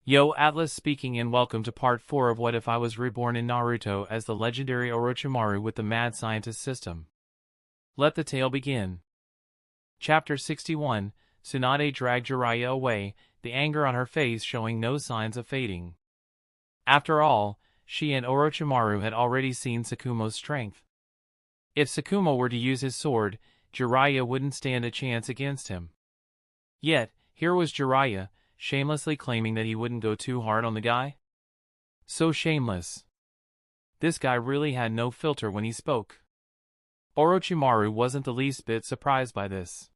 Yo, Atlas speaking and welcome to part 4 of What If I Was Reborn in Naruto as the legendary Orochimaru with the Mad Scientist system. Let the tale begin. Chapter 61, Tsunade dragged Jiraiya away, the anger on her face showing no signs of fading. After all, she and Orochimaru had already seen Tsukumo's strength. If Tsukumo were to use his sword, Jiraiya wouldn't stand a chance against him. Yet, here was Jiraiya, shamelessly claiming that he wouldn't go too hard on the guy? So shameless. This guy really had no filter when he spoke. Orochimaru wasn't the least bit surprised by this.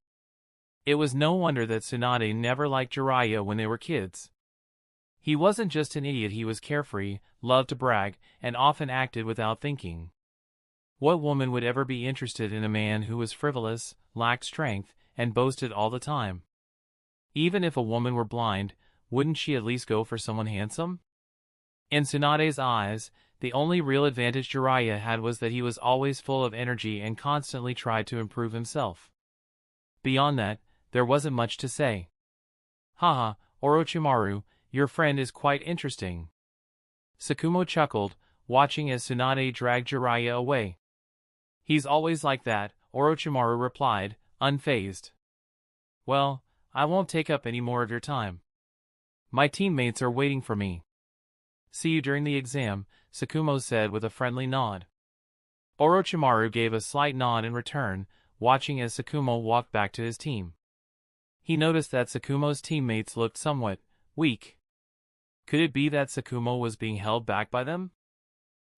It was no wonder that Tsunade never liked Jiraiya when they were kids. He wasn't just an idiot, he was carefree, loved to brag, and often acted without thinking. What woman would ever be interested in a man who was frivolous, lacked strength, and boasted all the time? Even if a woman were blind, wouldn't she at least go for someone handsome? In Tsunade's eyes, the only real advantage Jiraiya had was that he was always full of energy and constantly tried to improve himself. Beyond that, there wasn't much to say. Haha, Orochimaru, your friend is quite interesting. Tsukumo chuckled, watching as Tsunade dragged Jiraiya away. He's always like that, Orochimaru replied, unfazed. Well, I won't take up any more of your time. My teammates are waiting for me. See you during the exam, Tsukumo said with a friendly nod. Orochimaru gave a slight nod in return, watching as Tsukumo walked back to his team. He noticed that Tsukumo's teammates looked somewhat weak. Could it be that Tsukumo was being held back by them?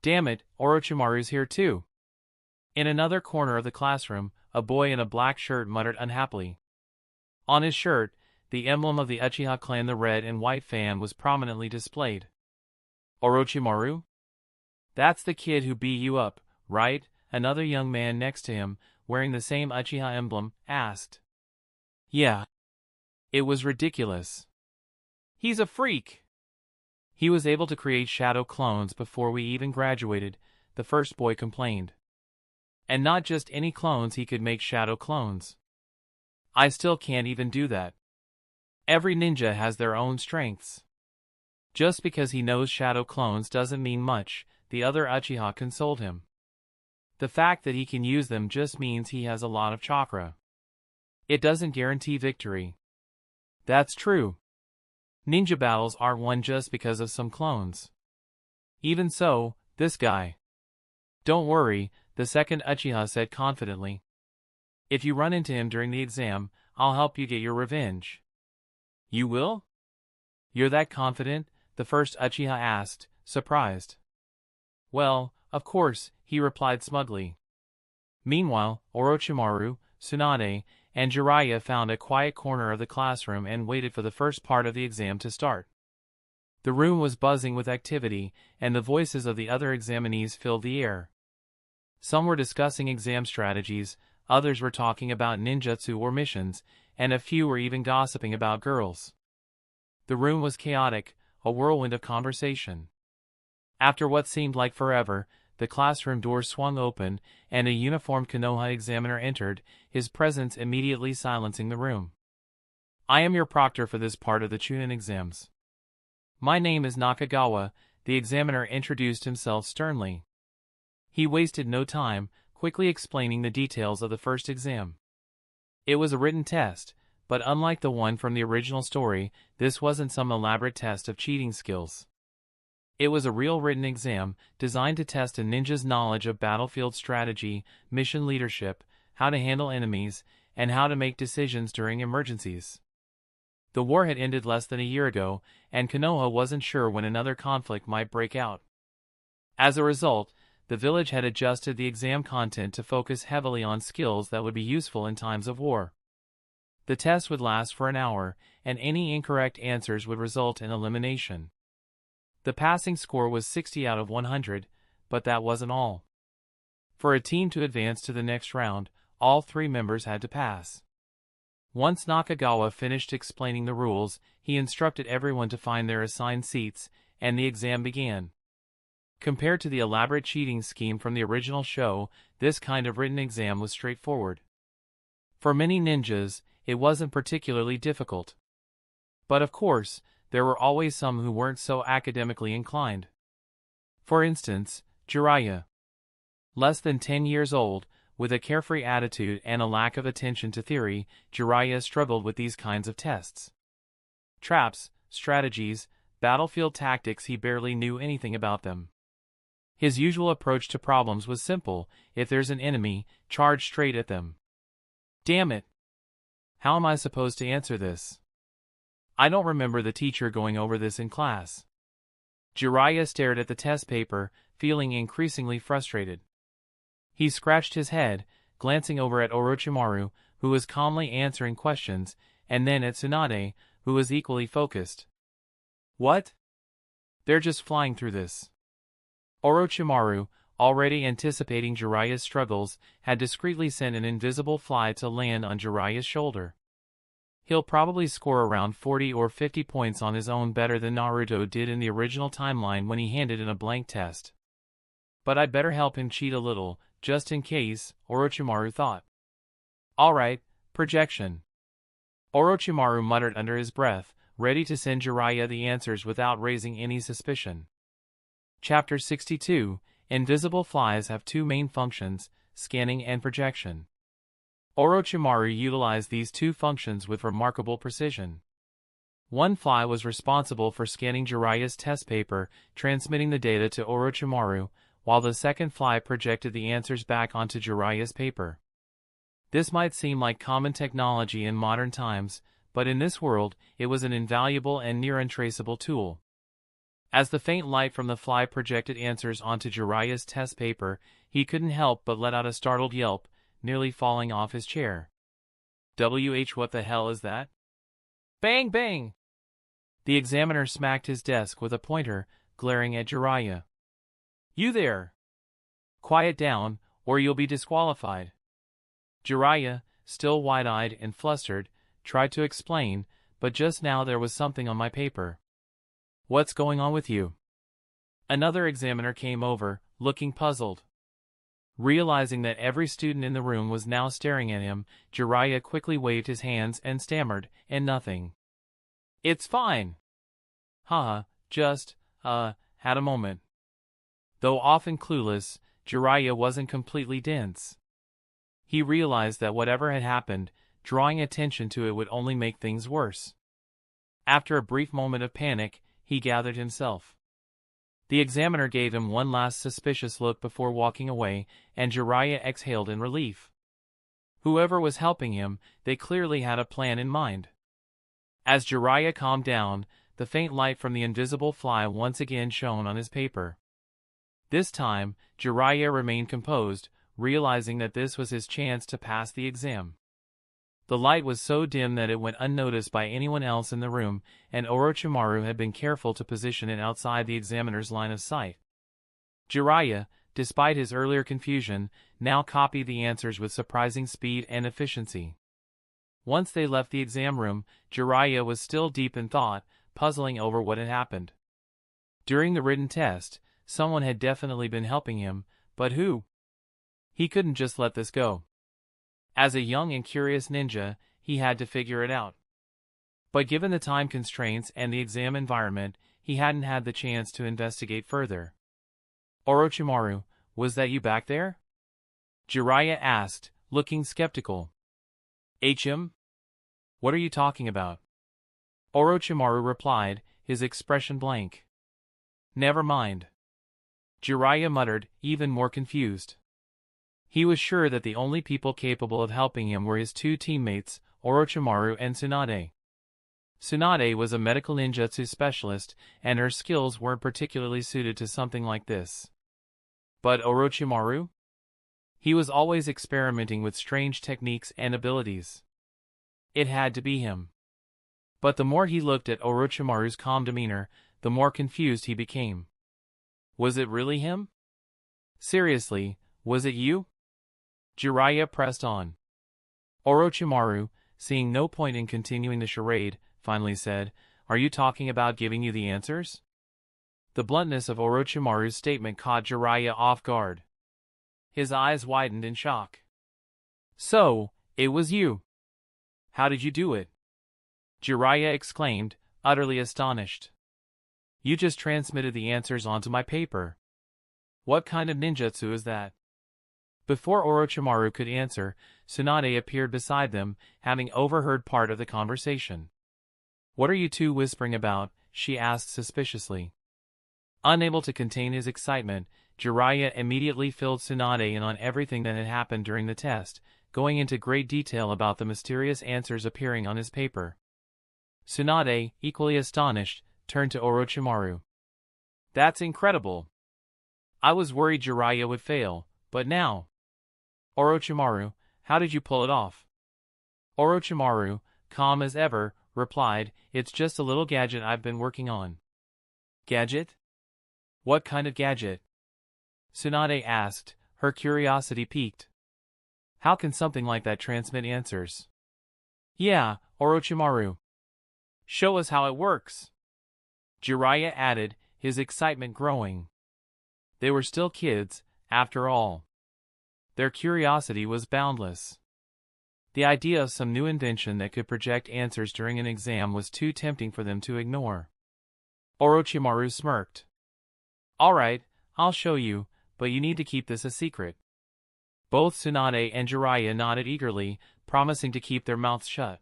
Damn it, Orochimaru's here too. In another corner of the classroom, a boy in a black shirt muttered unhappily. On his shirt, the emblem of the Uchiha clan, the red and white fan, was prominently displayed. Orochimaru? That's the kid who beat you up, right? Another young man next to him, wearing the same Uchiha emblem, asked. Yeah. It was ridiculous. He's a freak. He was able to create shadow clones before we even graduated, the first boy complained. And not just any clones, he could make shadow clones. I still can't even do that. Every ninja has their own strengths. Just because he knows shadow clones doesn't mean much, the other Uchiha consoled him. The fact that he can use them just means he has a lot of chakra. It doesn't guarantee victory. That's true. Ninja battles aren't won just because of some clones. Even so, this guy. Don't worry, the second Uchiha said confidently. If you run into him during the exam, I'll help you get your revenge. You will? You're that confident? The first Uchiha asked, surprised. Well, of course, he replied smugly. Meanwhile, Orochimaru, Tsunade, and Jiraiya found a quiet corner of the classroom and waited for the first part of the exam to start. The room was buzzing with activity, and the voices of the other examinees filled the air. Some were discussing exam strategies, others were talking about ninjutsu or missions, and a few were even gossiping about girls. The room was chaotic, a whirlwind of conversation. After what seemed like forever, the classroom door swung open, and a uniformed Konoha examiner entered, his presence immediately silencing the room. I am your proctor for this part of the Chunin exams. My name is Nakagawa, the examiner introduced himself sternly. He wasted no time, quickly explaining the details of the first exam. It was a written test, but unlike the one from the original story, this wasn't some elaborate test of cheating skills. It was a real written exam, designed to test a ninja's knowledge of battlefield strategy, mission leadership, how to handle enemies, and how to make decisions during emergencies. The war had ended less than a year ago, and Konoha wasn't sure when another conflict might break out. As a result, the village had adjusted the exam content to focus heavily on skills that would be useful in times of war. The test would last for an hour, and any incorrect answers would result in elimination. The passing score was 60 out of 100, but that wasn't all. For a team to advance to the next round, all 3 members had to pass. Once Nakagawa finished explaining the rules, he instructed everyone to find their assigned seats, and the exam began. Compared to the elaborate cheating scheme from the original show, this kind of written exam was straightforward. For many ninjas, it wasn't particularly difficult. But of course, there were always some who weren't so academically inclined. For instance, Jiraiya. Less than 10 years old, with a carefree attitude and a lack of attention to theory, Jiraiya struggled with these kinds of tests. Traps, strategies, battlefield tactics, he barely knew anything about them. His usual approach to problems was simple: if there's an enemy, charge straight at them. Damn it! How am I supposed to answer this? I don't remember the teacher going over this in class. Jiraiya stared at the test paper, feeling increasingly frustrated. He scratched his head, glancing over at Orochimaru, who was calmly answering questions, and then at Tsunade, who was equally focused. What? They're just flying through this. Orochimaru, already anticipating Jiraiya's struggles, had discreetly sent an invisible fly to land on Jiraiya's shoulder. He'll probably score around 40 or 50 points on his own, better than Naruto did in the original timeline when he handed in a blank test. But I'd better help him cheat a little, just in case, Orochimaru thought. Alright, projection. Orochimaru muttered under his breath, ready to send Jiraiya the answers without raising any suspicion. Chapter 62, Invisible flies have two main functions, scanning and projection. Orochimaru utilized these two functions with remarkable precision. One fly was responsible for scanning Jiraiya's test paper, transmitting the data to Orochimaru, while the second fly projected the answers back onto Jiraiya's paper. This might seem like common technology in modern times, but in this world, it was an invaluable and near untraceable tool. As the faint light from the fly projected answers onto Jiraiya's test paper, he couldn't help but let out a startled yelp, nearly falling off his chair. What the hell is that? Bang bang! The examiner smacked his desk with a pointer, glaring at Jiraiya. You there! Quiet down, or you'll be disqualified. Jiraiya, still wide-eyed and flustered, tried to explain, but just now there was something on my paper. What's going on with you? Another examiner came over, looking puzzled. Realizing that every student in the room was now staring at him, Jiraiya quickly waved his hands and stammered, and nothing. It's fine. Haha, just, had a moment. Though often clueless, Jiraiya wasn't completely dense. He realized that whatever had happened, drawing attention to it would only make things worse. After a brief moment of panic, he gathered himself. The examiner gave him one last suspicious look before walking away, and Jiraiya exhaled in relief. Whoever was helping him, they clearly had a plan in mind. As Jiraiya calmed down, the faint light from the invisible fly once again shone on his paper. This time, Jiraiya remained composed, realizing that this was his chance to pass the exam. The light was so dim that it went unnoticed by anyone else in the room, and Orochimaru had been careful to position it outside the examiner's line of sight. Jiraiya, despite his earlier confusion, now copied the answers with surprising speed and efficiency. Once they left the exam room, Jiraiya was still deep in thought, puzzling over what had happened. During the written test, someone had definitely been helping him, but who? He couldn't just let this go. As a young and curious ninja, he had to figure it out. But given the time constraints and the exam environment, he hadn't had the chance to investigate further. Orochimaru, was that you back there? Jiraiya asked, looking skeptical. HM? What are you talking about? Orochimaru replied, his expression blank. Never mind. Jiraiya muttered, even more confused. He was sure that the only people capable of helping him were his two teammates, Orochimaru and Tsunade. Tsunade was a medical ninjutsu specialist, and her skills weren't particularly suited to something like this. But Orochimaru? He was always experimenting with strange techniques and abilities. It had to be him. But the more he looked at Orochimaru's calm demeanor, the more confused he became. Was it really him? Seriously, was it you? Jiraiya pressed on. Orochimaru, seeing no point in continuing the charade, finally said, Are you talking about giving you the answers? The bluntness of Orochimaru's statement caught Jiraiya off guard. His eyes widened in shock. So, it was you. How did you do it? Jiraiya exclaimed, utterly astonished. You just transmitted the answers onto my paper. What kind of ninjutsu is that? Before Orochimaru could answer, Tsunade appeared beside them, having overheard part of the conversation. What are you two whispering about? She asked suspiciously. Unable to contain his excitement, Jiraiya immediately filled Tsunade in on everything that had happened during the test, going into great detail about the mysterious answers appearing on his paper. Tsunade, equally astonished, turned to Orochimaru. That's incredible. I was worried Jiraiya would fail, but now... Orochimaru, how did you pull it off? Orochimaru, calm as ever, replied, it's just a little gadget I've been working on. Gadget? What kind of gadget? Tsunade asked, her curiosity piqued. How can something like that transmit answers? Yeah, Orochimaru. Show us how it works. Jiraiya added, his excitement growing. They were still kids, after all. Their curiosity was boundless. The idea of some new invention that could project answers during an exam was too tempting for them to ignore. Orochimaru smirked. Alright, I'll show you, but you need to keep this a secret. Both Tsunade and Jiraiya nodded eagerly, promising to keep their mouths shut.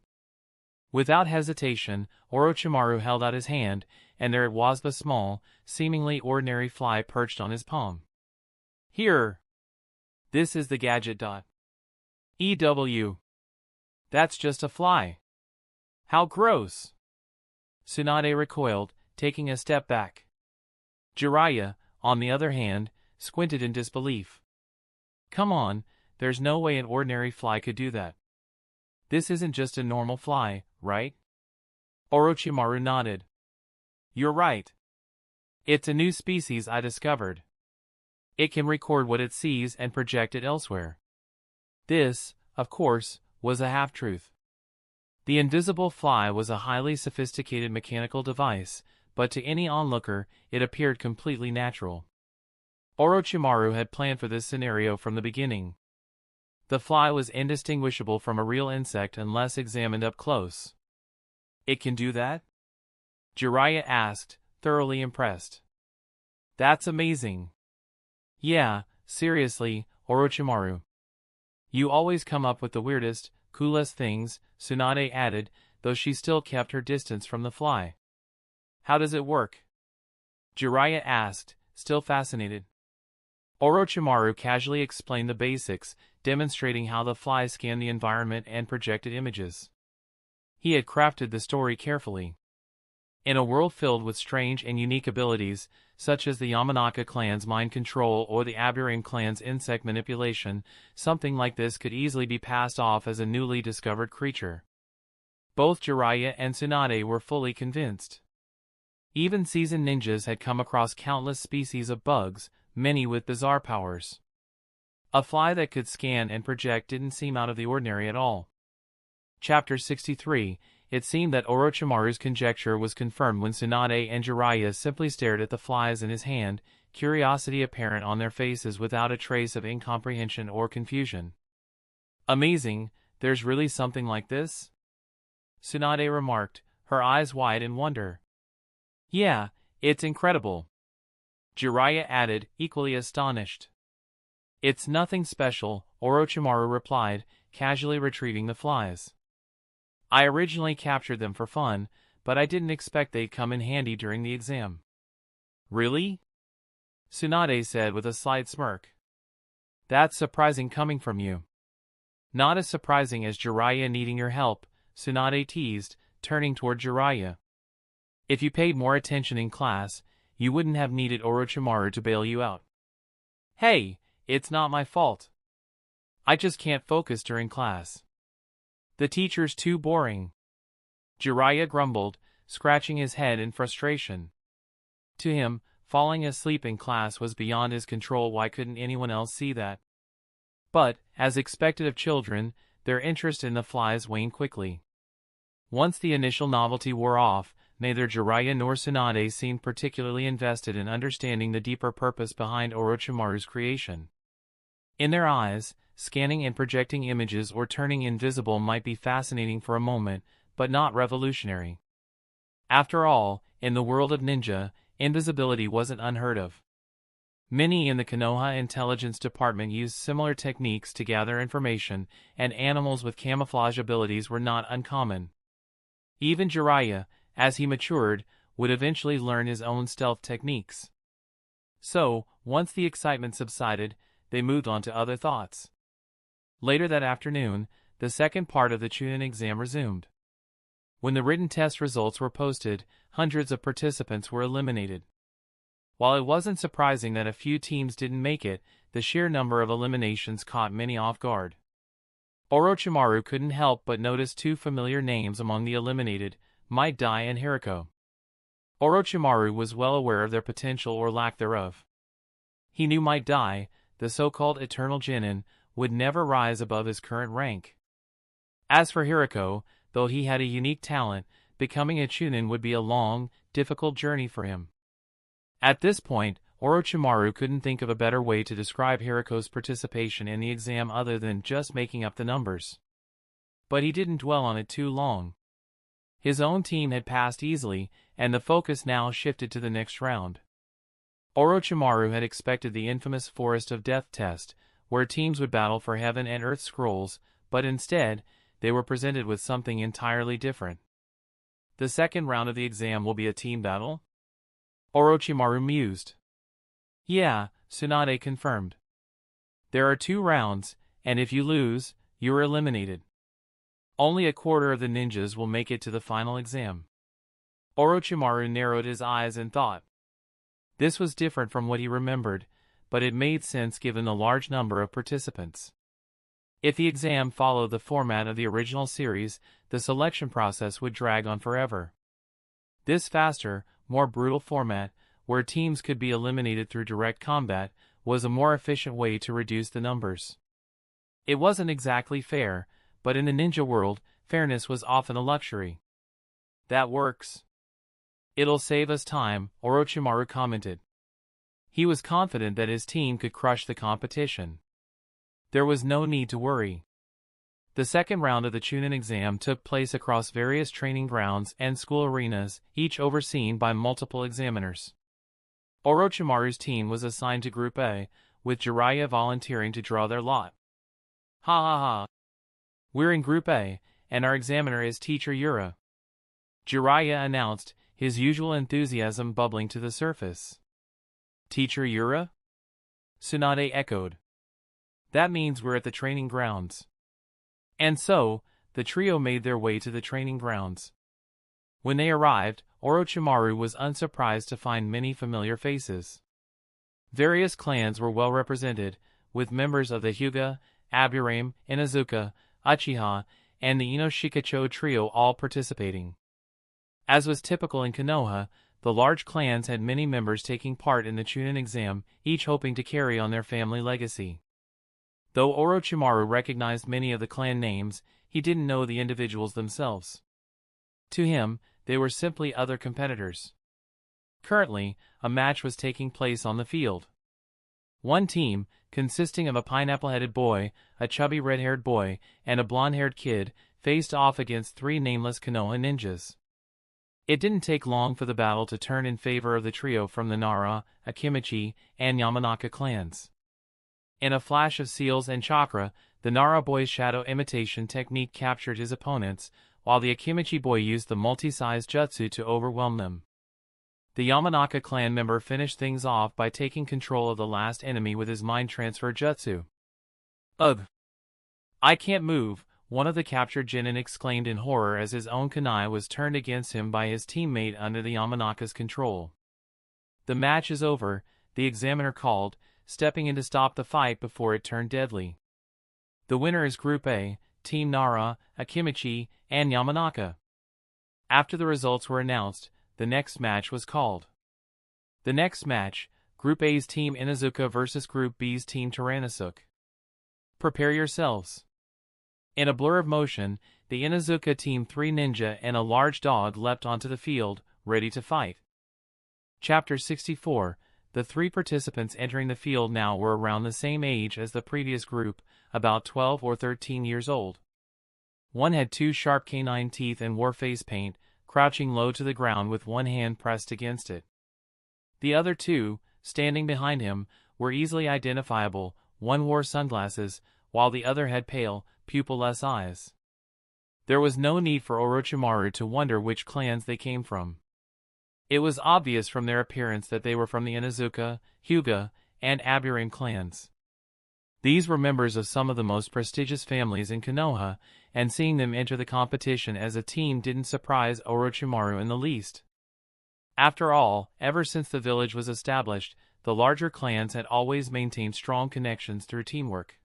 Without hesitation, Orochimaru held out his hand, and there it was, the small, seemingly ordinary fly perched on his palm. Here! This is the gadget. EW. That's just a fly. How gross! Tsunade recoiled, taking a step back. Jiraiya, on the other hand, squinted in disbelief. Come on, there's no way an ordinary fly could do that. This isn't just a normal fly, right? Orochimaru nodded. You're right. It's a new species I discovered. It can record what it sees and project it elsewhere. This, of course, was a half-truth. The invisible fly was a highly sophisticated mechanical device, but to any onlooker, it appeared completely natural. Orochimaru had planned for this scenario from the beginning. The fly was indistinguishable from a real insect unless examined up close. It can do that? Jiraiya asked, thoroughly impressed. That's amazing. Yeah, seriously, Orochimaru. You always come up with the weirdest, coolest things, Tsunade added, though she still kept her distance from the fly. How does it work? Jiraiya asked, still fascinated. Orochimaru casually explained the basics, demonstrating how the fly scanned the environment and projected images. He had crafted the story carefully. In a world filled with strange and unique abilities, such as the Yamanaka clan's mind control or the Aburame clan's insect manipulation, something like this could easily be passed off as a newly discovered creature. Both Jiraiya and Tsunade were fully convinced. Even seasoned ninjas had come across countless species of bugs, many with bizarre powers. A fly that could scan and project didn't seem out of the ordinary at all. Chapter 63. It seemed that Orochimaru's conjecture was confirmed when Tsunade and Jiraiya simply stared at the flies in his hand, curiosity apparent on their faces without a trace of incomprehension or confusion. Amazing, there's really something like this? Tsunade remarked, her eyes wide in wonder. Yeah, it's incredible. Jiraiya added, equally astonished. It's nothing special, Orochimaru replied, casually retrieving the flies. I originally captured them for fun, but I didn't expect they'd come in handy during the exam. Really? Tsunade said with a slight smirk. That's surprising coming from you. Not as surprising as Jiraiya needing your help, Tsunade teased, turning toward Jiraiya. If you paid more attention in class, you wouldn't have needed Orochimaru to bail you out. Hey, it's not my fault. I just can't focus during class. The teacher's too boring. Jiraiya grumbled, scratching his head in frustration. To him, falling asleep in class was beyond his control. Why couldn't anyone else see that? But, as expected of children, their interest in the flies waned quickly. Once the initial novelty wore off, neither Jiraiya nor Tsunade seemed particularly invested in understanding the deeper purpose behind Orochimaru's creation. In their eyes, scanning and projecting images or turning invisible might be fascinating for a moment, but not revolutionary. After all, in the world of ninja, invisibility wasn't unheard of. Many in the Konoha intelligence department used similar techniques to gather information, and animals with camouflage abilities were not uncommon. Even Jiraiya, as he matured, would eventually learn his own stealth techniques. So, once the excitement subsided, they moved on to other thoughts. Later that afternoon, the second part of the Chunin exam resumed. When the written test results were posted, hundreds of participants were eliminated. While it wasn't surprising that a few teams didn't make it, the sheer number of eliminations caught many off guard. Orochimaru couldn't help but notice two familiar names among the eliminated, Might Dai and Hiriko. Orochimaru was well aware of their potential or lack thereof. He knew Might Dai, the so-called Eternal Genin, would never rise above his current rank. As for Hiriko, though he had a unique talent, becoming a Chunin would be a long, difficult journey for him. At this point, Orochimaru couldn't think of a better way to describe Hiriko's participation in the exam other than just making up the numbers. But he didn't dwell on it too long. His own team had passed easily, and the focus now shifted to the next round. Orochimaru had expected the infamous Forest of Death test, where teams would battle for Heaven and Earth scrolls, but instead, they were presented with something entirely different. The second round of the exam will be a team battle? Orochimaru mused. Yeah, Tsunade confirmed. There are 2 rounds, and if you lose, you are eliminated. Only a quarter of the ninjas will make it to the final exam. Orochimaru narrowed his eyes and thought. This was different from what he remembered, but it made sense given the large number of participants. If the exam followed the format of the original series, the selection process would drag on forever. This faster, more brutal format, where teams could be eliminated through direct combat, was a more efficient way to reduce the numbers. It wasn't exactly fair, but in the ninja world, fairness was often a luxury. That works. It'll save us time, Orochimaru commented. He was confident that his team could crush the competition. There was no need to worry. The second round of the Chunin exam took place across various training grounds and school arenas, each overseen by multiple examiners. Orochimaru's team was assigned to Group A, with Jiraiya volunteering to draw their lot. Ha ha ha. We're in Group A, and our examiner is Teacher Yura. Jiraiya announced, his usual enthusiasm bubbling to the surface. Teacher Yura? Tsunade echoed. That means we're at the training grounds. And so, the trio made their way to the training grounds. When they arrived, Orochimaru was unsurprised to find many familiar faces. Various clans were well represented, with members of the Hyuga, Aburame, Inuzuka, Uchiha, and the Ino-Shika-Cho trio all participating. As was typical in Konoha, the large clans had many members taking part in the Chunin exam, each hoping to carry on their family legacy. Though Orochimaru recognized many of the clan names, he didn't know the individuals themselves. To him, they were simply other competitors. Currently, a match was taking place on the field. One team, consisting of a pineapple-headed boy, a chubby red-haired boy, and a blonde-haired kid, faced off against 3 nameless Konoha ninjas. It didn't take long for the battle to turn in favor of the trio from the Nara, Akimichi, and Yamanaka clans. In a flash of seals and chakra, the Nara boy's shadow imitation technique captured his opponents, while the Akimichi boy used the multi-sized jutsu to overwhelm them. The Yamanaka clan member finished things off by taking control of the last enemy with his mind transfer jutsu. Ugh! I can't move, one of the captured genin exclaimed in horror as his own kunai was turned against him by his teammate under the Yamanaka's control. The match is over, the examiner called, stepping in to stop the fight before it turned deadly. The winner is Group A, Team Nara, Akimichi, and Yamanaka. After the results were announced, the next match was called. The next match, Group A's Team Inuzuka versus Group B's Team Tyrannosuke. Prepare yourselves. In a blur of motion, the Inuzuka Team 3 ninja and a large dog leapt onto the field, ready to fight. Chapter 64. The 3 participants entering the field now were around the same age as the previous group, about 12 or 13 years old. One had 2 sharp canine teeth and wore face paint, crouching low to the ground with one hand pressed against it. The other two, standing behind him, were easily identifiable. One wore sunglasses, while the other had pale, pupil-less eyes. There was no need for Orochimaru to wonder which clans they came from. It was obvious from their appearance that they were from the Inuzuka, Hyuga, and Aburame clans. These were members of some of the most prestigious families in Konoha, and seeing them enter the competition as a team didn't surprise Orochimaru in the least. After all, ever since the village was established, the larger clans had always maintained strong connections through teamwork.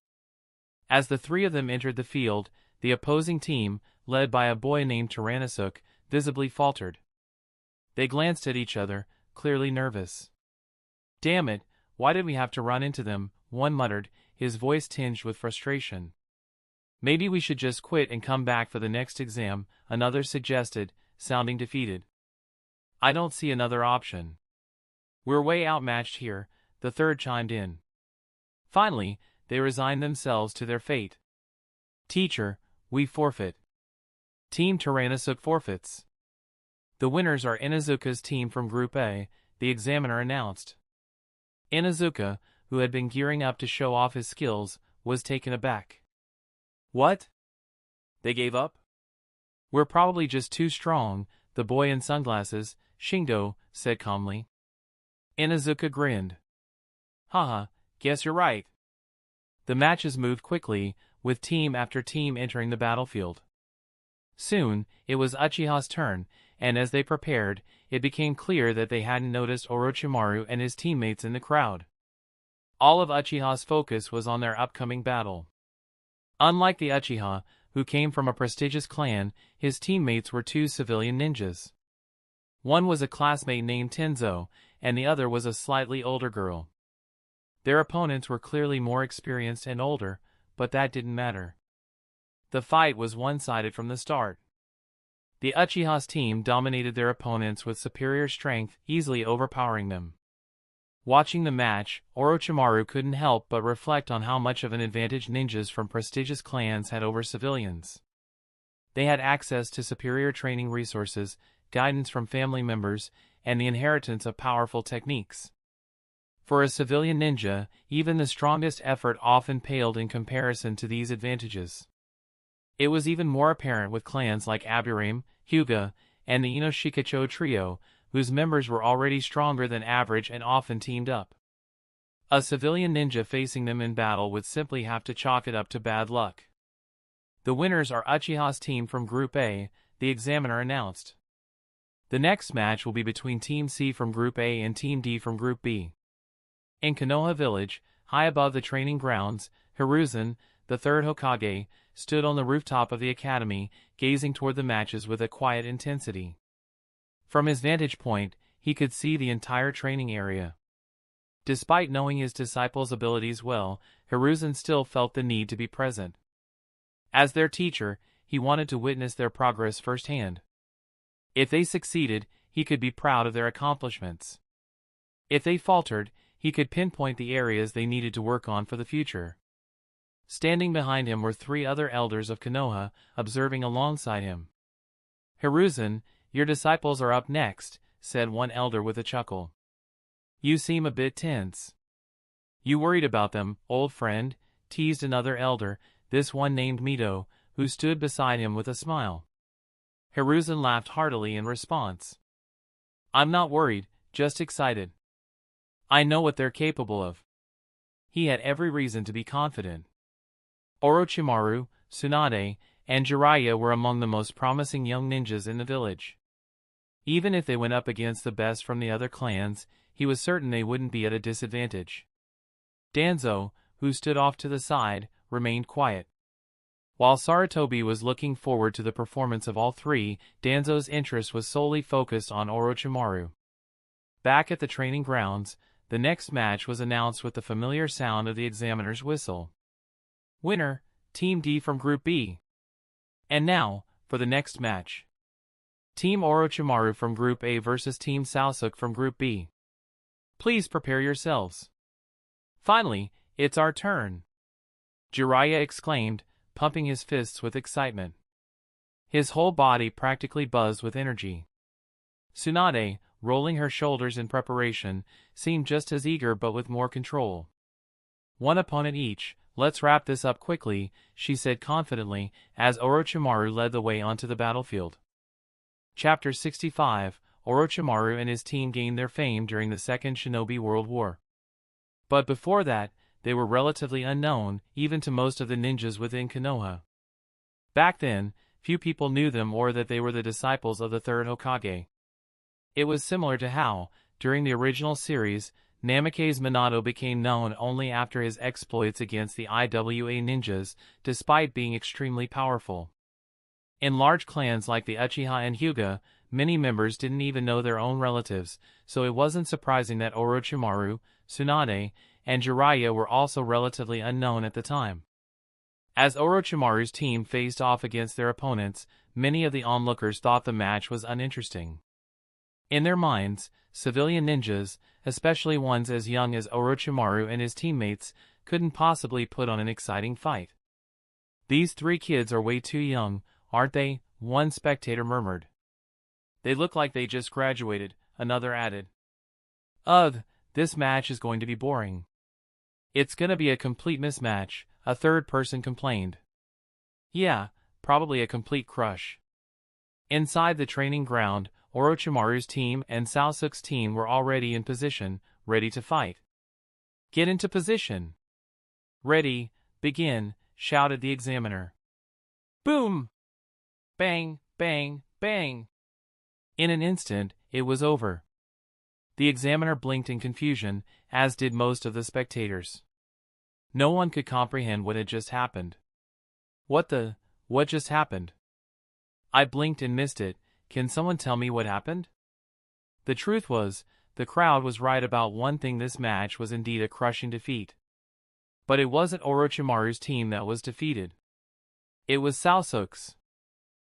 As the three of them entered the field, the opposing team, led by a boy named Tyrannosuke, visibly faltered. They glanced at each other, clearly nervous. "Damn it, why did we have to run into them?" one muttered, his voice tinged with frustration. "Maybe we should just quit and come back for the next exam," another suggested, sounding defeated. "I don't see another option. We're way outmatched here," the third chimed in. Finally, they resigned themselves to their fate. "Teacher, we forfeit." Team Tyrannosuke forfeits. "The winners are Inuzuka's team from Group A," the examiner announced. Inuzuka, who had been gearing up to show off his skills, was taken aback. "What? They gave up?" "We're probably just too strong," the boy in sunglasses, Shingdo, said calmly. Inuzuka grinned. "Haha, guess you're right." The matches moved quickly, with team after team entering the battlefield. Soon, it was Uchiha's turn, and as they prepared, it became clear that they hadn't noticed Orochimaru and his teammates in the crowd. All of Uchiha's focus was on their upcoming battle. Unlike the Uchiha, who came from a prestigious clan, his teammates were two civilian ninjas. One was a classmate named Tenzo, and the other was a slightly older girl. Their opponents were clearly more experienced and older, but that didn't matter. The fight was one-sided from the start. The Uchiha's team dominated their opponents with superior strength, easily overpowering them. Watching the match, Orochimaru couldn't help but reflect on how much of an advantage ninjas from prestigious clans had over civilians. They had access to superior training resources, guidance from family members, and the inheritance of powerful techniques. For a civilian ninja, even the strongest effort often paled in comparison to these advantages. It was even more apparent with clans like Aburame, Hyuga, and the Ino-Shika-Cho trio, whose members were already stronger than average and often teamed up. A civilian ninja facing them in battle would simply have to chalk it up to bad luck. "The winners are Uchiha's team from Group A," the examiner announced. "The next match will be between Team C from Group A and Team D from Group B." In Konoha Village, high above the training grounds, Hiruzen, the third Hokage, stood on the rooftop of the academy, gazing toward the matches with a quiet intensity. From his vantage point, he could see the entire training area. Despite knowing his disciples' abilities well, Hiruzen still felt the need to be present. As their teacher, he wanted to witness their progress firsthand. If they succeeded, he could be proud of their accomplishments. If they faltered, he could pinpoint the areas they needed to work on for the future. Standing behind him were three other elders of Konoha, observing alongside him. "Hiruzen, your disciples are up next," said one elder with a chuckle. "You seem a bit tense." "You worried about them, old friend?" teased another elder, this one named Mito, who stood beside him with a smile. Hiruzen laughed heartily in response. "I'm not worried, just excited. I know what they're capable of." He had every reason to be confident. Orochimaru, Tsunade, and Jiraiya were among the most promising young ninjas in the village. Even if they went up against the best from the other clans, he was certain they wouldn't be at a disadvantage. Danzo, who stood off to the side, remained quiet. While Sarutobi was looking forward to the performance of all three, Danzo's interest was solely focused on Orochimaru. Back at the training grounds, the next match was announced with the familiar sound of the examiner's whistle. "Winner, Team D from Group B." And now, for the next match. Team Orochimaru from Group A versus Team Sasuke from Group B. Please prepare yourselves. Finally, it's our turn. Jiraiya exclaimed, pumping his fists with excitement. His whole body practically buzzed with energy. Tsunade, rolling her shoulders in preparation, seemed just as eager but with more control. One opponent each, let's wrap this up quickly, she said confidently, as Orochimaru led the way onto the battlefield. Chapter 65, Orochimaru and his team gained their fame during the Second Shinobi World War. But before that, they were relatively unknown, even to most of the ninjas within Konoha. Back then, few people knew them or that they were the disciples of the third Hokage. It was similar to how, during the original series, Namake's Minato became known only after his exploits against the IWA ninjas, despite being extremely powerful. In large clans like the Uchiha and Hyuga, many members didn't even know their own relatives, so it wasn't surprising that Orochimaru, Tsunade, and Jiraiya were also relatively unknown at the time. As Orochimaru's team faced off against their opponents, many of the onlookers thought the match was uninteresting. In their minds, civilian ninjas, especially ones as young as Orochimaru and his teammates, couldn't possibly put on an exciting fight. "These three kids are way too young, aren't they?" one spectator murmured. "They look like they just graduated," another added. "Ugh, this match is going to be boring." "It's gonna be a complete mismatch," a third person complained. "Yeah, probably a complete crush." Inside the training ground, Orochimaru's team and Sasuke's team were already in position, ready to fight. "Get into position." "Ready, begin," shouted the examiner. Boom! Bang, bang, bang. In an instant, it was over. The examiner blinked in confusion, as did most of the spectators. No one could comprehend what had just happened. What just happened? I blinked and missed it. Can someone tell me what happened? The truth was, the crowd was right about one thing: this match was indeed a crushing defeat. But it wasn't Orochimaru's team that was defeated. It was Sasuke's.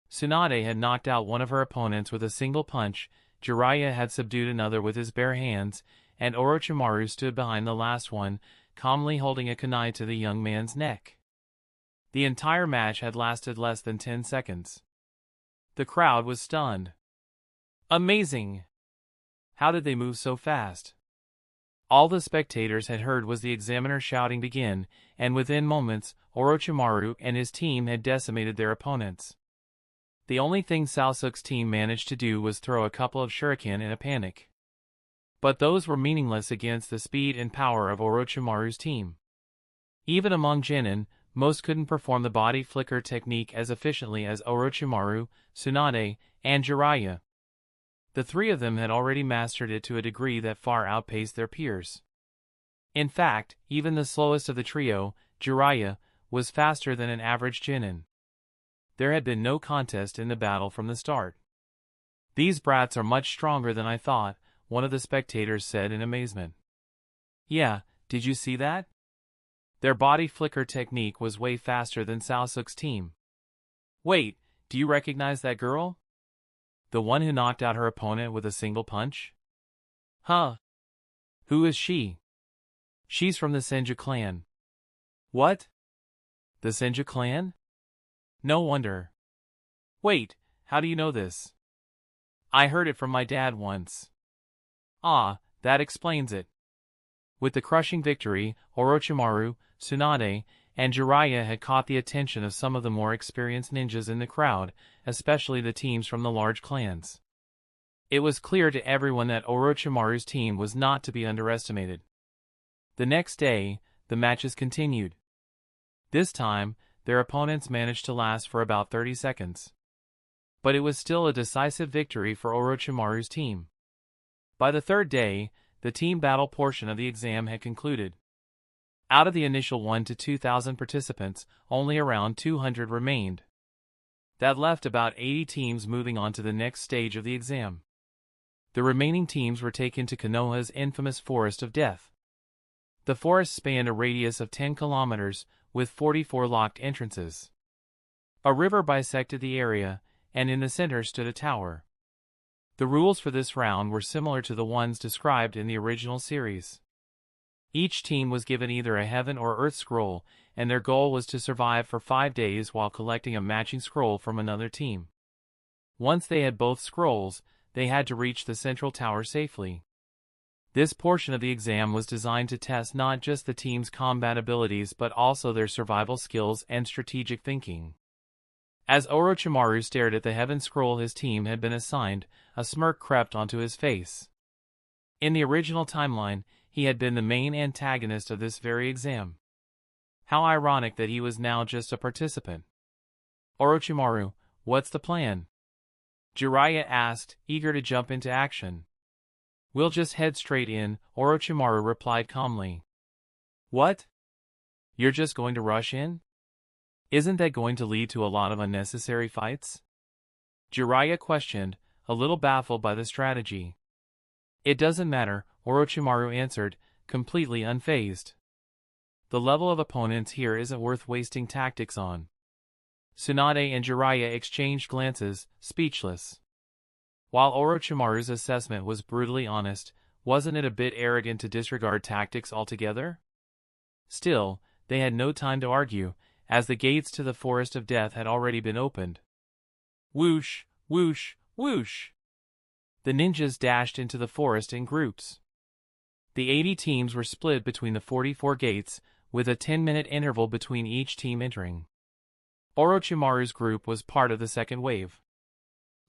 Tsunade had knocked out one of her opponents with a single punch, Jiraiya had subdued another with his bare hands, and Orochimaru stood behind the last one, calmly holding a kunai to the young man's neck. The entire match had lasted less than 10 seconds. The crowd was stunned. Amazing! How did they move so fast? All the spectators had heard was the examiner shouting "begin," and within moments, Orochimaru and his team had decimated their opponents. The only thing Sasuke's team managed to do was throw a couple of shuriken in a panic. But those were meaningless against the speed and power of Orochimaru's team. Even among genin, most couldn't perform the body flicker technique as efficiently as Orochimaru, Tsunade, and Jiraiya. The three of them had already mastered it to a degree that far outpaced their peers. In fact, even the slowest of the trio, Jiraiya, was faster than an average genin. There had been no contest in the battle from the start. "These brats are much stronger than I thought," one of the spectators said in amazement. "Yeah, did you see that? Their body flicker technique was way faster than Sasuke's team. Wait, do you recognize that girl? The one who knocked out her opponent with a single punch? Huh? Who is she?" "She's from the Senju clan." "What? The Senju clan? No wonder. Wait, how do you know this?" "I heard it from my dad once." "Ah, that explains it." With the crushing victory, Orochimaru, Tsunade, and Jiraiya had caught the attention of some of the more experienced ninjas in the crowd, especially the teams from the large clans. It was clear to everyone that Orochimaru's team was not to be underestimated. The next day, the matches continued. This time, their opponents managed to last for about 30 seconds. But it was still a decisive victory for Orochimaru's team. By the third day, the team battle portion of the exam had concluded. Out of the initial 1,000 to 2,000 participants, only around 200 remained. That left about 80 teams moving on to the next stage of the exam. The remaining teams were taken to Konoha's infamous Forest of Death. The forest spanned a radius of 10 kilometers, with 44 locked entrances. A river bisected the area, and in the center stood a tower. The rules for this round were similar to the ones described in the original series. Each team was given either a heaven or earth scroll, and their goal was to survive for 5 days while collecting a matching scroll from another team. Once they had both scrolls, they had to reach the central tower safely. This portion of the exam was designed to test not just the team's combat abilities but also their survival skills and strategic thinking. As Orochimaru stared at the heaven scroll his team had been assigned, a smirk crept onto his face. In the original timeline, he had been the main antagonist of this very exam. How ironic that he was now just a participant. Orochimaru, what's the plan? Jiraiya asked, eager to jump into action. We'll just head straight in, Orochimaru replied calmly. What? You're just going to rush in? Isn't that going to lead to a lot of unnecessary fights? Jiraiya questioned, a little baffled by the strategy. It doesn't matter, Orochimaru answered, completely unfazed. The level of opponents here isn't worth wasting tactics on. Tsunade and Jiraiya exchanged glances, speechless. While Orochimaru's assessment was brutally honest, wasn't it a bit arrogant to disregard tactics altogether? Still, they had no time to argue, as the gates to the Forest of Death had already been opened. Whoosh, whoosh, whoosh! The ninjas dashed into the forest in groups. The 80 teams were split between the 44 gates, with a 10-minute interval between each team entering. Orochimaru's group was part of the second wave.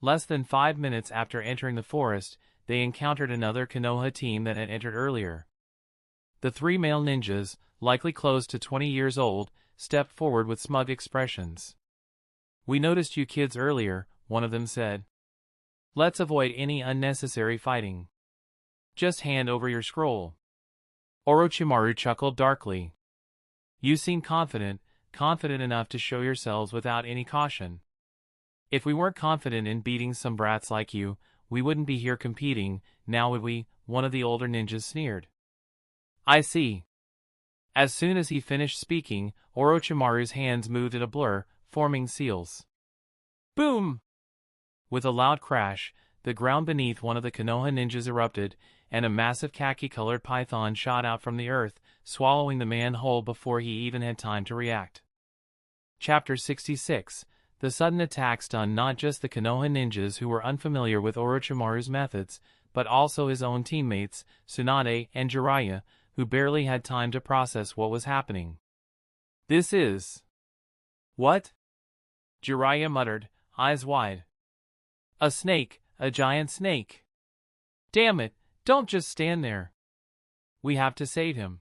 Less than 5 minutes after entering the forest, they encountered another Konoha team that had entered earlier. The 3 male ninjas, likely close to 20 years old, stepped forward with smug expressions. We noticed you kids earlier, one of them said. Let's avoid any unnecessary fighting. Just hand over your scroll. Orochimaru chuckled darkly. You seem confident enough to show yourselves without any caution. If we weren't confident in beating some brats like you, we wouldn't be here competing, now would we? One of the older ninjas sneered. I see. As soon as he finished speaking, Orochimaru's hands moved in a blur, forming seals. Boom! With a loud crash, the ground beneath one of the Konoha ninjas erupted, and a massive khaki-colored python shot out from the earth, swallowing the man whole before he even had time to react. Chapter 66. The sudden attack stunned not just the Konoha ninjas who were unfamiliar with Orochimaru's methods, but also his own teammates, Tsunade and Jiraiya, who barely had time to process what was happening. This is... What? Jiraiya muttered, eyes wide. A snake, a giant snake. Damn it, don't just stand there. We have to save him.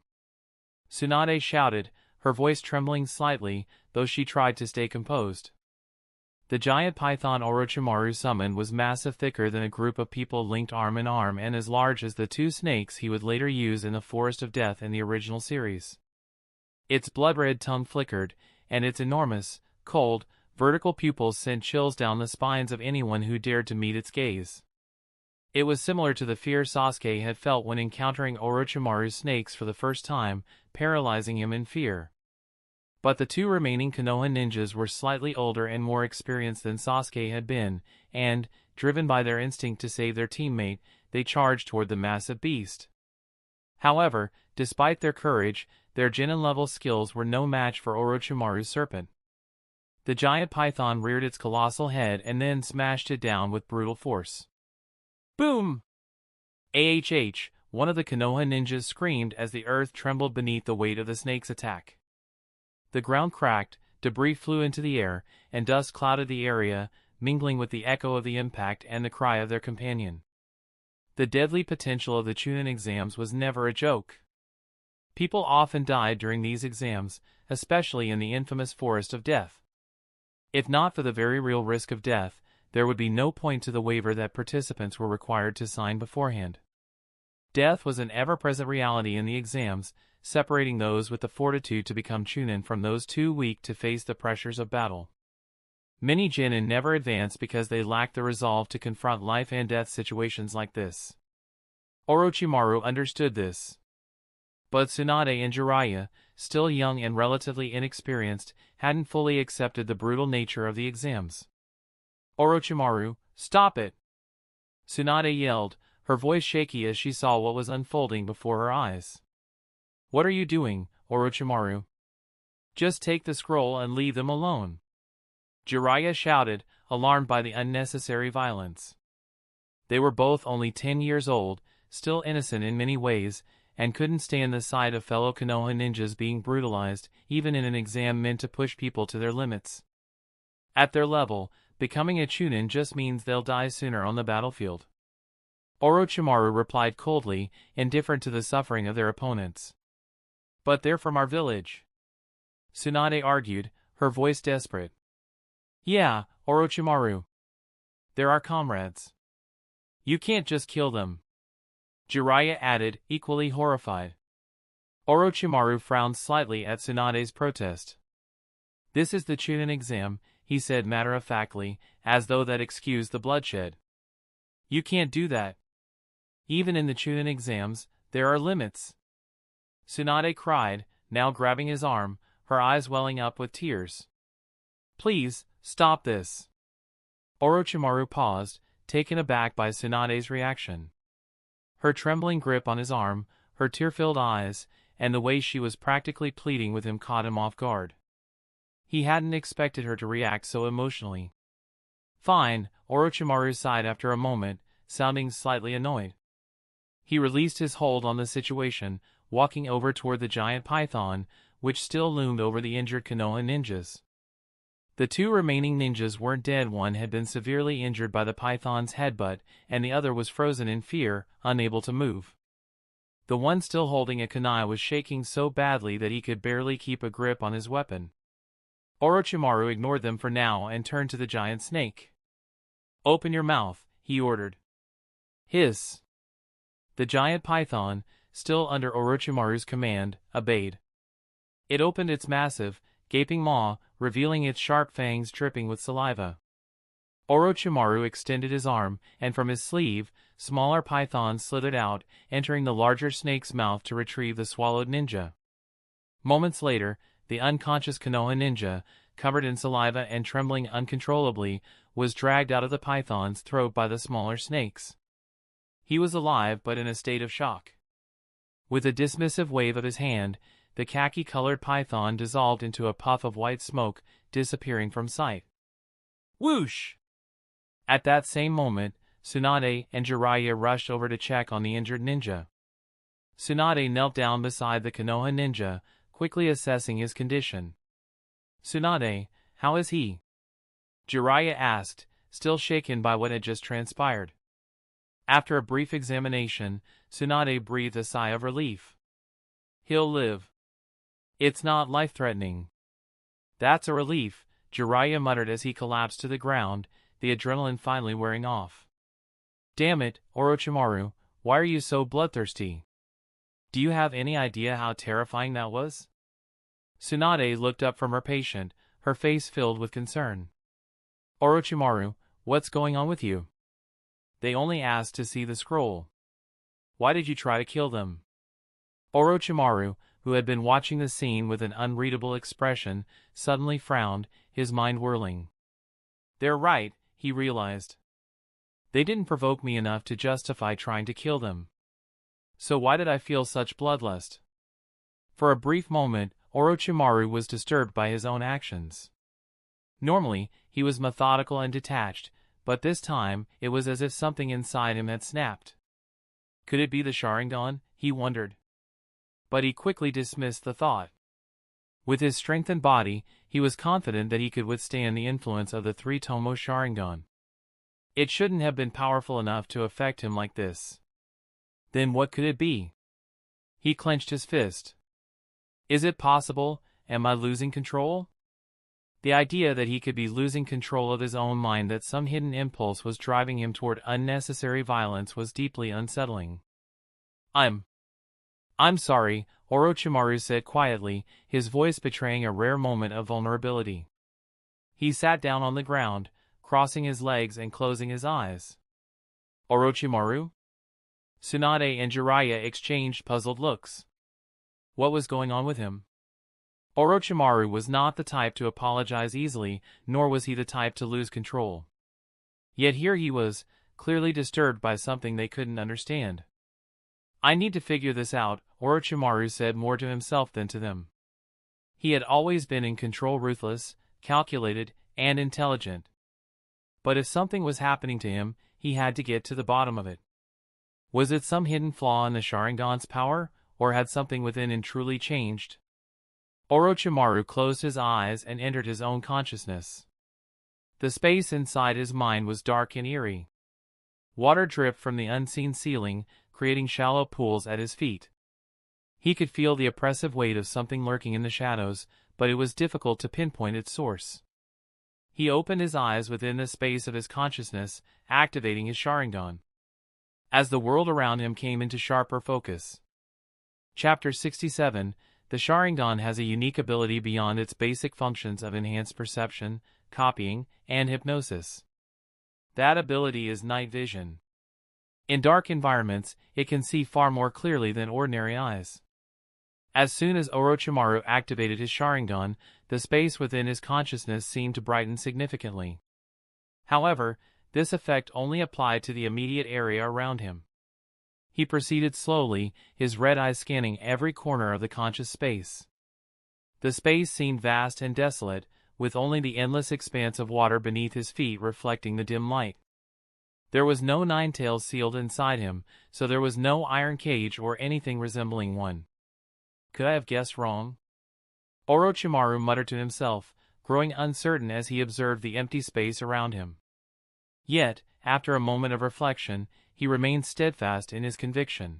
Tsunade shouted, her voice trembling slightly, though she tried to stay composed. The giant python Orochimaru summoned was massive, thicker than a group of people linked arm in arm, and as large as the 2 snakes he would later use in the Forest of Death in the original series. Its blood-red tongue flickered, and its enormous, cold, vertical pupils sent chills down the spines of anyone who dared to meet its gaze. It was similar to the fear Sasuke had felt when encountering Orochimaru's snakes for the first time, paralyzing him in fear. But the 2 remaining Konoha ninjas were slightly older and more experienced than Sasuke had been, and, driven by their instinct to save their teammate, they charged toward the massive beast. However, despite their courage, their Genin-level skills were no match for Orochimaru's serpent. The giant python reared its colossal head and then smashed it down with brutal force. Boom! AHH, one of the Konoha ninjas screamed as the earth trembled beneath the weight of the snake's attack. The ground cracked, debris flew into the air, and dust clouded the area, mingling with the echo of the impact and the cry of their companion. The deadly potential of the Chunin exams was never a joke. People often died during these exams, especially in the infamous Forest of Death. If not for the very real risk of death, there would be no point to the waiver that participants were required to sign beforehand. Death was an ever-present reality in the exams, separating those with the fortitude to become Chunin from those too weak to face the pressures of battle. Many Genin never advanced because they lacked the resolve to confront life and death situations like this. Orochimaru understood this. But Tsunade and Jiraiya, still young and relatively inexperienced, hadn't fully accepted the brutal nature of the exams. Orochimaru, stop it! Tsunade yelled, her voice shaky as she saw what was unfolding before her eyes. What are you doing, Orochimaru? Just take the scroll and leave them alone. Jiraiya shouted, alarmed by the unnecessary violence. They were both only 10 years old, still innocent in many ways, and couldn't stand the sight of fellow Konoha ninjas being brutalized, even in an exam meant to push people to their limits. At their level, becoming a Chunin just means they'll die sooner on the battlefield. Orochimaru replied coldly, indifferent to the suffering of their opponents. But they're from our village. Tsunade argued, her voice desperate. Yeah, Orochimaru. They're our comrades. You can't just kill them. Jiraiya added, equally horrified. Orochimaru frowned slightly at Tsunade's protest. This is the Chunin exam, he said matter-of-factly, as though that excused the bloodshed. You can't do that. Even in the Chunin exams, there are limits. Tsunade cried, now grabbing his arm, her eyes welling up with tears. Please, stop this. Orochimaru paused, taken aback by Tsunade's reaction. Her trembling grip on his arm, her tear-filled eyes, and the way she was practically pleading with him caught him off guard. He hadn't expected her to react so emotionally. Fine, Orochimaru sighed after a moment, sounding slightly annoyed. He released his hold on the situation, walking over toward the giant python, which still loomed over the injured Konoha ninjas. The two remaining ninjas weren't dead. One had been severely injured by the python's headbutt, and the other was frozen in fear, unable to move. The one still holding a kunai was shaking so badly that he could barely keep a grip on his weapon. Orochimaru ignored them for now and turned to the giant snake. Open your mouth, he ordered. Hiss. The giant python, still under Orochimaru's command, obeyed. It opened its massive, gaping maw, revealing its sharp fangs dripping with saliva. Orochimaru extended his arm, and from his sleeve, smaller pythons slithered out, entering the larger snake's mouth to retrieve the swallowed ninja. Moments later, the unconscious Konoha ninja, covered in saliva and trembling uncontrollably, was dragged out of the python's throat by the smaller snakes. He was alive but in a state of shock. With a dismissive wave of his hand, the khaki-colored python dissolved into a puff of white smoke, disappearing from sight. Whoosh! At that same moment, Tsunade and Jiraiya rushed over to check on the injured ninja. Tsunade knelt down beside the Konoha ninja, quickly assessing his condition. Tsunade, how is he? Jiraiya asked, still shaken by what had just transpired. After a brief examination, Tsunade breathed a sigh of relief. He'll live. It's not life-threatening. That's a relief, Jiraiya muttered as he collapsed to the ground, the adrenaline finally wearing off. Damn it, Orochimaru, why are you so bloodthirsty? Do you have any idea how terrifying that was? Tsunade looked up from her patient, her face filled with concern. Orochimaru, what's going on with you? They only asked to see the scroll. Why did you try to kill them? Orochimaru, who had been watching the scene with an unreadable expression, suddenly frowned, his mind whirling. They're right, he realized. They didn't provoke me enough to justify trying to kill them. So why did I feel such bloodlust? For a brief moment, Orochimaru was disturbed by his own actions. Normally, he was methodical and detached, but this time, it was as if something inside him had snapped. Could it be the Sharingan, he wondered. But he quickly dismissed the thought. With his strengthened body, he was confident that he could withstand the influence of the three-tomo Sharingan. It shouldn't have been powerful enough to affect him like this. Then what could it be? He clenched his fist. Is it possible? Am I losing control? The idea that he could be losing control of his own mind, that some hidden impulse was driving him toward unnecessary violence, was deeply unsettling. I'm sorry, Orochimaru said quietly, his voice betraying a rare moment of vulnerability. He sat down on the ground, crossing his legs and closing his eyes. Orochimaru? Tsunade and Jiraiya exchanged puzzled looks. What was going on with him? Orochimaru was not the type to apologize easily, nor was he the type to lose control. Yet here he was, clearly disturbed by something they couldn't understand. I need to figure this out, Orochimaru said more to himself than to them. He had always been in control, ruthless, calculated, and intelligent. But if something was happening to him, he had to get to the bottom of it. Was it some hidden flaw in the Sharingan's power, or had something within him truly changed? Orochimaru closed his eyes and entered his own consciousness. The space inside his mind was dark and eerie. Water dripped from the unseen ceiling, creating shallow pools at his feet. He could feel the oppressive weight of something lurking in the shadows, but it was difficult to pinpoint its source. He opened his eyes within the space of his consciousness, activating his Sharingan. As the world around him came into sharper focus. Chapter 67, the Sharingan has a unique ability beyond its basic functions of enhanced perception, copying, and hypnosis. That ability is night vision. In dark environments, it can see far more clearly than ordinary eyes. As soon as Orochimaru activated his Sharingan, the space within his consciousness seemed to brighten significantly. However, this effect only applied to the immediate area around him. He proceeded slowly, his red eyes scanning every corner of the conscious space. The space seemed vast and desolate, with only the endless expanse of water beneath his feet reflecting the dim light. There was no Ninetales sealed inside him, so there was no iron cage or anything resembling one. Could I have guessed wrong? Orochimaru muttered to himself, growing uncertain as he observed the empty space around him. Yet, after a moment of reflection, he remained steadfast in his conviction.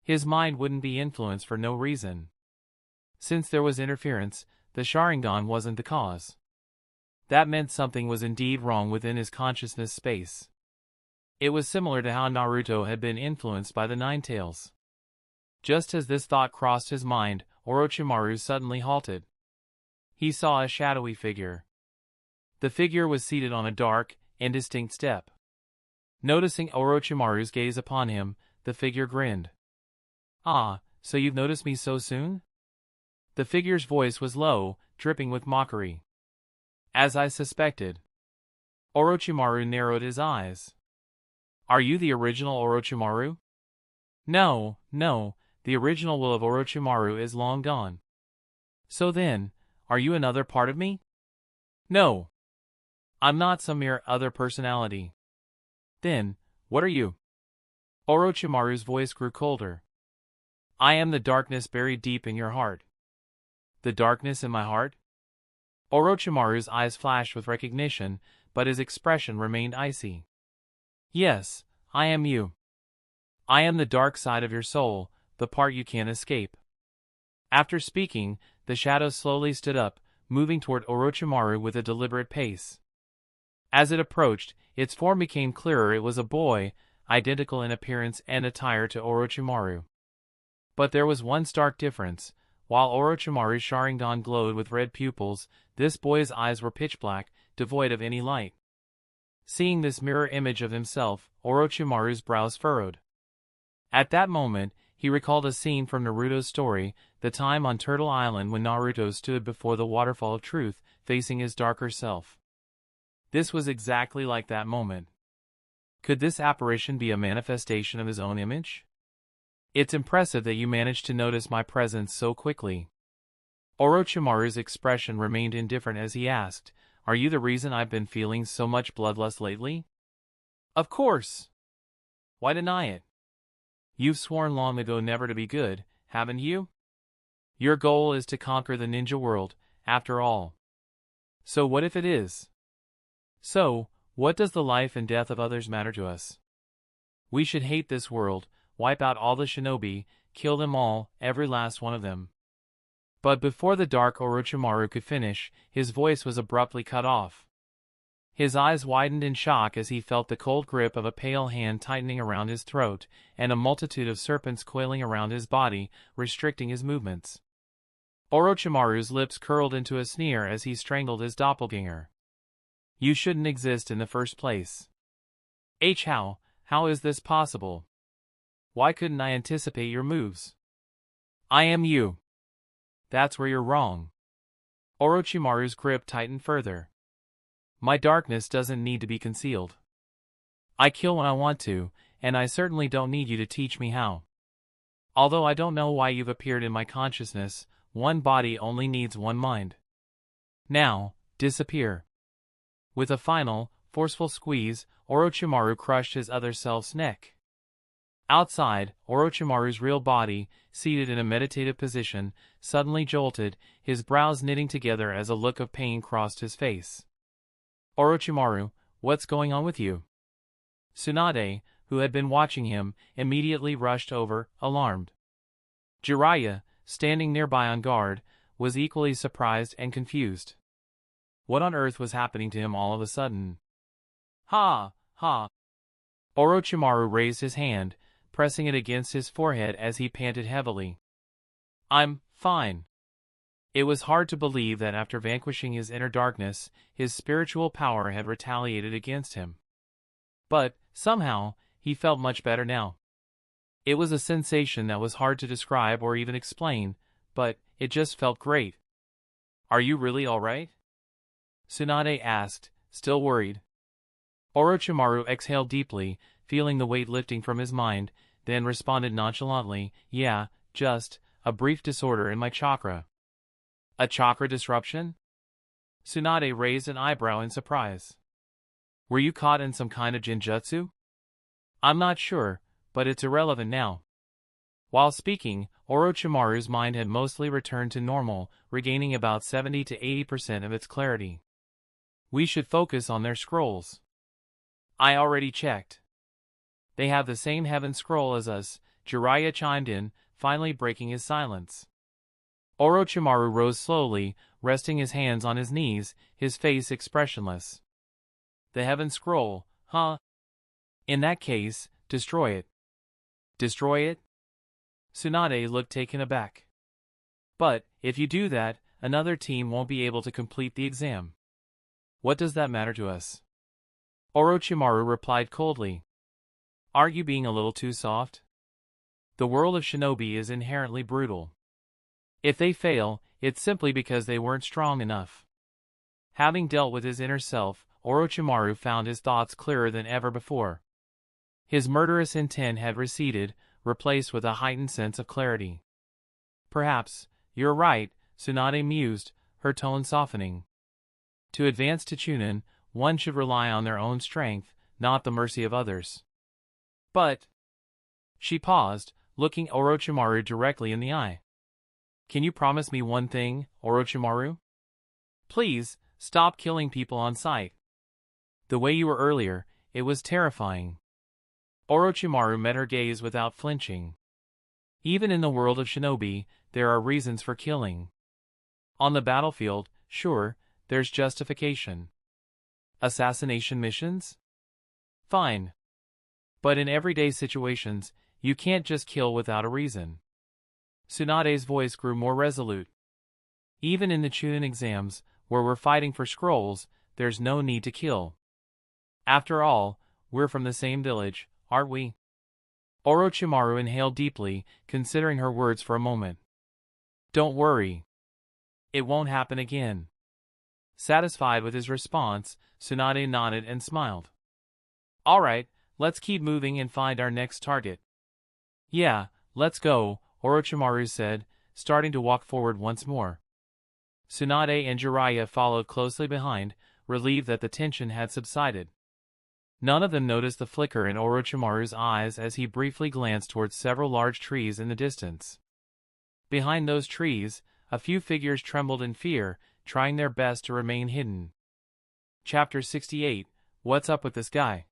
His mind wouldn't be influenced for no reason. Since there was interference, the Sharingan wasn't the cause. That meant something was indeed wrong within his consciousness space. It was similar to how Naruto had been influenced by the Ninetales. Just as this thought crossed his mind, Orochimaru suddenly halted. He saw a shadowy figure. The figure was seated on a dark, indistinct step. Noticing Orochimaru's gaze upon him, the figure grinned. "Ah, so you've noticed me so soon?" The figure's voice was low, dripping with mockery. "As I suspected." Orochimaru narrowed his eyes. "Are you the original Orochimaru?" No, the original will of Orochimaru is long gone." "So then, are you another part of me?" "No. I'm not some mere other personality." "Then, what are you?" Orochimaru's voice grew colder. "I am the darkness buried deep in your heart." "The darkness in my heart?" Orochimaru's eyes flashed with recognition, but his expression remained icy. "Yes, I am you. I am the dark side of your soul, the part you can't escape." After speaking, the shadow slowly stood up, moving toward Orochimaru with a deliberate pace. As it approached, its form became clearer. It was a boy, identical in appearance and attire to Orochimaru. But there was one stark difference. While Orochimaru's Sharingan glowed with red pupils, this boy's eyes were pitch black, devoid of any light. Seeing this mirror image of himself, Orochimaru's brows furrowed. At that moment, he recalled a scene from Naruto's story, the time on Turtle Island when Naruto stood before the Waterfall of Truth, facing his darker self. This was exactly like that moment. Could this apparition be a manifestation of his own image? "It's impressive that you managed to notice my presence so quickly." Orochimaru's expression remained indifferent as he asked, "Are you the reason I've been feeling so much bloodlust lately?" "Of course. Why deny it? You've sworn long ago never to be good, haven't you? Your goal is to conquer the ninja world, after all. So what if it is? So, what does the life and death of others matter to us? We should hate this world, wipe out all the shinobi, kill them all, every last one of them." But before the dark Orochimaru could finish, his voice was abruptly cut off. His eyes widened in shock as he felt the cold grip of a pale hand tightening around his throat, and a multitude of serpents coiling around his body, restricting his movements. Orochimaru's lips curled into a sneer as he strangled his doppelganger. "You shouldn't exist in the first place. How is this possible? Why couldn't I anticipate your moves? I am you." "That's where you're wrong." Orochimaru's grip tightened further. "My darkness doesn't need to be concealed. I kill when I want to, and I certainly don't need you to teach me how. Although I don't know why you've appeared in my consciousness, one body only needs one mind. Now, disappear. With a final, forceful squeeze, Orochimaru crushed his other self's neck. Outside, Orochimaru's real body, seated in a meditative position, suddenly jolted, his brows knitting together as a look of pain crossed his face. Orochimaru, what's going on with you? Tsunade, who had been watching him, immediately rushed over, alarmed. Jiraiya, standing nearby on guard, was equally surprised and confused. What on earth was happening to him all of a sudden? Ha! Ha! Orochimaru raised his hand, pressing it against his forehead as he panted heavily. I'm fine. It was hard to believe that after vanquishing his inner darkness, his spiritual power had retaliated against him. But, somehow, he felt much better now. It was a sensation that was hard to describe or even explain, but it just felt great. Are you really all right? Tsunade asked, still worried. Orochimaru exhaled deeply, feeling the weight lifting from his mind, then responded nonchalantly, yeah, just a brief disorder in my chakra. A chakra disruption? Tsunade raised an eyebrow in surprise. Were you caught in some kind of genjutsu? I'm not sure, but it's irrelevant now. While speaking, Orochimaru's mind had mostly returned to normal, regaining about 70 to 80% of its clarity. We should focus on their scrolls. I already checked. They have the same heaven scroll as us, Jiraiya chimed in, finally breaking his silence. Orochimaru rose slowly, resting his hands on his knees, his face expressionless. The heaven scroll, huh? In that case, destroy it. Destroy it? Tsunade looked taken aback. But, if you do that, another team won't be able to complete the exam. What does that matter to us? Orochimaru replied coldly. Aren't you being a little too soft? The world of shinobi is inherently brutal. If they fail, it's simply because they weren't strong enough. Having dealt with his inner self, Orochimaru found his thoughts clearer than ever before. His murderous intent had receded, replaced with a heightened sense of clarity. Perhaps, you're right, Tsunade mused, her tone softening. To advance to Chunin, one should rely on their own strength, not the mercy of others. But... She paused, looking Orochimaru directly in the eye. Can you promise me one thing, Orochimaru? Please, stop killing people on sight. The way you were earlier, it was terrifying. Orochimaru met her gaze without flinching. Even in the world of shinobi, there are reasons for killing. On the battlefield, sure, there's justification. Assassination missions? Fine. But in everyday situations, you can't just kill without a reason. Tsunade's voice grew more resolute. Even in the Chunin exams, where we're fighting for scrolls, there's no need to kill. After all, we're from the same village, aren't we? Orochimaru inhaled deeply, considering her words for a moment. Don't worry. It won't happen again. Satisfied with his response, Tsunade nodded and smiled. All right, let's keep moving and find our next target. Yeah, let's go, Orochimaru said, starting to walk forward once more. Tsunade and Jiraiya followed closely behind, relieved that the tension had subsided. None of them noticed the flicker in Orochimaru's eyes as he briefly glanced towards several large trees in the distance. Behind those trees, a few figures trembled in fear, trying their best to remain hidden. Chapter 68, What's Up with This Guy?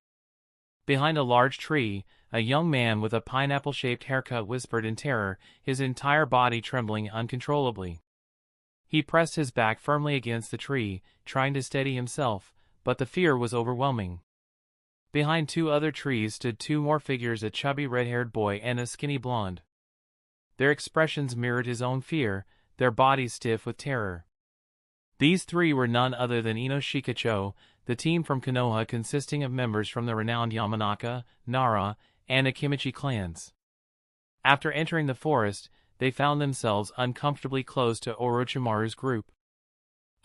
Behind a large tree, a young man with a pineapple-shaped haircut whispered in terror, his entire body trembling uncontrollably. He pressed his back firmly against the tree, trying to steady himself, but the fear was overwhelming. Behind two other trees stood two more figures, a chubby red-haired boy and a skinny blonde. Their expressions mirrored his own fear, their bodies stiff with terror. These three were none other than Ino-Shika-Cho, the team from Konoha consisting of members from the renowned Yamanaka, Nara, and Akimichi clans. After entering the forest, they found themselves uncomfortably close to Orochimaru's group.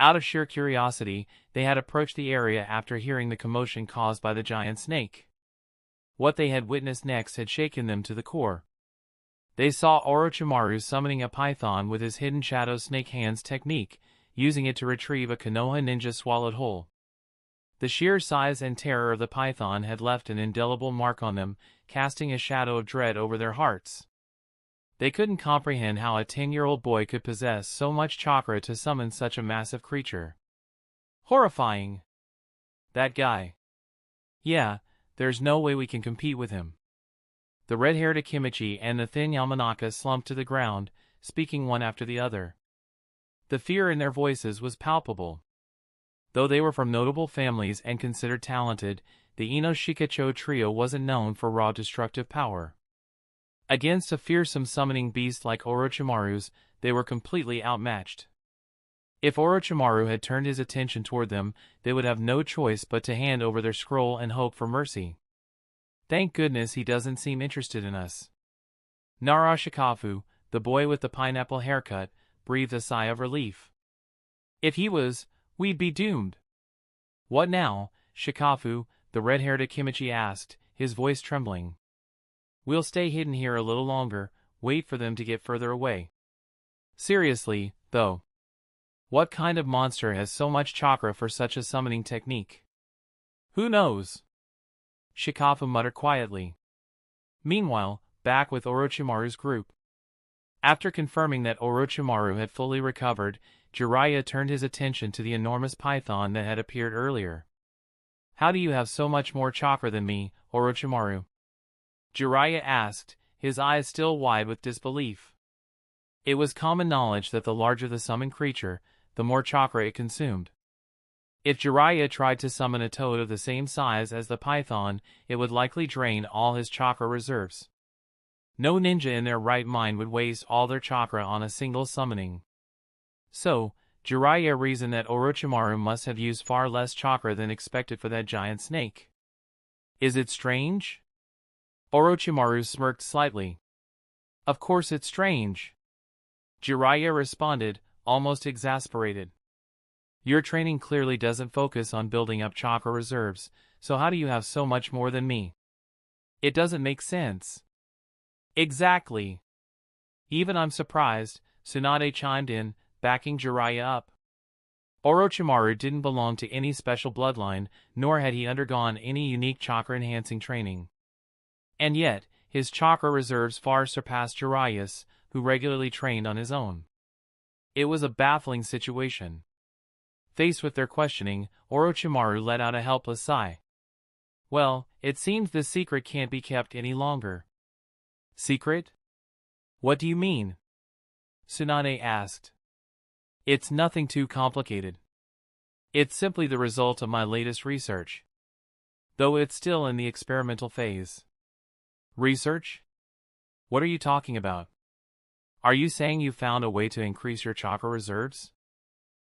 Out of sheer curiosity, they had approached the area after hearing the commotion caused by the giant snake. What they had witnessed next had shaken them to the core. They saw Orochimaru summoning a python with his hidden shadow snake hands technique, using it to retrieve a Konoha ninja swallowed whole. The sheer size and terror of the python had left an indelible mark on them, casting a shadow of dread over their hearts. They couldn't comprehend how a 10-year-old boy could possess so much chakra to summon such a massive creature. Horrifying. That guy. Yeah, there's no way we can compete with him. The red-haired Akimichi and the thin Yamanaka slumped to the ground, speaking one after the other. The fear in their voices was palpable. Though they were from notable families and considered talented, the Ino-Shika-Cho trio wasn't known for raw destructive power. Against a fearsome summoning beast like Orochimaru's, they were completely outmatched. If Orochimaru had turned his attention toward them, they would have no choice but to hand over their scroll and hope for mercy. Thank goodness he doesn't seem interested in us. Naruto, the boy with the pineapple haircut, breathed a sigh of relief. If he was, we'd be doomed. What now, Shikafu? The red-haired Akimichi asked, his voice trembling. We'll stay hidden here a little longer, wait for them to get further away. Seriously, though. What kind of monster has so much chakra for such a summoning technique? Who knows? Shikafu muttered quietly. Meanwhile, back with Orochimaru's group. After confirming that Orochimaru had fully recovered, Jiraiya turned his attention to the enormous python that had appeared earlier. How do you have so much more chakra than me, Orochimaru? Jiraiya asked, his eyes still wide with disbelief. It was common knowledge that the larger the summoned creature, the more chakra it consumed. If Jiraiya tried to summon a toad of the same size as the python, it would likely drain all his chakra reserves. No ninja in their right mind would waste all their chakra on a single summoning. So, Jiraiya reasoned that Orochimaru must have used far less chakra than expected for that giant snake. Is it strange? Orochimaru smirked slightly. Of course it's strange. Jiraiya responded, almost exasperated. Your training clearly doesn't focus on building up chakra reserves, so how do you have so much more than me? It doesn't make sense. Exactly. Even I'm surprised, Tsunade chimed in, backing Jiraiya up. Orochimaru didn't belong to any special bloodline, nor had he undergone any unique chakra-enhancing training. And yet, his chakra reserves far surpassed Jiraiya's, who regularly trained on his own. It was a baffling situation. Faced with their questioning, Orochimaru let out a helpless sigh. Well, it seems this secret can't be kept any longer. Secret? What do you mean? Tsunade asked. It's nothing too complicated. It's simply the result of my latest research. Though it's still in the experimental phase. Research? What are you talking about? Are you saying you found a way to increase your chakra reserves?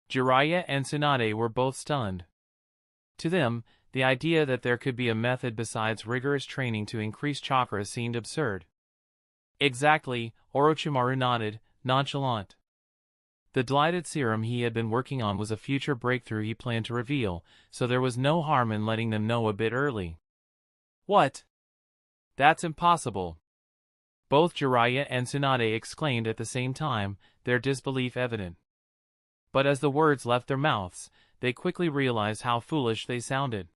Jiraiya and Tsunade were both stunned. To them, the idea that there could be a method besides rigorous training to increase chakra seemed absurd. Exactly, Orochimaru nodded, nonchalant. The delighted serum he had been working on was a future breakthrough he planned to reveal, so there was no harm in letting them know a bit early. What? That's impossible. Both Jiraiya and Tsunade exclaimed at the same time, their disbelief evident. But as the words left their mouths, they quickly realized how foolish they sounded.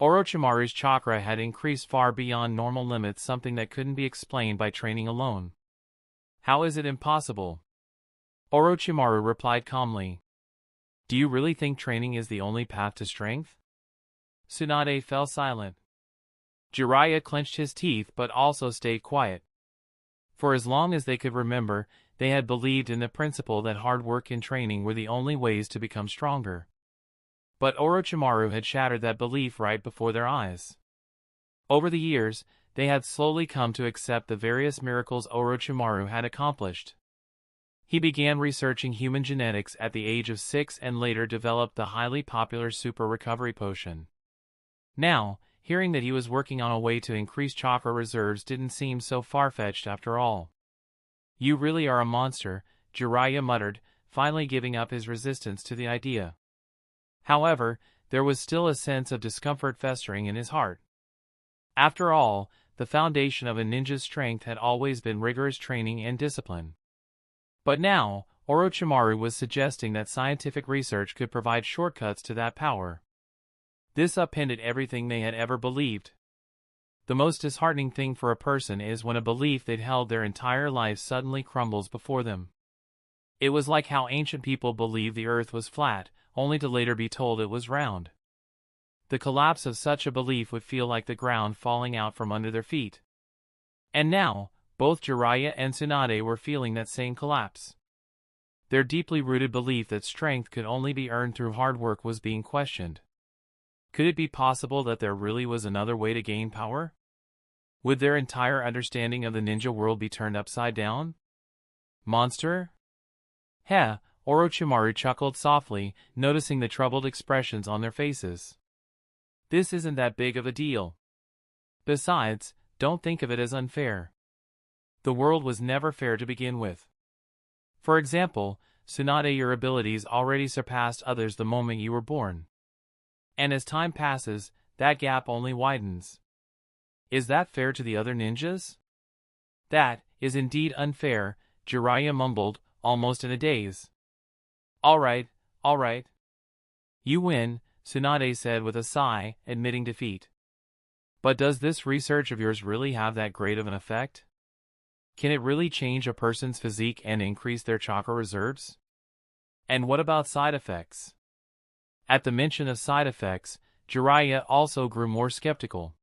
Orochimaru's chakra had increased far beyond normal limits, something that couldn't be explained by training alone. How is it impossible? Orochimaru replied calmly. Do you really think training is the only path to strength? Tsunade fell silent. Jiraiya clenched his teeth but also stayed quiet. For as long as they could remember, they had believed in the principle that hard work and training were the only ways to become stronger. But Orochimaru had shattered that belief right before their eyes. Over the years, they had slowly come to accept the various miracles Orochimaru had accomplished. He began researching human genetics at the age of 6 and later developed the highly popular Super Recovery Potion. Now, hearing that he was working on a way to increase chakra reserves didn't seem so far-fetched after all. You really are a monster, Jiraiya muttered, finally giving up his resistance to the idea. However, there was still a sense of discomfort festering in his heart. After all, the foundation of a ninja's strength had always been rigorous training and discipline. But now, Orochimaru was suggesting that scientific research could provide shortcuts to that power. This upended everything they had ever believed. The most disheartening thing for a person is when a belief they'd held their entire life suddenly crumbles before them. It was like how ancient people believed the earth was flat, only to later be told it was round. The collapse of such a belief would feel like the ground falling out from under their feet. And now, both Jiraiya and Tsunade were feeling that same collapse. Their deeply rooted belief that strength could only be earned through hard work was being questioned. Could it be possible that there really was another way to gain power? Would their entire understanding of the ninja world be turned upside down? Monster? Heh, Orochimaru chuckled softly, noticing the troubled expressions on their faces. This isn't that big of a deal. Besides, don't think of it as unfair. The world was never fair to begin with. For example, Tsunade, your abilities already surpassed others the moment you were born. And as time passes, that gap only widens. Is that fair to the other ninjas? That is indeed unfair, Jiraiya mumbled, almost in a daze. All right. You win, Tsunade said with a sigh, admitting defeat. But does this research of yours really have that great of an effect? Can it really change a person's physique and increase their chakra reserves? And what about side effects? At the mention of side effects, Jiraiya also grew more skeptical.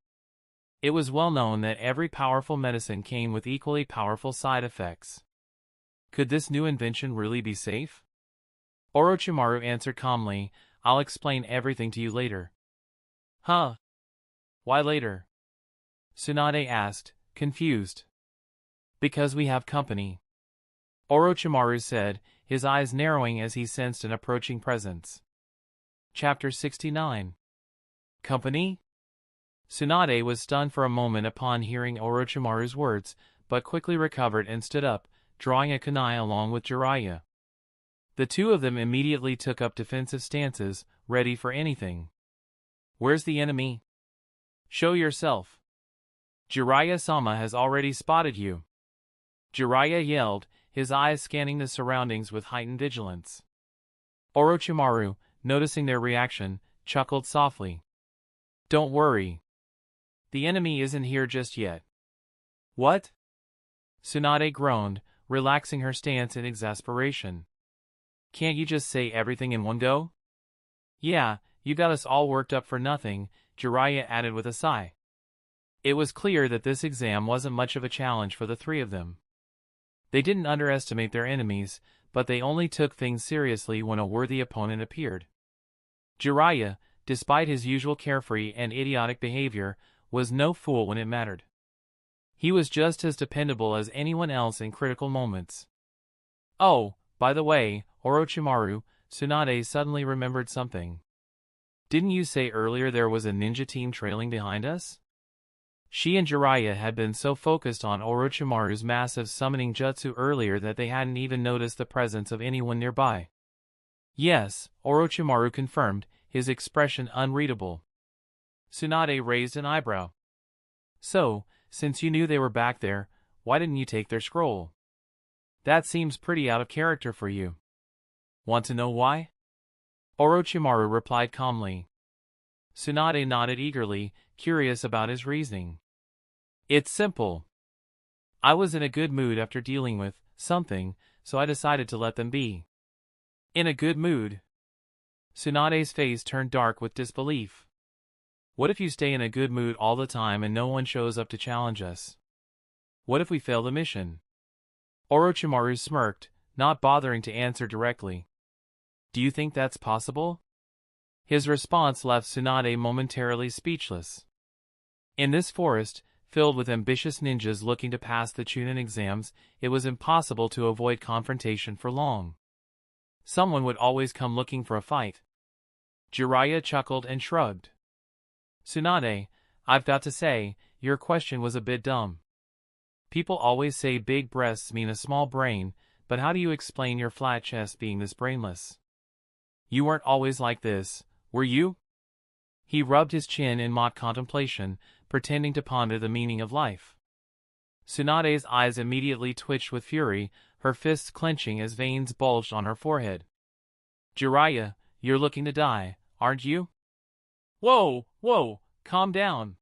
It was well known that every powerful medicine came with equally powerful side effects. Could this new invention really be safe? Orochimaru answered calmly, I'll explain everything to you later. Huh? Why later? Tsunade asked, confused. Because we have company. Orochimaru said, his eyes narrowing as he sensed an approaching presence. Chapter 69. Company? Tsunade was stunned for a moment upon hearing Orochimaru's words, but quickly recovered and stood up, drawing a kunai along with Jiraiya. The two of them immediately took up defensive stances, ready for anything. Where's the enemy? Show yourself. Jiraiya-sama has already spotted you. Jiraiya yelled, his eyes scanning the surroundings with heightened vigilance. Orochimaru, noticing their reaction, chuckled softly. Don't worry. The enemy isn't here just yet. What? Tsunade groaned, relaxing her stance in exasperation. Can't you just say everything in one go? Yeah, you got us all worked up for nothing, Jiraiya added with a sigh. It was clear that this exam wasn't much of a challenge for the three of them. They didn't underestimate their enemies, but they only took things seriously when a worthy opponent appeared. Jiraiya, despite his usual carefree and idiotic behavior, was no fool when it mattered. He was just as dependable as anyone else in critical moments. Oh, by the way, Orochimaru, Tsunade suddenly remembered something. Didn't you say earlier there was a ninja team trailing behind us? She and Jiraiya had been so focused on Orochimaru's massive summoning jutsu earlier that they hadn't even noticed the presence of anyone nearby. Yes, Orochimaru confirmed, his expression unreadable. Tsunade raised an eyebrow. So, since you knew they were back there, why didn't you take their scroll? That seems pretty out of character for you. Want to know why? Orochimaru replied calmly. Tsunade nodded eagerly, curious about his reasoning. It's simple. I was in a good mood after dealing with something, so I decided to let them be. In a good mood? Tsunade's face turned dark with disbelief. What if you stay in a good mood all the time and no one shows up to challenge us? What if we fail the mission? Orochimaru smirked, not bothering to answer directly. Do you think that's possible? His response left Tsunade momentarily speechless. In this forest, filled with ambitious ninjas looking to pass the Chunin exams, it was impossible to avoid confrontation for long. Someone would always come looking for a fight. Jiraiya chuckled and shrugged. Tsunade, I've got to say, your question was a bit dumb. People always say big breasts mean a small brain, but how do you explain your flat chest being this brainless? You weren't always like this, were you? He rubbed his chin in mock contemplation, pretending to ponder the meaning of life. Tsunade's eyes immediately twitched with fury, her fists clenching as veins bulged on her forehead. "Jiraiya, you're looking to die, aren't you?" "Whoa, whoa, calm down."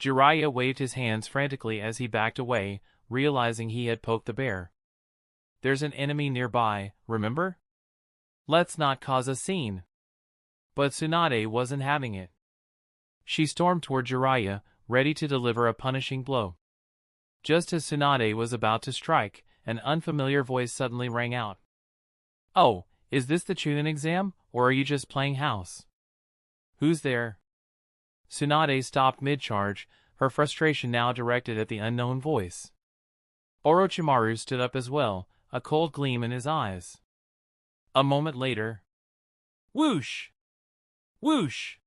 Jiraiya waved his hands frantically as he backed away, realizing he had poked the bear. "There's an enemy nearby, remember? Let's not cause a scene." But Tsunade wasn't having it. She stormed toward Jiraiya, ready to deliver a punishing blow. Just as Tsunade was about to strike, an unfamiliar voice suddenly rang out. "Oh, is this the Chunin exam, or are you just playing house? Who's there?" Tsunade stopped mid-charge, her frustration now directed at the unknown voice. Orochimaru stood up as well, a cold gleam in his eyes. A moment later, whoosh! Whoosh!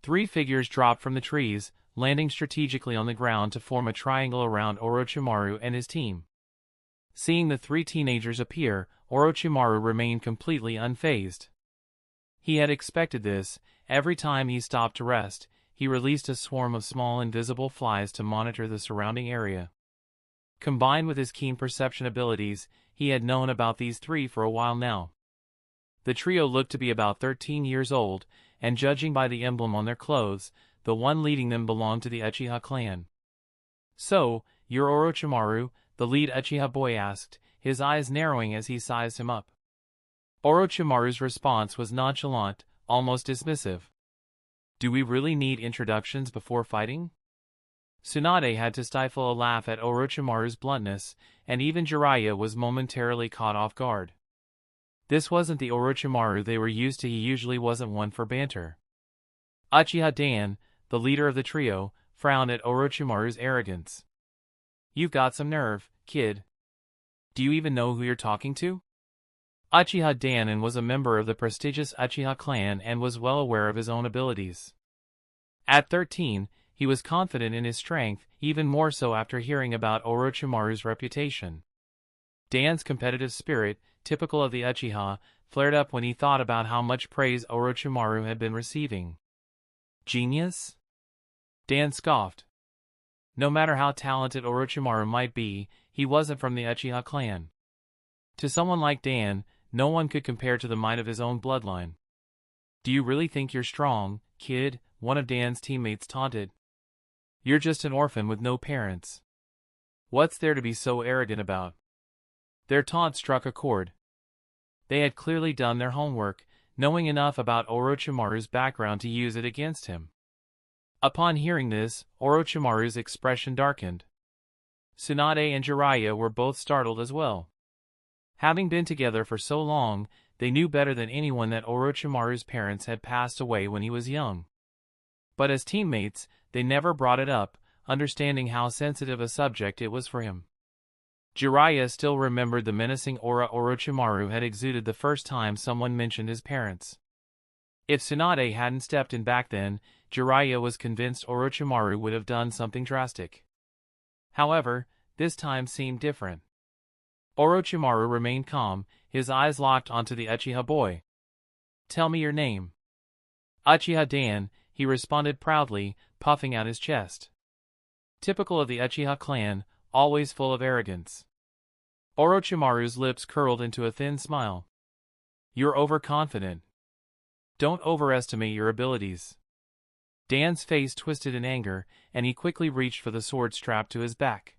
3 figures dropped from the trees, landing strategically on the ground to form a triangle around Orochimaru and his team. Seeing the 3 teenagers appear, Orochimaru remained completely unfazed. He had expected this. Every time he stopped to rest, he released a swarm of small invisible flies to monitor the surrounding area. Combined with his keen perception abilities, he had known about these 3 for a while now. The trio looked to be about 13 years old, and judging by the emblem on their clothes, the one leading them belonged to the Uchiha clan. "So, you're Orochimaru?" the lead Uchiha boy asked, his eyes narrowing as he sized him up. Orochimaru's response was nonchalant, almost dismissive. "Do we really need introductions before fighting?" Tsunade had to stifle a laugh at Orochimaru's bluntness, and even Jiraiya was momentarily caught off guard. This wasn't the Orochimaru they were used to. He usually wasn't one for banter. Uchiha Dan, the leader of the trio, frowned at Orochimaru's arrogance. "You've got some nerve, kid. Do you even know who you're talking to?" Uchiha Danin was a member of the prestigious Uchiha clan and was well aware of his own abilities. At 13, he was confident in his strength, even more so after hearing about Orochimaru's reputation. Dan's competitive spirit, typical of the Uchiha, flared up when he thought about how much praise Orochimaru had been receiving. "Genius?" Dan scoffed. No matter how talented Orochimaru might be, he wasn't from the Uchiha clan. To someone like Dan, no one could compare to the might of his own bloodline. "Do you really think you're strong, kid?" one of Dan's teammates taunted. "You're just an orphan with no parents. What's there to be so arrogant about?" Their taunt struck a chord. They had clearly done their homework, knowing enough about Orochimaru's background to use it against him. Upon hearing this, Orochimaru's expression darkened. Tsunade and Jiraiya were both startled as well. Having been together for so long, they knew better than anyone that Orochimaru's parents had passed away when he was young. But as teammates, they never brought it up, understanding how sensitive a subject it was for him. Jiraiya still remembered the menacing aura Orochimaru had exuded the first time someone mentioned his parents. If Tsunade hadn't stepped in back then, Jiraiya was convinced Orochimaru would have done something drastic. However, this time seemed different. Orochimaru remained calm, his eyes locked onto the Uchiha boy. "Tell me your name." "Uchiha Dan," he responded proudly, puffing out his chest. Typical of the Uchiha clan, always full of arrogance. Orochimaru's lips curled into a thin smile. "You're overconfident. Don't overestimate your abilities." Dan's face twisted in anger, and he quickly reached for the sword strapped to his back.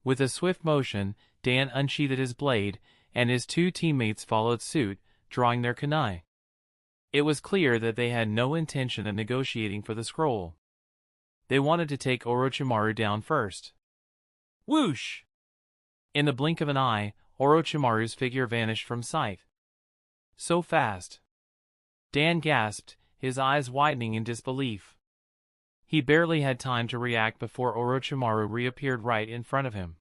With a swift motion, Dan unsheathed his blade, and his 2 teammates followed suit, drawing their kunai. It was clear that they had no intention of negotiating for the scroll. They wanted to take Orochimaru down first. Whoosh! In the blink of an eye, Orochimaru's figure vanished from sight. So fast. Dan gasped, his eyes widening in disbelief. He barely had time to react before Orochimaru reappeared right in front of him.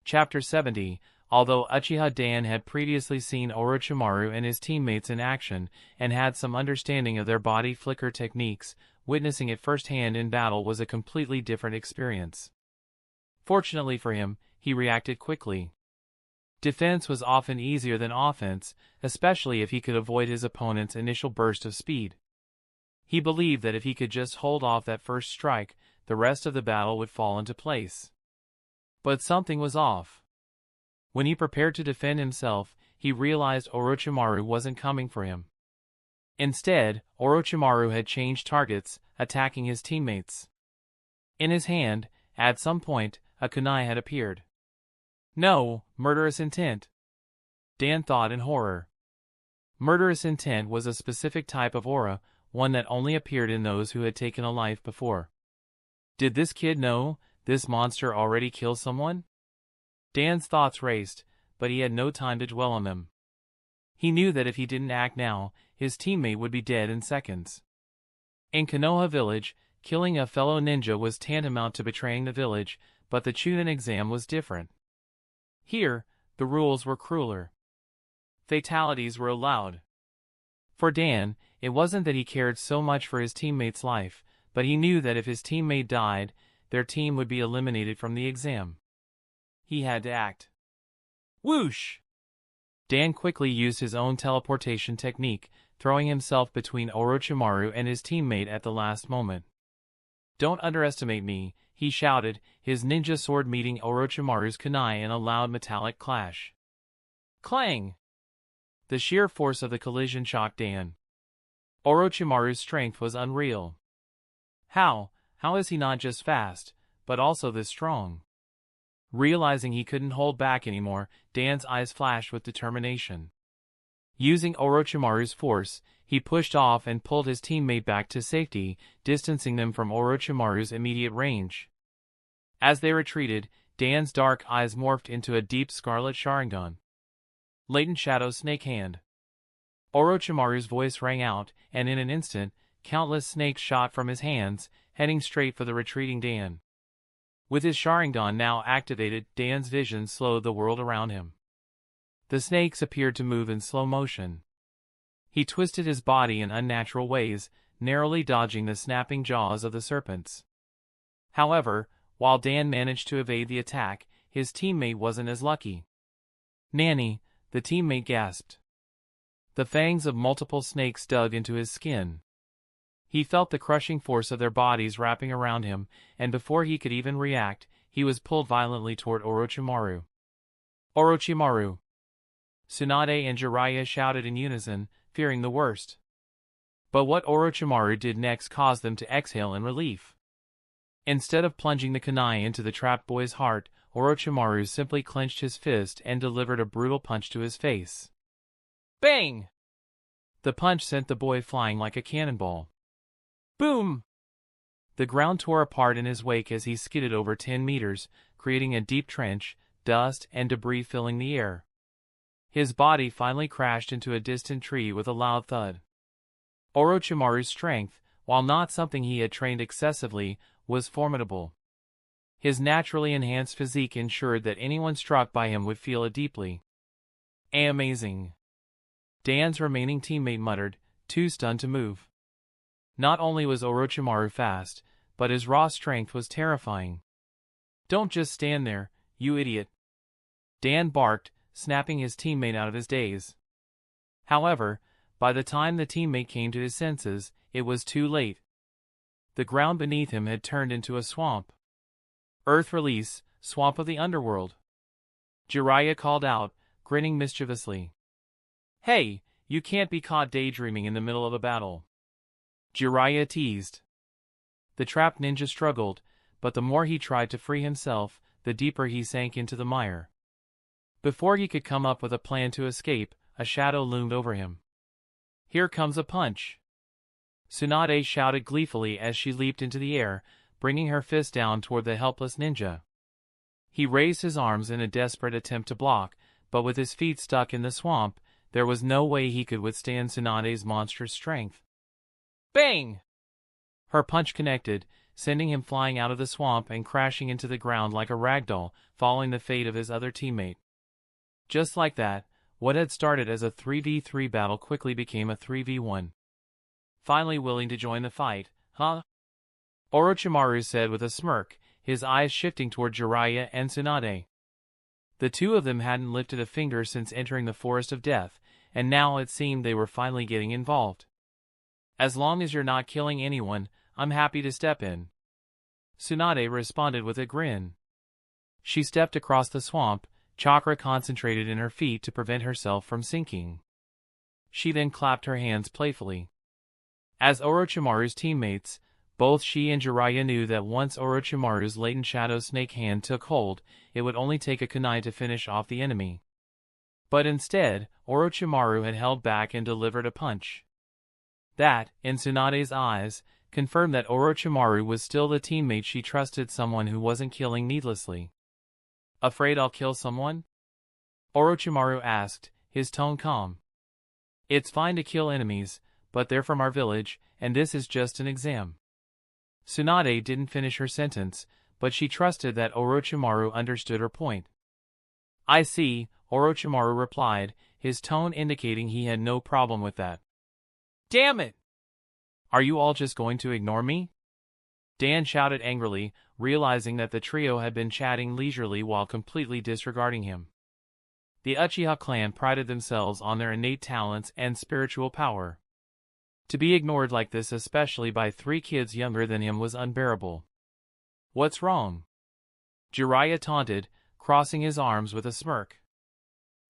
Chapter 70. Although Uchiha Dan had previously seen Orochimaru and his teammates in action, and had some understanding of their body flicker techniques, witnessing it firsthand in battle was a completely different experience. Fortunately for him, he reacted quickly. Defense was often easier than offense, especially if he could avoid his opponent's initial burst of speed. He believed that if he could just hold off that first strike, the rest of the battle would fall into place. But something was off. When he prepared to defend himself, he realized Orochimaru wasn't coming for him. Instead, Orochimaru had changed targets, attacking his teammates. In his hand, at some point, a kunai had appeared. No, murderous intent. Dan thought in horror. Murderous intent was a specific type of aura, one that only appeared in those who had taken a life before. Did this kid know this monster already killed someone? Dan's thoughts raced, but he had no time to dwell on them. He knew that if he didn't act now, his teammate would be dead in seconds. In Konoha village, killing a fellow ninja was tantamount to betraying the village, but the Chunin exam was different. Here, the rules were crueler. Fatalities were allowed. For Dan, it wasn't that he cared so much for his teammate's life, but he knew that if his teammate died, their team would be eliminated from the exam. He had to act. Whoosh! Dan quickly used his own teleportation technique, throwing himself between Orochimaru and his teammate at the last moment. Don't underestimate me, he shouted, his ninja sword meeting Orochimaru's kunai in a loud metallic clash. Clang! The sheer force of the collision shocked Dan. Orochimaru's strength was unreal. How is he not just fast, but also this strong? Realizing he couldn't hold back anymore, Dan's eyes flashed with determination. Using Orochimaru's force, he pushed off and pulled his teammate back to safety, distancing them from Orochimaru's immediate range. As they retreated, Dan's dark eyes morphed into a deep scarlet Sharingan. Latent Shadow Snake Hand. Orochimaru's voice rang out, and in an instant, countless snakes shot from his hands, heading straight for the retreating Dan. With his Sharingan now activated, Dan's vision slowed the world around him. The snakes appeared to move in slow motion. He twisted his body in unnatural ways, narrowly dodging the snapping jaws of the serpents. However, while Dan managed to evade the attack, his teammate wasn't as lucky. Nanny, the teammate gasped. The fangs of multiple snakes dug into his skin. He felt the crushing force of their bodies wrapping around him, and before he could even react, he was pulled violently toward Orochimaru. Orochimaru! Tsunade and Jiraiya shouted in unison, fearing the worst. But what Orochimaru did next caused them to exhale in relief. Instead of plunging the kunai into the trapped boy's heart, Orochimaru simply clenched his fist and delivered a brutal punch to his face. Bang! The punch sent the boy flying like a cannonball. Boom! The ground tore apart in his wake as he skidded over 10 meters, creating a deep trench, dust and debris filling the air. His body finally crashed into a distant tree with a loud thud. Orochimaru's strength, while not something he had trained excessively, was formidable. His naturally enhanced physique ensured that anyone struck by him would feel it deeply. Amazing! Dan's remaining teammate muttered, too stunned to move. Not only was Orochimaru fast, but his raw strength was terrifying. Don't just stand there, you idiot! Dan barked, snapping his teammate out of his daze. However, by the time the teammate came to his senses, it was too late. The ground beneath him had turned into a swamp. Earth release, swamp of the underworld. Jiraiya called out, grinning mischievously. Hey, you can't be caught daydreaming in the middle of a battle. Jiraiya teased. The trapped ninja struggled, but the more he tried to free himself, the deeper he sank into the mire. Before he could come up with a plan to escape, a shadow loomed over him. Here comes a punch! Tsunade shouted gleefully as she leaped into the air, bringing her fist down toward the helpless ninja. He raised his arms in a desperate attempt to block, but with his feet stuck in the swamp, there was no way he could withstand Tsunade's monstrous strength. Bang! Her punch connected, sending him flying out of the swamp and crashing into the ground like a ragdoll, following the fate of his other teammate. Just like that, what had started as a 3v3 battle quickly became a 3v1. Finally willing to join the fight, huh? Orochimaru said with a smirk, his eyes shifting toward Jiraiya and Tsunade. The two of them hadn't lifted a finger since entering the Forest of Death, and now it seemed they were finally getting involved. As long as you're not killing anyone, I'm happy to step in. Tsunade responded with a grin. She stepped across the swamp, Chakra concentrated in her feet to prevent herself from sinking. She then clapped her hands playfully. As Orochimaru's teammates, both she and Jiraiya knew that once Orochimaru's latent shadow snake hand took hold, it would only take a kunai to finish off the enemy. But instead, Orochimaru had held back and delivered a punch. That, in Tsunade's eyes, confirmed that Orochimaru was still the teammate she trusted, someone who wasn't killing needlessly. Afraid I'll kill someone? Orochimaru asked, his tone calm. It's fine to kill enemies, but they're from our village, and this is just an exam. Tsunade didn't finish her sentence, but she trusted that Orochimaru understood her point. I see, Orochimaru replied, his tone indicating he had no problem with that. Damn it! Are you all just going to ignore me? Dan shouted angrily, realizing that the trio had been chatting leisurely while completely disregarding him. The Uchiha clan prided themselves on their innate talents and spiritual power. To be ignored like this, especially by 3 kids younger than him, was unbearable. What's wrong? Jiraiya taunted, crossing his arms with a smirk.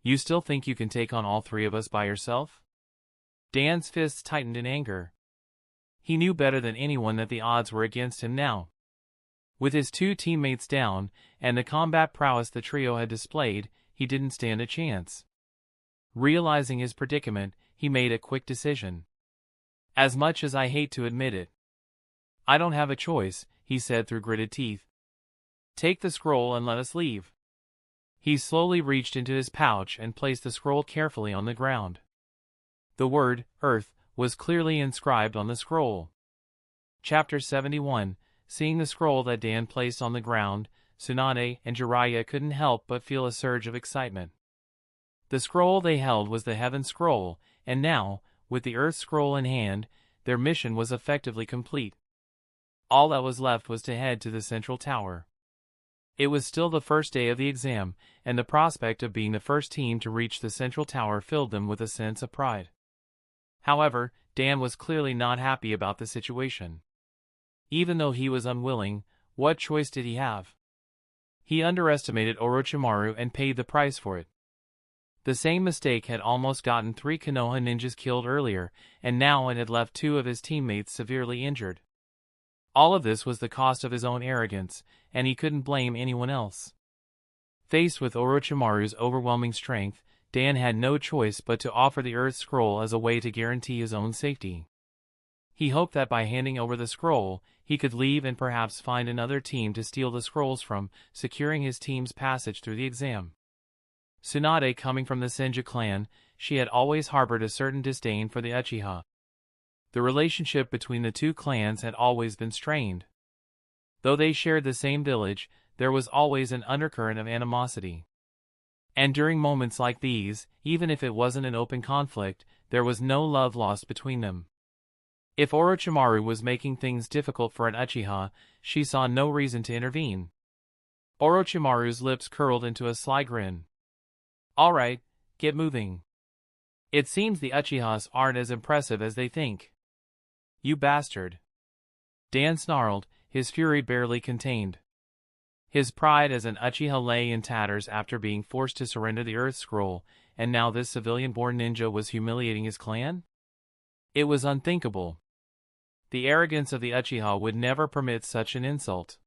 You still think you can take on all 3 of us by yourself? Dan's fists tightened in anger. He knew better than anyone that the odds were against him now. With his 2 teammates down, and the combat prowess the trio had displayed, he didn't stand a chance. Realizing his predicament, he made a quick decision. As much as I hate to admit it, I don't have a choice, he said through gritted teeth. Take the scroll and let us leave. He slowly reached into his pouch and placed the scroll carefully on the ground. The word, Earth, was clearly inscribed on the scroll. Chapter 71. Seeing the scroll that Dan placed on the ground, Tsunade and Jiraiya couldn't help but feel a surge of excitement. The scroll they held was the Heaven Scroll, and now, with the Earth Scroll in hand, their mission was effectively complete. All that was left was to head to the central tower. It was still the first day of the exam, and the prospect of being the first team to reach the central tower filled them with a sense of pride. However, Dan was clearly not happy about the situation. Even though he was unwilling, what choice did he have? He underestimated Orochimaru and paid the price for it. The same mistake had almost gotten 3 Konoha ninjas killed earlier, and now it had left 2 of his teammates severely injured. All of this was the cost of his own arrogance, and he couldn't blame anyone else. Faced with Orochimaru's overwhelming strength, Dan had no choice but to offer the Earth Scroll as a way to guarantee his own safety. He hoped that by handing over the scroll, he could leave and perhaps find another team to steal the scrolls from, securing his team's passage through the exam. Tsunade, coming from the Senju clan, she had always harbored a certain disdain for the Uchiha. The relationship between the 2 clans had always been strained. Though they shared the same village, there was always an undercurrent of animosity. And during moments like these, even if it wasn't an open conflict, there was no love lost between them. If Orochimaru was making things difficult for an Uchiha, she saw no reason to intervene. Orochimaru's lips curled into a sly grin. All right, get moving. It seems the Uchihas aren't as impressive as they think. You bastard. Dan snarled, his fury barely contained. His pride as an Uchiha lay in tatters after being forced to surrender the Earth Scroll, and now this civilian-born ninja was humiliating his clan? It was unthinkable. The arrogance of the Uchiha would never permit such an insult.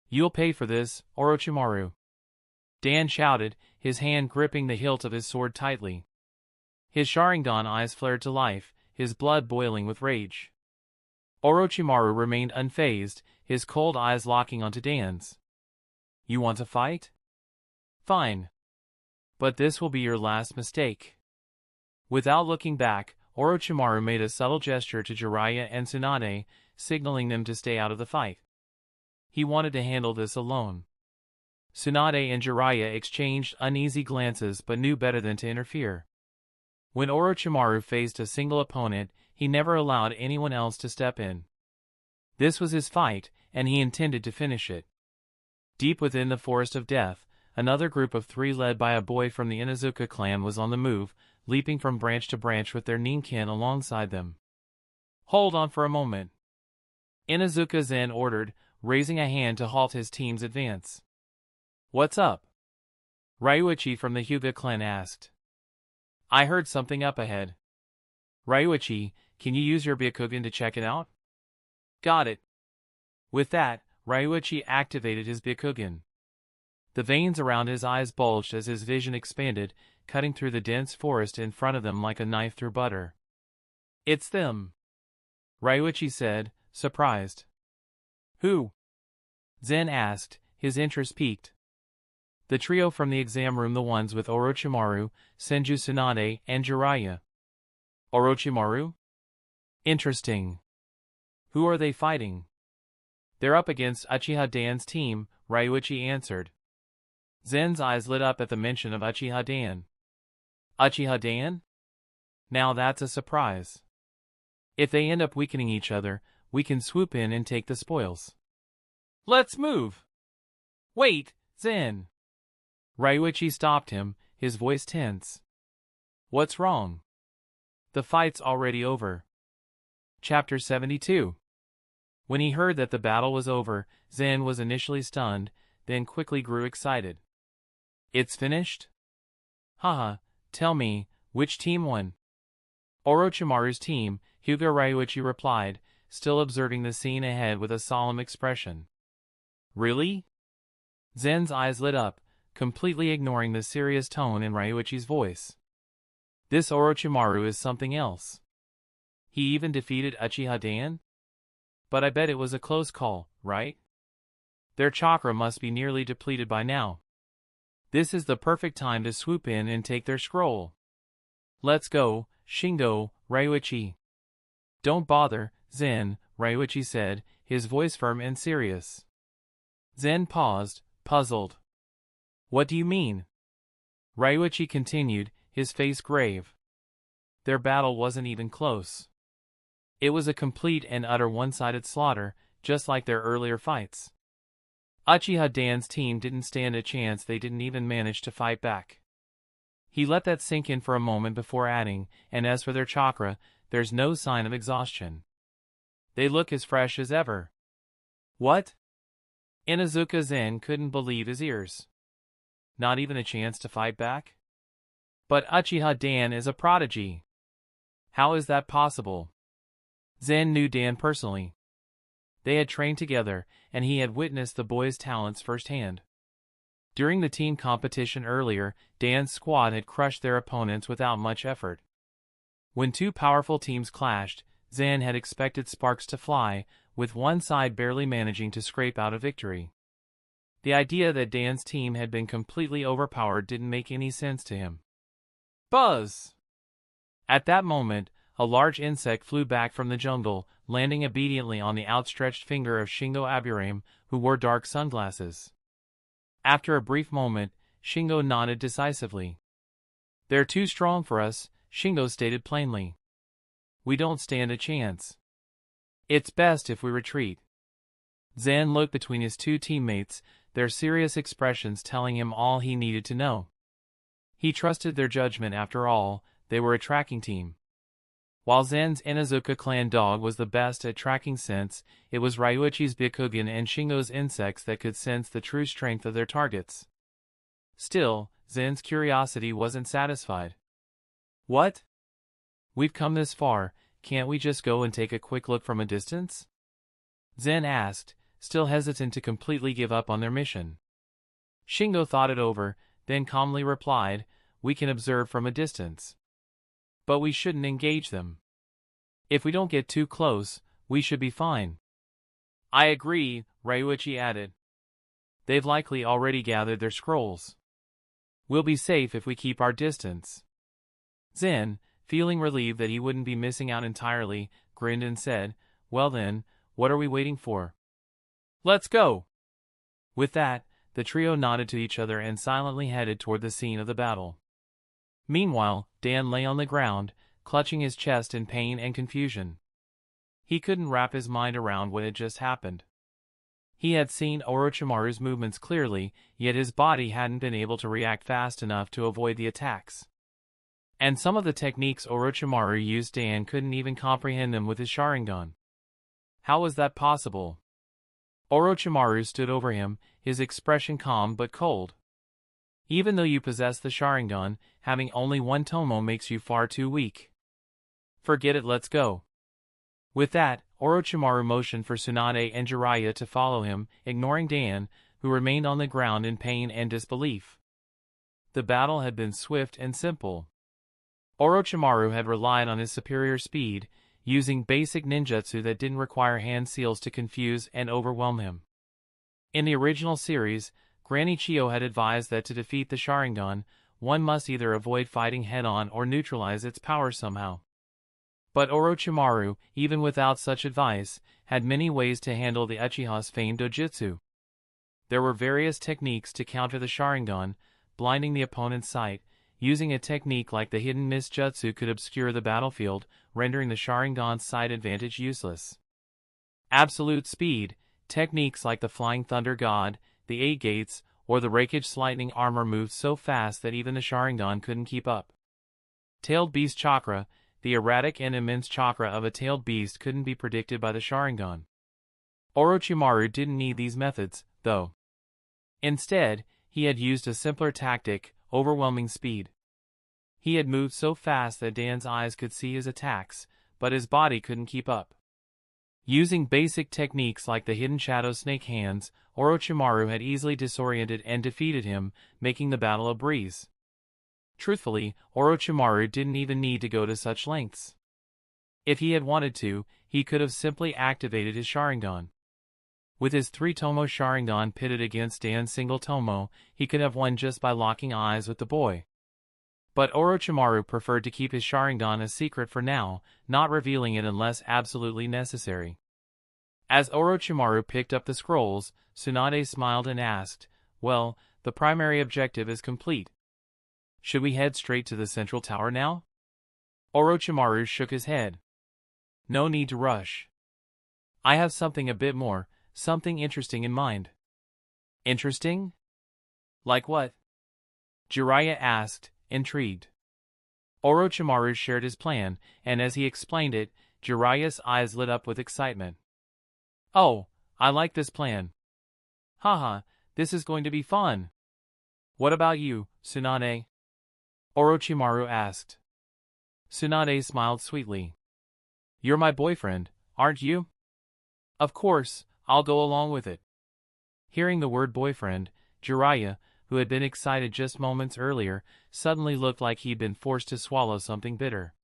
You'll pay for this, Orochimaru. Dan shouted, his hand gripping the hilt of his sword tightly. His Sharingan eyes flared to life, his blood boiling with rage. Orochimaru remained unfazed, his cold eyes locking onto Dan's. You want to fight? Fine. But this will be your last mistake. Without looking back, Orochimaru made a subtle gesture to Jiraiya and Tsunade, signaling them to stay out of the fight. He wanted to handle this alone. Tsunade and Jiraiya exchanged uneasy glances but knew better than to interfere. When Orochimaru faced a single opponent, he never allowed anyone else to step in. This was his fight, and he intended to finish it. Deep within the Forest of Death, another group of 3 led by a boy from the Ino-Shika-Cho clan was on the move, leaping from branch to branch with their ninkin alongside them. Hold on for a moment. Inuzuka Zen ordered, raising a hand to halt his team's advance. What's up? Ryuichi from the Hyuga clan asked. I heard something up ahead. Ryuichi, can you use your Byakugan to check it out? Got it. With that, Ryuichi activated his Byakugan. The veins around his eyes bulged as his vision expanded, cutting through the dense forest in front of them like a knife through butter. It's them, Ryuichi said, surprised. Who? Zen asked, his interest piqued. The trio from the exam room, the ones with Orochimaru, Senju Tsunade, and Jiraiya. Orochimaru? Interesting. Who are they fighting? They're up against Uchiha Dan's team, Ryuichi answered. Zen's eyes lit up at the mention of Uchiha Dan. Uchiha Dan? Now that's a surprise. If they end up weakening each other, we can swoop in and take the spoils. Let's move! Wait, Zen! Ryuichi stopped him, his voice tense. What's wrong? The fight's already over. Chapter 72. When he heard that the battle was over, Zen was initially stunned, then quickly grew excited. It's finished? Haha, tell me, which team won? Orochimaru's team, Hyuga Ryuichi replied, still observing the scene ahead with a solemn expression. Really? Zen's eyes lit up, completely ignoring the serious tone in Ryuichi's voice. This Orochimaru is something else. He even defeated Uchiha Dan? But I bet it was a close call, right? Their chakra must be nearly depleted by now. This is the perfect time to swoop in and take their scroll. Let's go, Shingo, Ryuichi. Don't bother, Zen, Ryuichi said, his voice firm and serious. Zen paused, puzzled. What do you mean? Ryuichi continued, his face grave. Their battle wasn't even close. It was a complete and utter one-sided slaughter, just like their earlier fights. Uchiha Dan's team didn't stand a chance. They didn't even manage to fight back. He let that sink in for a moment before adding, and as for their chakra, there's no sign of exhaustion. They look as fresh as ever. What? Inuzuka Zen couldn't believe his ears. Not even a chance to fight back? But Uchiha Dan is a prodigy. How is that possible? Zen knew Dan personally. They had trained together, and he had witnessed the boy's talents firsthand. During the team competition earlier, Dan's squad had crushed their opponents without much effort. When two powerful teams clashed, Zen had expected sparks to fly, with one side barely managing to scrape out a victory. The idea that Dan's team had been completely overpowered didn't make any sense to him. Buzz! At that moment, a large insect flew back from the jungle, landing obediently on the outstretched finger of Shingo Aburame, who wore dark sunglasses. After a brief moment, Shingo nodded decisively. They're too strong for us, Shingo stated plainly. We don't stand a chance. It's best if we retreat. Zen looked between his two teammates, their serious expressions telling him all he needed to know. He trusted their judgment. After all, they were a tracking team. While Zen's Inuzuka clan dog was the best at tracking scents, it was Ryuichi's Byakugan and Shingo's insects that could sense the true strength of their targets. Still, Zen's curiosity wasn't satisfied. What? We've come this far, can't we just go and take a quick look from a distance? Zen asked, still hesitant to completely give up on their mission. Shingo thought it over, then calmly replied, we can observe from a distance. But we shouldn't engage them. If we don't get too close, we should be fine. I agree, Ryuichi added. They've likely already gathered their scrolls. We'll be safe if we keep our distance. Zen, feeling relieved that he wouldn't be missing out entirely, grinned and said, well then, what are we waiting for? Let's go! With that, the trio nodded to each other and silently headed toward the scene of the battle. Meanwhile, Dan lay on the ground, clutching his chest in pain and confusion. He couldn't wrap his mind around what had just happened. He had seen Orochimaru's movements clearly, yet his body hadn't been able to react fast enough to avoid the attacks. And some of the techniques Orochimaru used, Dan couldn't even comprehend them with his Sharingan. How was that possible? Orochimaru stood over him, his expression calm but cold. Even though you possess the Sharingan, having only one tomo makes you far too weak. Forget it, let's go. With that, Orochimaru motioned for Tsunade and Jiraiya to follow him, ignoring Dan, who remained on the ground in pain and disbelief. The battle had been swift and simple. Orochimaru had relied on his superior speed, using basic ninjutsu that didn't require hand seals to confuse and overwhelm him. In the original series, Granny Chiyo had advised that to defeat the Sharingan, one must either avoid fighting head-on or neutralize its power somehow. But Orochimaru, even without such advice, had many ways to handle the Uchiha's famed dojutsu. There were various techniques to counter the Sharingan, blinding the opponent's sight. Using a technique like the hidden mist jutsu could obscure the battlefield, rendering the Sharingan's sight advantage useless. Absolute speed, techniques like the Flying Thunder God, the Eight Gates, or the Raikage Lightning Armor moved so fast that even the Sharingan couldn't keep up. Tailed Beast Chakra, the erratic and immense chakra of a tailed beast couldn't be predicted by the Sharingan. Orochimaru didn't need these methods, though. Instead, he had used a simpler tactic, overwhelming speed. He had moved so fast that Dan's eyes could see his attacks, but his body couldn't keep up. Using basic techniques like the hidden shadow snake hands, Orochimaru had easily disoriented and defeated him, making the battle a breeze. Truthfully, Orochimaru didn't even need to go to such lengths. If he had wanted to, he could have simply activated his Sharingan. With his 3-tomo Sharingan pitted against Dan's single tomo, he could have won just by locking eyes with the boy. But Orochimaru preferred to keep his Sharingan a secret for now, not revealing it unless absolutely necessary. As Orochimaru picked up the scrolls, Tsunade smiled and asked, "Well, the primary objective is complete. Should we head straight to the central tower now?" Orochimaru shook his head. "No need to rush. I have something a bit more, something interesting in mind." "Interesting? Like what?" Jiraiya asked, intrigued. Orochimaru shared his plan, and as he explained it, Jiraiya's eyes lit up with excitement. "Oh, I like this plan. Haha, this is going to be fun. What about you, Tsunade?" Orochimaru asked. Tsunade smiled sweetly. "You're my boyfriend, aren't you? Of course, I'll go along with it." Hearing the word boyfriend, Jiraiya, who had been excited just moments earlier, suddenly looked like he'd been forced to swallow something bitter.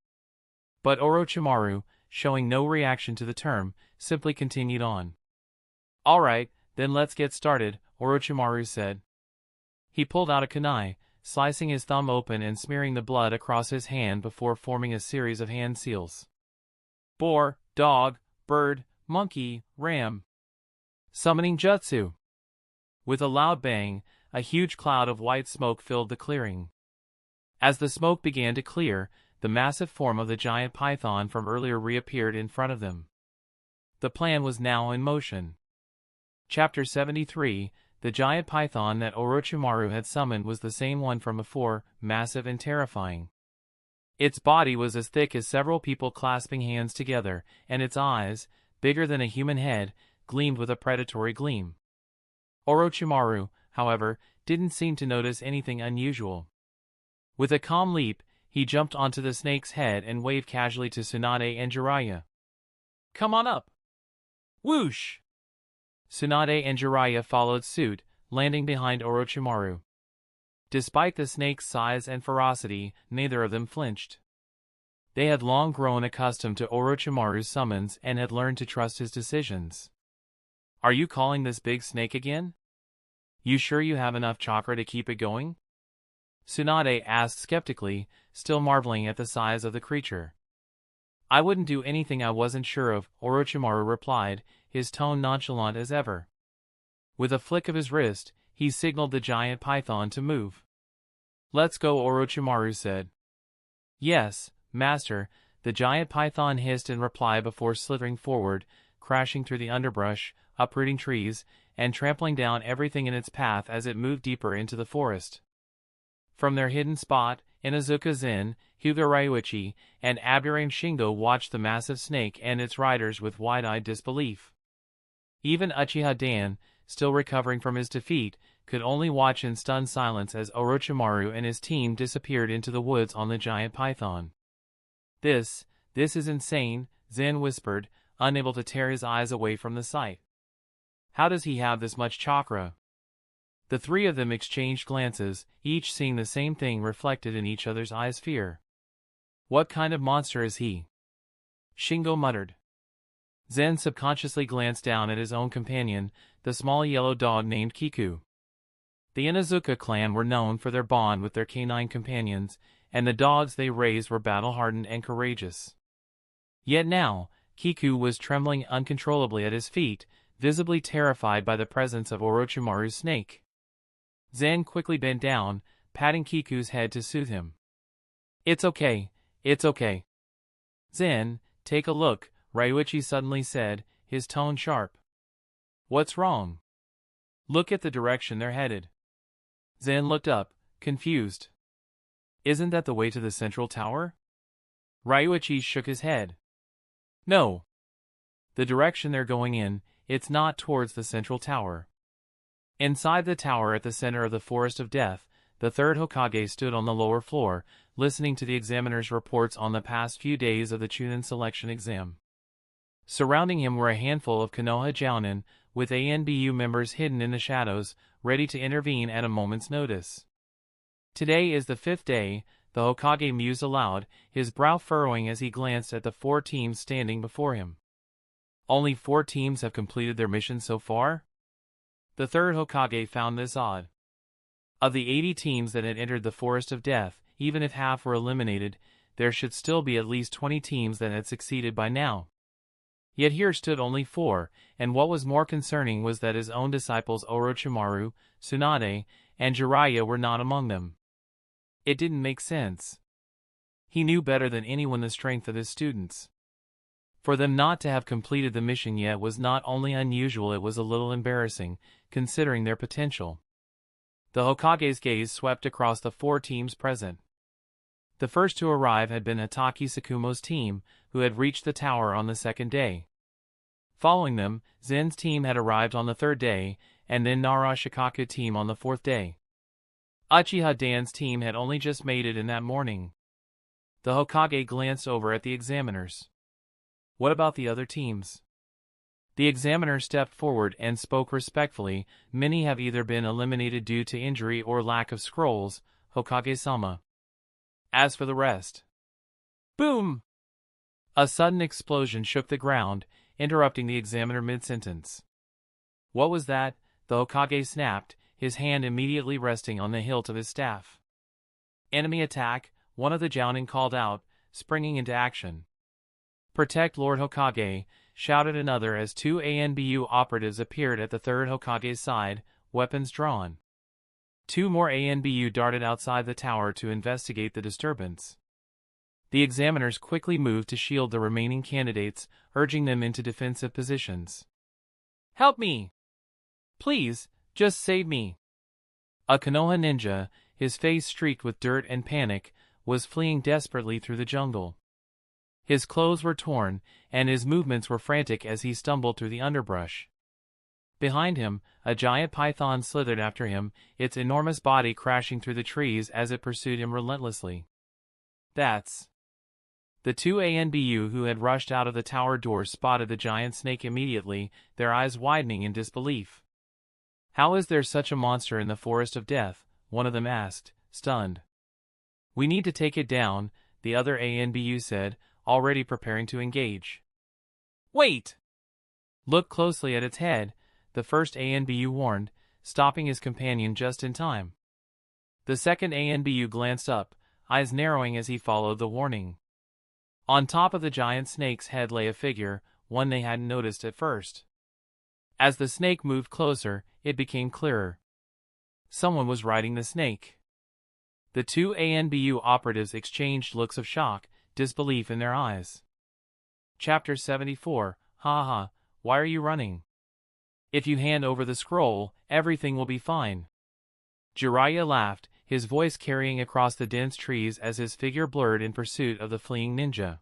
But Orochimaru, showing no reaction to the term, simply continued on. "Alright, then let's get started," Orochimaru said. He pulled out a kunai, slicing his thumb open and smearing the blood across his hand before forming a series of hand seals. Boar, dog, bird, monkey, ram. Summoning jutsu. With a loud bang, a huge cloud of white smoke filled the clearing. As the smoke began to clear, the massive form of the giant python from earlier reappeared in front of them. The plan was now in motion. Chapter 73, the giant python that Orochimaru had summoned was the same one from before, massive and terrifying. Its body was as thick as several people clasping hands together, and its eyes, bigger than a human head, gleamed with a predatory gleam. Orochimaru, however, didn't seem to notice anything unusual. With a calm leap, he jumped onto the snake's head and waved casually to Tsunade and Jiraiya. "Come on up!" Whoosh! Tsunade and Jiraiya followed suit, landing behind Orochimaru. Despite the snake's size and ferocity, neither of them flinched. They had long grown accustomed to Orochimaru's summons and had learned to trust his decisions. "Are you calling this big snake again? You sure you have enough chakra to keep it going?" Tsunade asked skeptically, still marveling at the size of the creature. "I wouldn't do anything I wasn't sure of," Orochimaru replied, his tone nonchalant as ever. With a flick of his wrist, he signaled the giant python to move. "Let's go," Orochimaru said. "Yes, master," the giant python hissed in reply before slithering forward, crashing through the underbrush, uprooting trees, and trampling down everything in its path as it moved deeper into the forest. From their hidden spot, Inuzuka Zen, Hyuga Ryuichi, and Aburame Shingo watched the massive snake and its riders with wide-eyed disbelief. Even Uchiha Dan, still recovering from his defeat, could only watch in stunned silence as Orochimaru and his team disappeared into the woods on the giant python. This is insane, Zen whispered, unable to tear his eyes away from the sight. How does he have this much chakra? The three of them exchanged glances, each seeing the same thing reflected in each other's eyes: fear. What kind of monster is he? Shingo muttered. Zen subconsciously glanced down at his own companion, the small yellow dog named Kiku. The Inuzuka clan were known for their bond with their canine companions, and the dogs they raised were battle-hardened and courageous. Yet now, Kiku was trembling uncontrollably at his feet, visibly terrified by the presence of Orochimaru's snake. Zen quickly bent down, patting Kiku's head to soothe him. It's okay, it's okay. Zen, take a look, Ryuichi suddenly said, his tone sharp. What's wrong? Look at the direction they're headed. Zen looked up, confused. Isn't that the way to the central tower? Ryuichi shook his head. No. The direction they're going in, it's not towards the central tower. Inside the tower at the center of the Forest of Death, the third Hokage stood on the lower floor, listening to the examiner's reports on the past few days of the Chunin selection exam. Surrounding him were a handful of Konoha Jounin, with ANBU members hidden in the shadows, ready to intervene at a moment's notice. Today is the 5th day, the Hokage mused aloud, his brow furrowing as he glanced at the 4 teams standing before him. Only 4 teams have completed their mission so far? The third Hokage found this odd. Of the 80 teams that had entered the Forest of Death, even if half were eliminated, there should still be at least 20 teams that had succeeded by now. Yet here stood only 4, and what was more concerning was that his own disciples Orochimaru, Tsunade, and Jiraiya were not among them. It didn't make sense. He knew better than anyone the strength of his students. For them not to have completed the mission yet was not only unusual, it was a little embarrassing, considering their potential. The Hokage's gaze swept across the 4 teams present. The first to arrive had been Hatake Sakumo's team, who had reached the tower on the 2nd day. Following them, Zen's team had arrived on the 3rd day, and then Naruto-Shikaku team on the 4th day. Uchiha Dan's team had only just made it in that morning. The Hokage glanced over at the examiners. What about the other teams? The examiner stepped forward and spoke respectfully. Many have either been eliminated due to injury or lack of scrolls, Hokage-sama. As for the rest... Boom! A sudden explosion shook the ground, interrupting the examiner mid-sentence. What was that? The Hokage snapped, his hand immediately resting on the hilt of his staff. Enemy attack, one of the Jounin called out, springing into action. Protect Lord Hokage, shouted another as 2 ANBU operatives appeared at the third Hokage's side, weapons drawn. 2 more ANBU darted outside the tower to investigate the disturbance. The examiners quickly moved to shield the remaining candidates, urging them into defensive positions. Help me! Please, just save me! A Konoha ninja, his face streaked with dirt and panic, was fleeing desperately through the jungle. His clothes were torn, and his movements were frantic as he stumbled through the underbrush. Behind him, a giant python slithered after him, its enormous body crashing through the trees as it pursued him relentlessly. That's... The 2 ANBU who had rushed out of the tower door spotted the giant snake immediately, their eyes widening in disbelief. How is there such a monster in the Forest of Death? One of them asked, stunned. We need to take it down, the other ANBU said, already preparing to engage. Wait! Look closely at its head, the first ANBU warned, stopping his companion just in time. The second ANBU glanced up, eyes narrowing as he followed the warning. On top of the giant snake's head lay a figure, one they hadn't noticed at first. As the snake moved closer, it became clearer. Someone was riding the snake. The 2 ANBU operatives exchanged looks of shock, disbelief in their eyes. Chapter 74, Haha, why are you running? If you hand over the scroll, everything will be fine. Jiraiya laughed, his voice carrying across the dense trees as his figure blurred in pursuit of the fleeing ninja.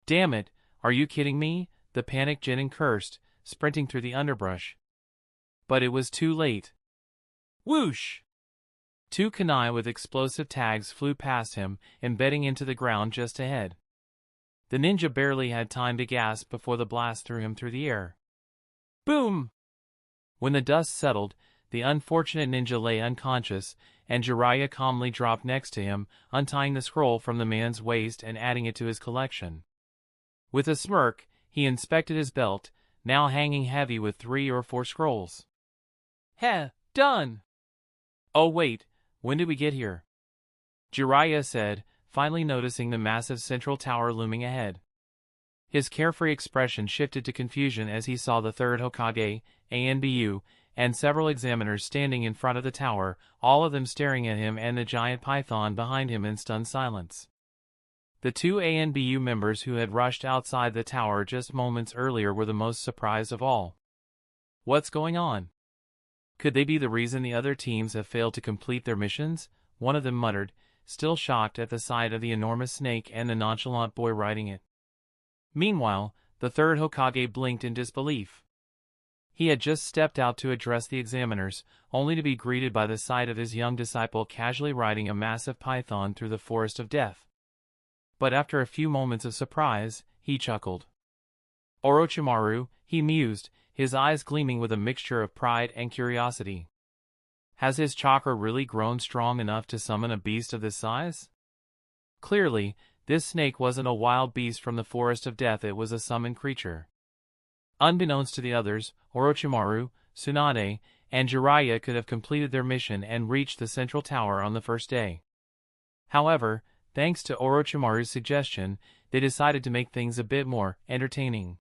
"Damn it, are you kidding me?" the panicked genin cursed, sprinting through the underbrush. But it was too late. Whoosh! Two kunai with explosive tags flew past him, embedding into the ground just ahead. The ninja barely had time to gasp before the blast threw him through the air. Boom! When the dust settled, the unfortunate ninja lay unconscious, and Jiraiya calmly dropped next to him, untying the scroll from the man's waist and adding it to his collection. With a smirk, he inspected his belt, now hanging heavy with 3 or 4 scrolls. "Heh, done!" "Oh wait, when did we get here?" Jiraiya said, finally noticing the massive central tower looming ahead. His carefree expression shifted to confusion as he saw the third Hokage, Anbu, and several examiners standing in front of the tower, all of them staring at him and the giant python behind him in stunned silence. The 2 Anbu members who had rushed outside the tower just moments earlier were the most surprised of all. What's going on? Could they be the reason the other teams have failed to complete their missions? One of them muttered, still shocked at the sight of the enormous snake and the nonchalant boy riding it. Meanwhile, the third Hokage blinked in disbelief. He had just stepped out to address the examiners, only to be greeted by the sight of his young disciple casually riding a massive python through the forest of death. But after a few moments of surprise, he chuckled. "Orochimaru," he mused, his eyes gleaming with a mixture of pride and curiosity. Has his chakra really grown strong enough to summon a beast of this size? Clearly, this snake wasn't a wild beast from the forest of death, it was a summoned creature. Unbeknownst to the others, Orochimaru, Tsunade, and Jiraiya could have completed their mission and reached the central tower on the first day. However, thanks to Orochimaru's suggestion, they decided to make things a bit more entertaining.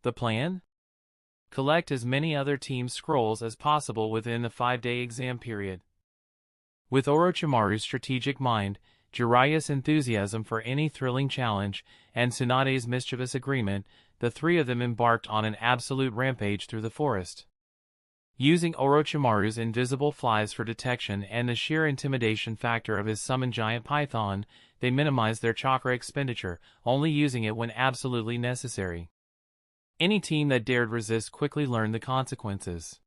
The plan? Collect as many other teams' scrolls as possible within the 5-day exam period. With Orochimaru's strategic mind, Jiraiya's enthusiasm for any thrilling challenge, and Tsunade's mischievous agreement, the 3 of them embarked on an absolute rampage through the forest. Using Orochimaru's invisible flies for detection and the sheer intimidation factor of his summoned giant python, they minimized their chakra expenditure, only using it when absolutely necessary. Any team that dared resist quickly learned the consequences.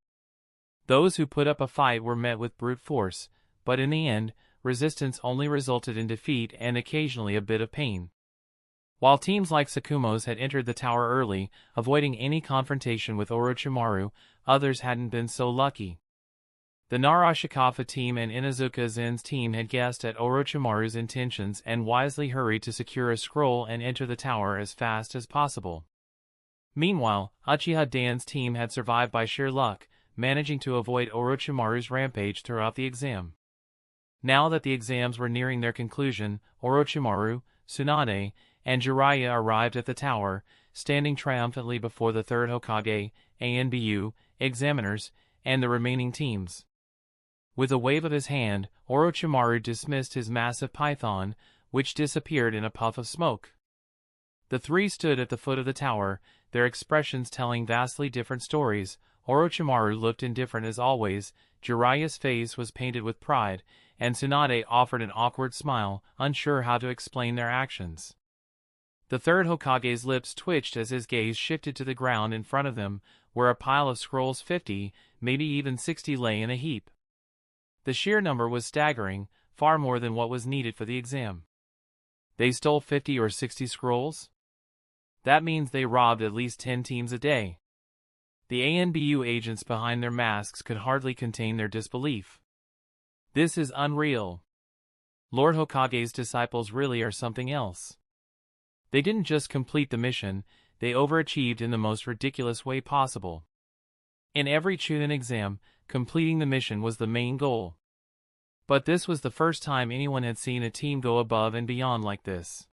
Those who put up a fight were met with brute force, but in the end, resistance only resulted in defeat and occasionally a bit of pain. While teams like Sakumo's had entered the tower early, avoiding any confrontation with Orochimaru, others hadn't been so lucky. The Naruto team and Inuzuka Zen's team had guessed at Orochimaru's intentions and wisely hurried to secure a scroll and enter the tower as fast as possible. Meanwhile, Uchiha Dan's team had survived by sheer luck, managing to avoid Orochimaru's rampage throughout the exam. Now that the exams were nearing their conclusion, Orochimaru, Tsunade, and Jiraiya arrived at the tower, standing triumphantly before the third Hokage, Anbu, examiners, and the remaining teams. With a wave of his hand, Orochimaru dismissed his massive python, which disappeared in a puff of smoke. The 3 stood at the foot of the tower, their expressions telling vastly different stories. Orochimaru looked indifferent as always, Jiraiya's face was painted with pride, and Tsunade offered an awkward smile, unsure how to explain their actions. The third Hokage's lips twitched as his gaze shifted to the ground in front of them, where a pile of scrolls 50, maybe even 60 lay in a heap. The sheer number was staggering, far more than what was needed for the exam. They stole 50 or 60 scrolls? That means they robbed at least 10 teams a day. The Anbu agents behind their masks could hardly contain their disbelief. This is unreal. Lord Hokage's disciples really are something else. They didn't just complete the mission, they overachieved in the most ridiculous way possible. In every Chunin exam, completing the mission was the main goal. But this was the first time anyone had seen a team go above and beyond like this.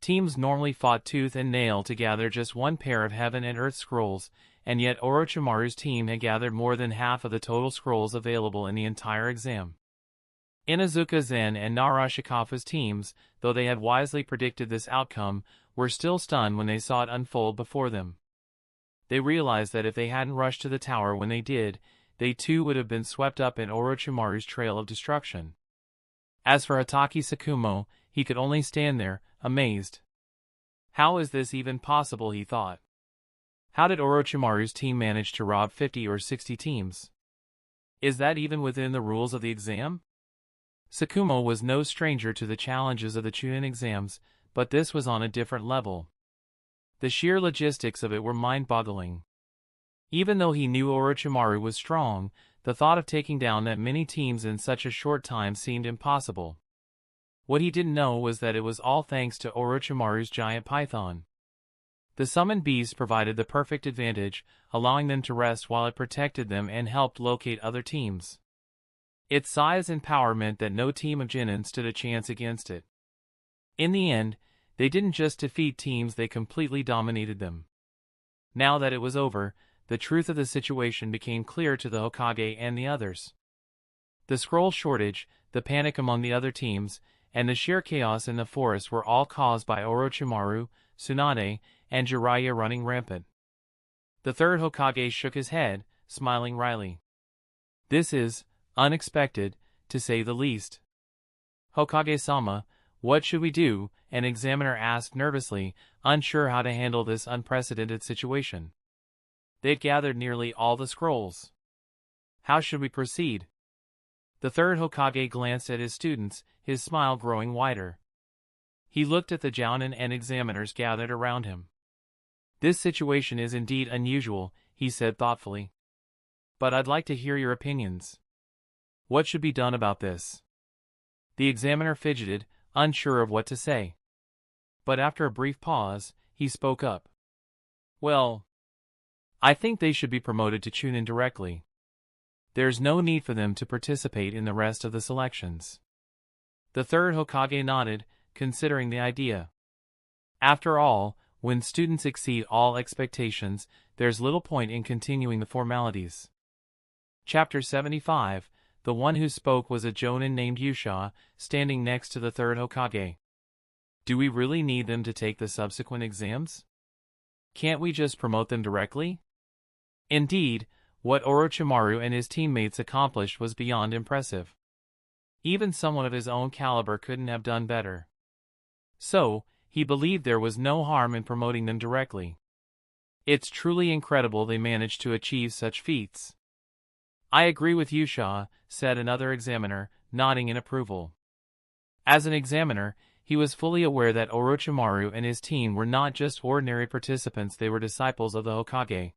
Teams normally fought tooth and nail to gather just one pair of Heaven and Earth scrolls, and yet Orochimaru's team had gathered more than half of the total scrolls available in the entire exam. Inuzuka Zen and Naruto-Shikafu's teams, though they had wisely predicted this outcome, were still stunned when they saw it unfold before them. They realized that if they hadn't rushed to the tower when they did, they too would have been swept up in Orochimaru's trail of destruction. As for Hatake Tsukumo, he could only stand there, amazed. How is this even possible, he thought. How did Orochimaru's team manage to rob 50 or 60 teams? Is that even within the rules of the exam? Tsukumo was no stranger to the challenges of the Chunin exams, but this was on a different level. The sheer logistics of it were mind-boggling. Even though he knew Orochimaru was strong, the thought of taking down that many teams in such a short time seemed impossible. What he didn't know was that it was all thanks to Orochimaru's giant python. The summoned beast provided the perfect advantage, allowing them to rest while it protected them and helped locate other teams. Its size and power meant that no team of Genin stood a chance against it. In the end, they didn't just defeat teams, they completely dominated them. Now that it was over, the truth of the situation became clear to the Hokage and the others. The scroll shortage, the panic among the other teams, and the sheer chaos in the forest were all caused by Orochimaru, Tsunade, and Jiraiya running rampant. The third Hokage shook his head, smiling wryly. This is unexpected, to say the least. Hokage-sama, what should we do? An examiner asked nervously, unsure how to handle this unprecedented situation. They'd gathered nearly all the scrolls. How should we proceed? The third Hokage glanced at his students, his smile growing wider. He looked at the jounin and examiners gathered around him. This situation is indeed unusual, he said thoughtfully. But I'd like to hear your opinions. What should be done about this? The examiner fidgeted, unsure of what to say. But after a brief pause, he spoke up. Well, I think they should be promoted to Chunin directly. There's no need for them to participate in the rest of the selections. The third Hokage nodded, considering the idea. After all, when students exceed all expectations, there's little point in continuing the formalities. Chapter 75. The one who spoke was a Jonin named Uchiha, standing next to the third Hokage. Do we really need them to take the subsequent exams? Can't we just promote them directly? Indeed, what Orochimaru and his teammates accomplished was beyond impressive. Even someone of his own caliber couldn't have done better. So, he believed there was no harm in promoting them directly. It's truly incredible they managed to achieve such feats. I agree with Uchiha, said another examiner, nodding in approval. As an examiner, he was fully aware that Orochimaru and his team were not just ordinary participants, they were disciples of the Hokage.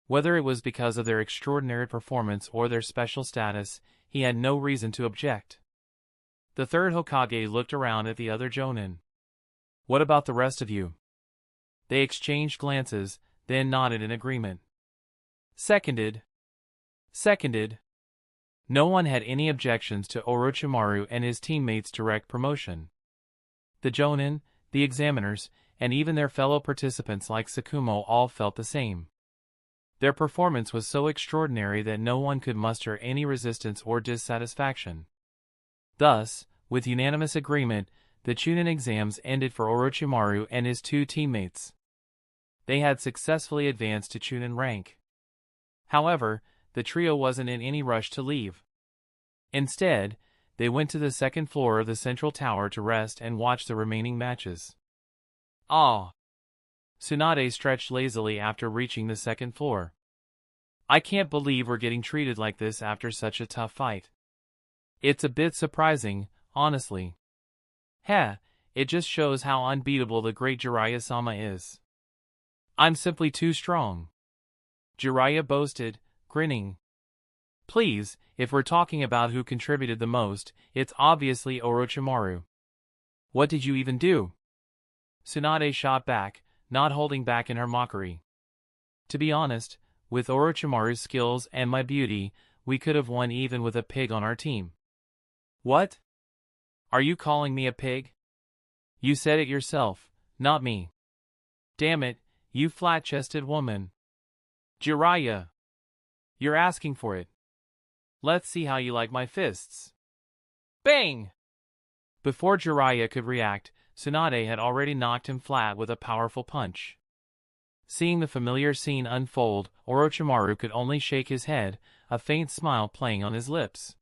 Whether it was because of their extraordinary performance or their special status, he had no reason to object. The third Hokage looked around at the other Jonin. What about the rest of you? They exchanged glances, then nodded in agreement. Seconded. Seconded. No one had any objections to Orochimaru and his teammates' direct promotion. The Jonin, the examiners, and even their fellow participants like Tsukumo all felt the same. Their performance was so extraordinary that no one could muster any resistance or dissatisfaction. Thus, with unanimous agreement, the Chunin exams ended for Orochimaru and his two teammates. They had successfully advanced to Chunin rank. However, the trio wasn't in any rush to leave. Instead, they went to the second floor of the central tower to rest and watch the remaining matches. Ah! Tsunade stretched lazily after reaching the second floor. I can't believe we're getting treated like this after such a tough fight. It's a bit surprising, honestly. Heh, it just shows how unbeatable the great Jiraiya-sama is. I'm simply too strong. Jiraiya boasted, grinning. Please, if we're talking about who contributed the most, it's obviously Orochimaru. What did you even do? Tsunade shot back, not holding back in her mockery. To be honest, with Orochimaru's skills and my beauty, we could have won even with a pig on our team. What? Are you calling me a pig? You said it yourself, not me. Damn it, you flat-chested woman. Jiraiya. You're asking for it. Let's see how you like my fists. Bang! Before Jiraiya could react, Tsunade had already knocked him flat with a powerful punch. Seeing the familiar scene unfold, Orochimaru could only shake his head, a faint smile playing on his lips.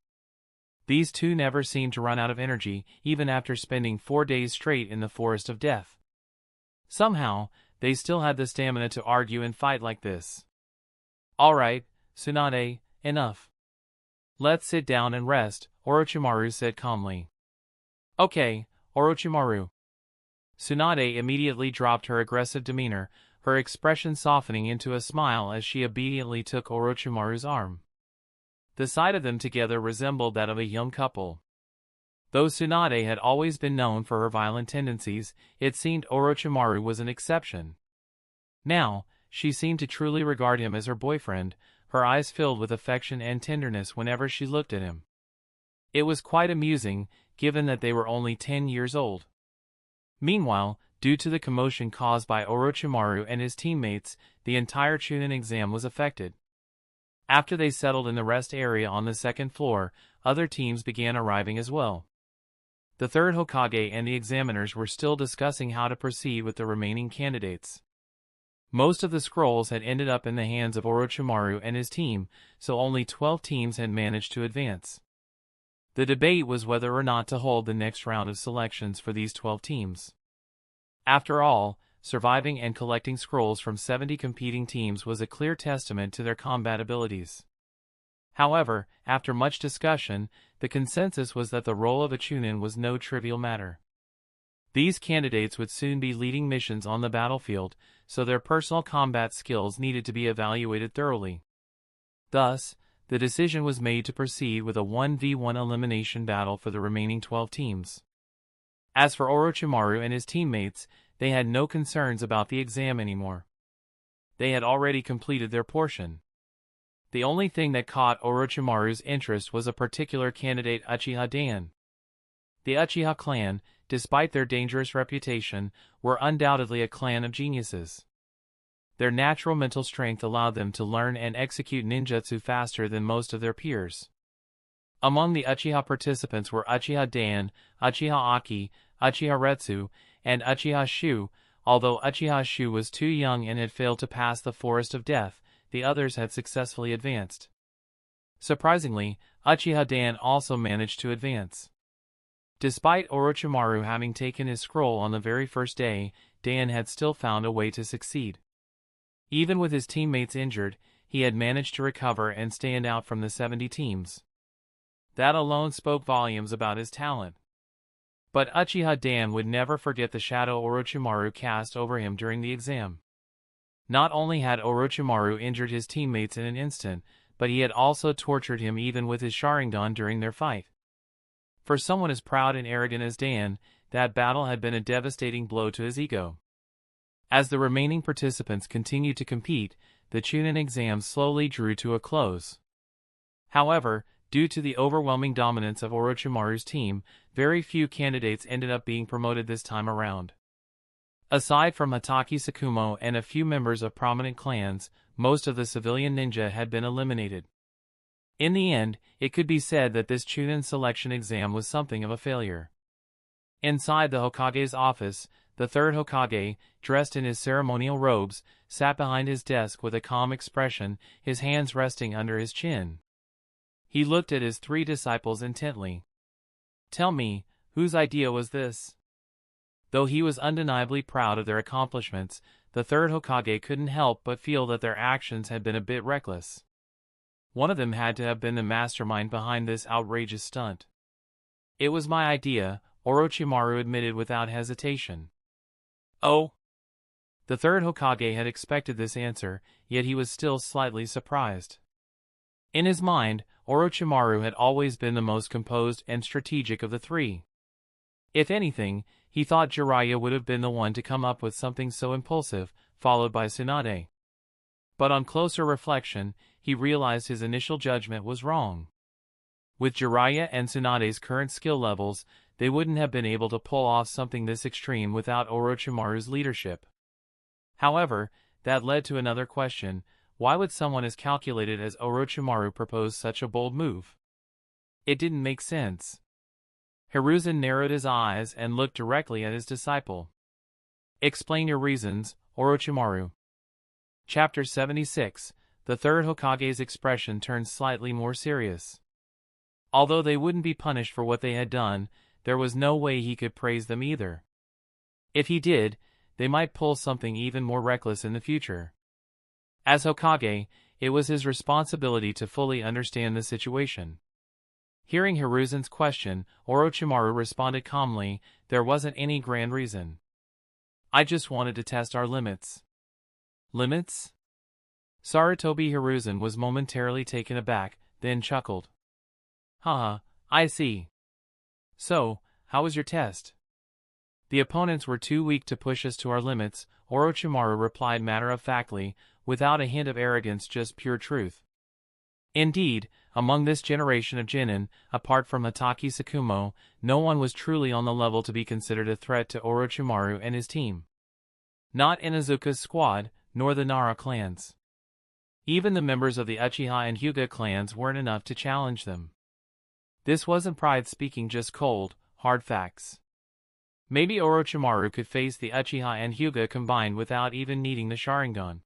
These two never seemed to run out of energy, even after spending 4 days straight in the Forest of Death. Somehow, they still had the stamina to argue and fight like this. "All right, Tsunade, enough. Let's sit down and rest," Orochimaru said calmly. "Okay, Orochimaru." Tsunade immediately dropped her aggressive demeanor, her expression softening into a smile as she obediently took Orochimaru's arm. The sight of them together resembled that of a young couple. Though Tsunade had always been known for her violent tendencies, it seemed Orochimaru was an exception. Now, she seemed to truly regard him as her boyfriend, her eyes filled with affection and tenderness whenever she looked at him. It was quite amusing, given that they were only 10 years old. Meanwhile, due to the commotion caused by Orochimaru and his teammates, the entire Chunin exam was affected. After they settled in the rest area on the second floor, other teams began arriving as well. The third Hokage and the examiners were still discussing how to proceed with the remaining candidates. Most of the scrolls had ended up in the hands of Orochimaru and his team, so only 12 teams had managed to advance. The debate was whether or not to hold the next round of selections for these 12 teams. After all, surviving and collecting scrolls from 70 competing teams was a clear testament to their combat abilities. However, after much discussion, the consensus was that the role of a Chunin was no trivial matter. These candidates would soon be leading missions on the battlefield, so their personal combat skills needed to be evaluated thoroughly. Thus, the decision was made to proceed with a 1v1 elimination battle for the remaining 12 teams. As for Orochimaru and his teammates, they had no concerns about the exam anymore. They had already completed their portion. The only thing that caught Orochimaru's interest was a particular candidate, Uchiha Dan. The Uchiha clan, despite their dangerous reputation, were undoubtedly a clan of geniuses. Their natural mental strength allowed them to learn and execute ninjutsu faster than most of their peers. Among the Uchiha participants were Uchiha Dan, Uchiha Aki, Uchiha Retsu, and Uchiha Shu. Although Uchiha Shu was too young and had failed to pass the Forest of Death, the others had successfully advanced. Surprisingly, Uchiha Dan also managed to advance. Despite Orochimaru having taken his scroll on the very first day, Dan had still found a way to succeed. Even with his teammates injured, he had managed to recover and stand out from the 70 teams. That alone spoke volumes about his talent. But Uchiha Dan would never forget the shadow Orochimaru cast over him during the exam. Not only had Orochimaru injured his teammates in an instant, but he had also tortured him even with his Sharingan during their fight. For someone as proud and arrogant as Dan, that battle had been a devastating blow to his ego. As the remaining participants continued to compete, the Chunin exam slowly drew to a close. However, due to the overwhelming dominance of Orochimaru's team, very few candidates ended up being promoted this time around. Aside from Hatake Sakumo and a few members of prominent clans, most of the civilian ninja had been eliminated. In the end, it could be said that this Chunin selection exam was something of a failure. Inside the Hokage's office, the third Hokage, dressed in his ceremonial robes, sat behind his desk with a calm expression, his hands resting under his chin. He looked at his 3 disciples intently. "Tell me, whose idea was this?" Though he was undeniably proud of their accomplishments, the third Hokage couldn't help but feel that their actions had been a bit reckless. One of them had to have been the mastermind behind this outrageous stunt. "It was my idea," Orochimaru admitted without hesitation. "Oh?" The third Hokage had expected this answer, yet he was still slightly surprised. In his mind, Orochimaru had always been the most composed and strategic of the 3. If anything, he thought Jiraiya would have been the one to come up with something so impulsive, followed by Tsunade. But on closer reflection, he realized his initial judgment was wrong. With Jiraiya and Tsunade's current skill levels, they wouldn't have been able to pull off something this extreme without Orochimaru's leadership. However, that led to another question: why would someone as calculated as Orochimaru propose such a bold move? It didn't make sense. Hiruzen narrowed his eyes and looked directly at his disciple. "Explain your reasons, Orochimaru." Chapter 76, the third Hokage's expression turned slightly more serious. Although they wouldn't be punished for what they had done, there was no way he could praise them either. If he did, they might pull something even more reckless in the future. As Hokage, it was his responsibility to fully understand the situation. Hearing Hiruzen's question, Orochimaru responded calmly, "There wasn't any grand reason. I just wanted to test our limits." "Limits?" Sarutobi Hiruzen was momentarily taken aback, then chuckled. "Haha, I see. So, how was your test?" "The opponents were too weak to push us to our limits," Orochimaru replied matter-of-factly, without a hint of arrogance, just pure truth. Indeed, among this generation of Genin, apart from Hatake Tsukumo, no one was truly on the level to be considered a threat to Orochimaru and his team. Not Inuzuka's squad, nor the Nara clans. Even the members of the Uchiha and Hyuga clans weren't enough to challenge them. This wasn't pride speaking, just cold, hard facts. Maybe Orochimaru could face the Uchiha and Hyuga combined without even needing the Sharingan.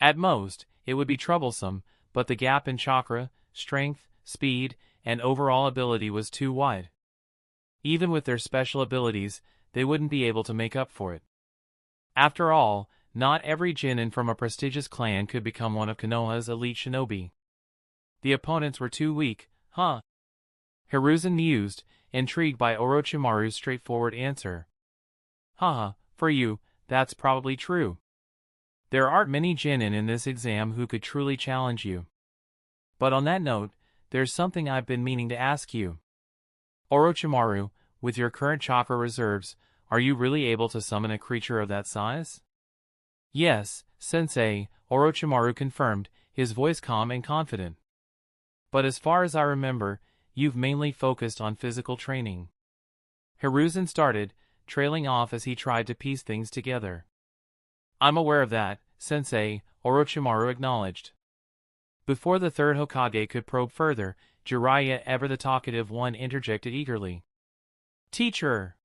At most, it would be troublesome, but the gap in chakra, strength, speed, and overall ability was too wide. Even with their special abilities, they wouldn't be able to make up for it. After all, not every Genin from a prestigious clan could become one of Konoha's elite shinobi. The opponents were too weak, huh? Hiruzen mused, intrigued by Orochimaru's straightforward answer. Haha, for you, that's probably true. There aren't many Genin in this exam who could truly challenge you. But on that note, there's something I've been meaning to ask you. Orochimaru, with your current chakra reserves, are you really able to summon a creature of that size? Yes, Sensei, Orochimaru confirmed, his voice calm and confident. But as far as I remember, you've mainly focused on physical training. Hiruzen started, trailing off as he tried to piece things together. I'm aware of that, Sensei, Orochimaru acknowledged. Before the third Hokage could probe further, Jiraiya, ever the talkative one, interjected eagerly. Teacher!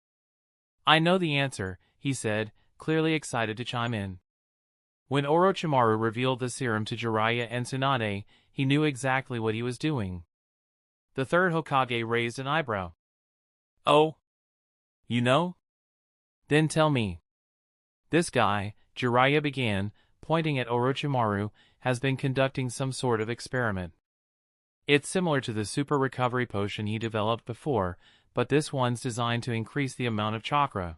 I know the answer, he said, clearly excited to chime in. When Orochimaru revealed the serum to Jiraiya and Tsunade, he knew exactly what he was doing. The third Hokage raised an eyebrow. Oh? You know? Then tell me. This guy, Jiraiya began, pointing at Orochimaru, has been conducting some sort of experiment. It's similar to the super recovery potion he developed before, but this one's designed to increase the amount of chakra.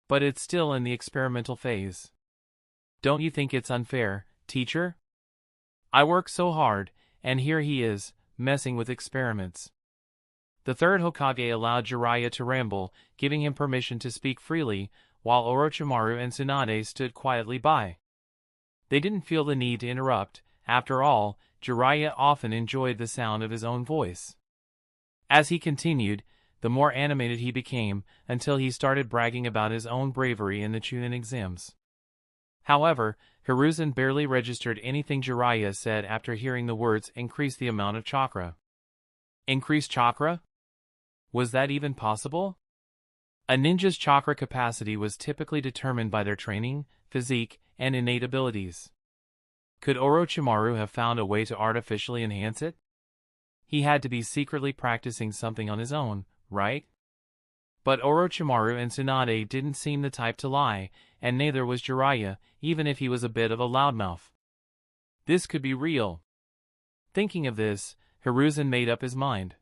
But it's still in the experimental phase. Don't you think it's unfair, teacher? I work so hard, and here he is, messing with experiments. The third Hokage allowed Jiraiya to ramble, giving him permission to speak freely, while Orochimaru and Tsunade stood quietly by. They didn't feel the need to interrupt. After all, Jiraiya often enjoyed the sound of his own voice. As he continued, the more animated he became, until he started bragging about his own bravery in the Chunin exams. However, Hiruzen barely registered anything Jiraiya said after hearing the words "increase the amount of chakra." Increase chakra? Was that even possible? A ninja's chakra capacity was typically determined by their training, physique, and innate abilities. Could Orochimaru have found a way to artificially enhance it? He had to be secretly practicing something on his own, right? But Orochimaru and Tsunade didn't seem the type to lie, and neither was Jiraiya, even if he was a bit of a loudmouth. This could be real. Thinking of this, Hiruzen made up his mind.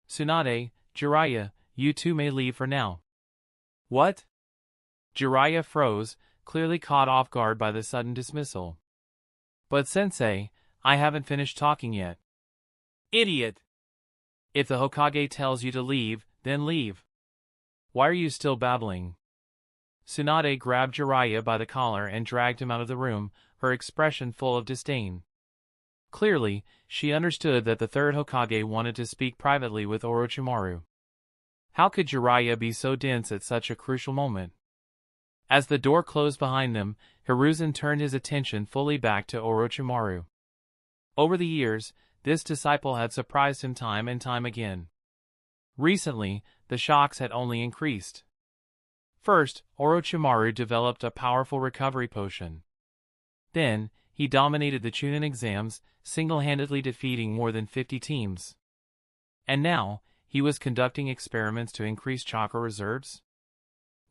Tsunade, Jiraiya, you two may leave for now. What? Jiraiya froze, clearly caught off guard by the sudden dismissal. But Sensei, I haven't finished talking yet. Idiot! If the Hokage tells you to leave, then leave. Why are you still babbling? Tsunade grabbed Jiraiya by the collar and dragged him out of the room, her expression full of disdain. Clearly, she understood that the third Hokage wanted to speak privately with Orochimaru. How could Jiraiya be so dense at such a crucial moment? As the door closed behind them, Hiruzen turned his attention fully back to Orochimaru. Over the years, this disciple had surprised him time and time again. Recently, the shocks had only increased. First, Orochimaru developed a powerful recovery potion. Then, he dominated the Chunin exams, single-handedly defeating more than 50 teams. And now, he was conducting experiments to increase chakra reserves?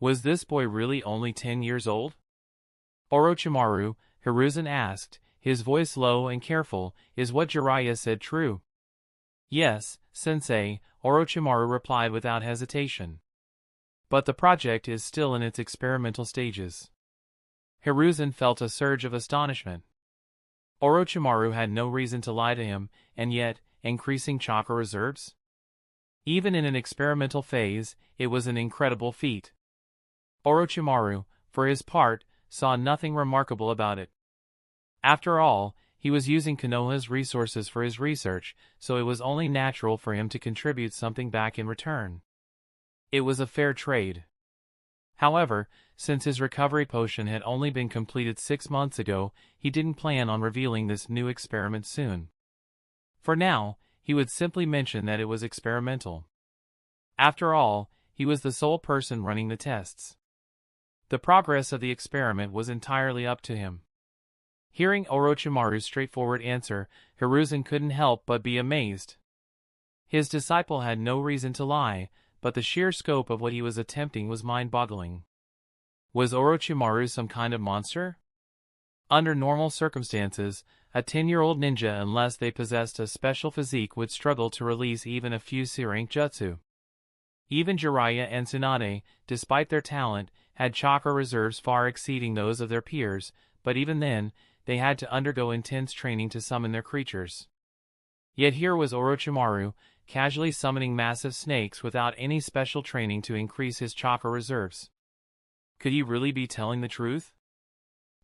Was this boy really only 10 years old? Orochimaru, Hiruzen asked, his voice low and careful, is what Jiraiya said true? Yes, sensei, Orochimaru replied without hesitation. But the project is still in its experimental stages. Hiruzen felt a surge of astonishment. Orochimaru had no reason to lie to him, and yet, increasing chakra reserves? Even in an experimental phase, it was an incredible feat. Orochimaru, for his part, saw nothing remarkable about it. After all, he was using Konoha's resources for his research, so it was only natural for him to contribute something back in return. It was a fair trade. However, since his recovery potion had only been completed 6 months ago, he didn't plan on revealing this new experiment soon. For now, he would simply mention that it was experimental. After all, he was the sole person running the tests. The progress of the experiment was entirely up to him. Hearing Orochimaru's straightforward answer, Hiruzen couldn't help but be amazed. His disciple had no reason to lie, but the sheer scope of what he was attempting was mind-boggling. Was Orochimaru some kind of monster? Under normal circumstances, a 10-year-old ninja, unless they possessed a special physique, would struggle to release even a few C-rank jutsu. Even Jiraiya and Tsunade, despite their talent, had chakra reserves far exceeding those of their peers, but even then, they had to undergo intense training to summon their creatures. Yet here was Orochimaru, casually summoning massive snakes without any special training to increase his chakra reserves. Could he really be telling the truth?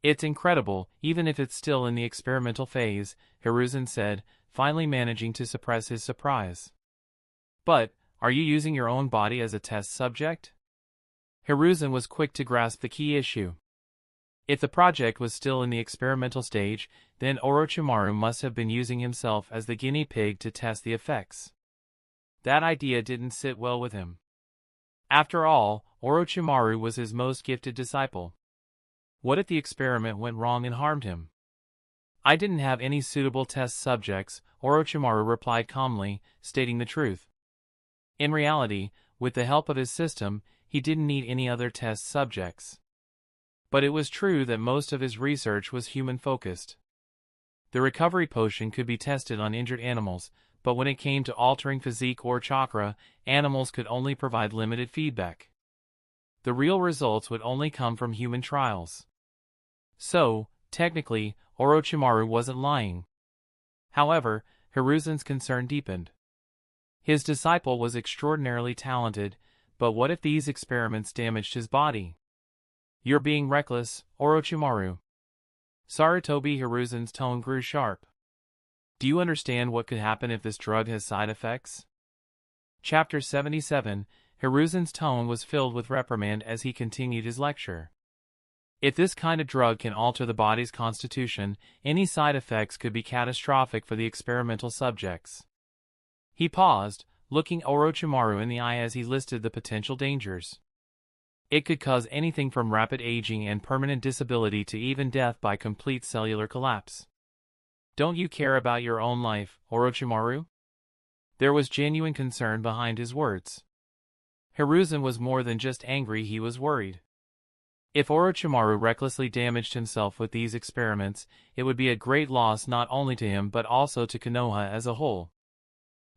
It's incredible, even if it's still in the experimental phase, Hiruzen said, finally managing to suppress his surprise. But, are you using your own body as a test subject? Hiruzen was quick to grasp the key issue. If the project was still in the experimental stage, then Orochimaru must have been using himself as the guinea pig to test the effects. That idea didn't sit well with him. After all, Orochimaru was his most gifted disciple. What if the experiment went wrong and harmed him? I didn't have any suitable test subjects, Orochimaru replied calmly, stating the truth. In reality, with the help of his system, he didn't need any other test subjects. But it was true that most of his research was human-focused. The recovery potion could be tested on injured animals, but when it came to altering physique or chakra, animals could only provide limited feedback. The real results would only come from human trials. So, technically, Orochimaru wasn't lying. However, Hiruzen's concern deepened. His disciple was extraordinarily talented, but what if these experiments damaged his body? You're being reckless, Orochimaru. Sarutobi Hiruzen's tone grew sharp. Do you understand what could happen if this drug has side effects? Chapter 77, Hiruzen's tone was filled with reprimand as he continued his lecture. If this kind of drug can alter the body's constitution, any side effects could be catastrophic for the experimental subjects. He paused, looking Orochimaru in the eye as he listed the potential dangers. It could cause anything from rapid aging and permanent disability to even death by complete cellular collapse. Don't you care about your own life, Orochimaru? There was genuine concern behind his words. Hiruzen was more than just angry, he was worried. If Orochimaru recklessly damaged himself with these experiments, it would be a great loss not only to him but also to Konoha as a whole.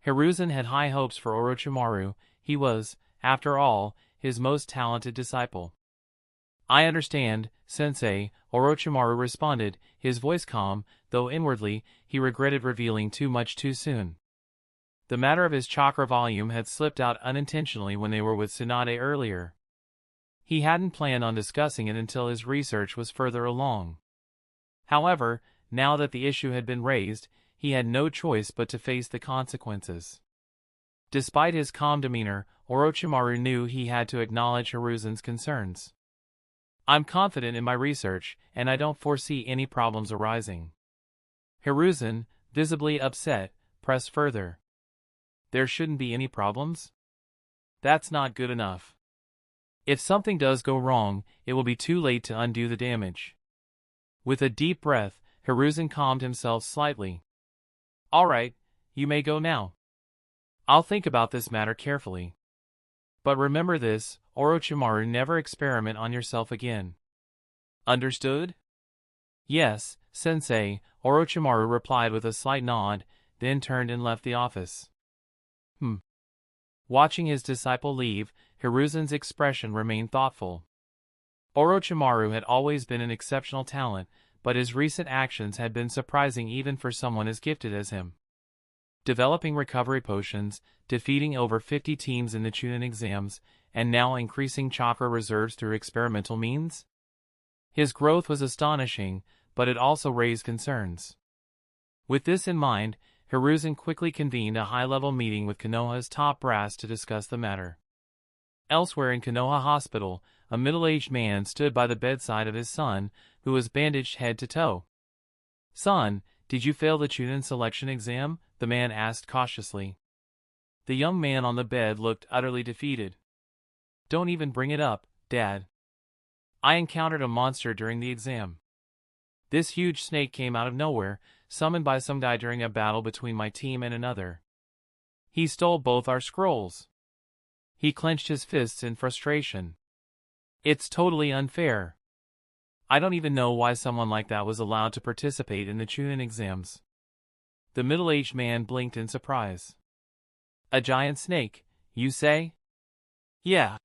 Hiruzen had high hopes for Orochimaru. He was, after all, his most talented disciple. I understand, sensei, Orochimaru responded, his voice calm, though inwardly, he regretted revealing too much too soon. The matter of his chakra volume had slipped out unintentionally when they were with Tsunade earlier. He hadn't planned on discussing it until his research was further along. However, now that the issue had been raised, he had no choice but to face the consequences. Despite his calm demeanor, Orochimaru knew he had to acknowledge Hiruzen's concerns. I'm confident in my research, and I don't foresee any problems arising. Hiruzen, visibly upset, pressed further. There shouldn't be any problems? That's not good enough. If something does go wrong, it will be too late to undo the damage. With a deep breath, Hiruzen calmed himself slightly. All right, you may go now. I'll think about this matter carefully. But remember this, Orochimaru, never experiment on yourself again. Understood? Yes, sensei, Orochimaru replied with a slight nod, then turned and left the office. Watching his disciple leave, Hiruzen's expression remained thoughtful. Orochimaru had always been an exceptional talent, but his recent actions had been surprising even for someone as gifted as him. Developing recovery potions, defeating over 50 teams in the Chunin exams, and now increasing chakra reserves through experimental means? His growth was astonishing, but it also raised concerns. With this in mind, Hiruzen quickly convened a high-level meeting with Konoha's top brass to discuss the matter. Elsewhere in Konoha Hospital, a middle-aged man stood by the bedside of his son, who was bandaged head to toe. "Son, did you fail the Chunin selection exam?" the man asked cautiously. The young man on the bed looked utterly defeated. "Don't even bring it up, Dad. I encountered a monster during the exam. This huge snake came out of nowhere, summoned by some guy during a battle between my team and another. He stole both our scrolls." He clenched his fists in frustration. "It's totally unfair. I don't even know why someone like that was allowed to participate in the Chunin exams." The middle-aged man blinked in surprise. "A giant snake, you say?" "Yeah.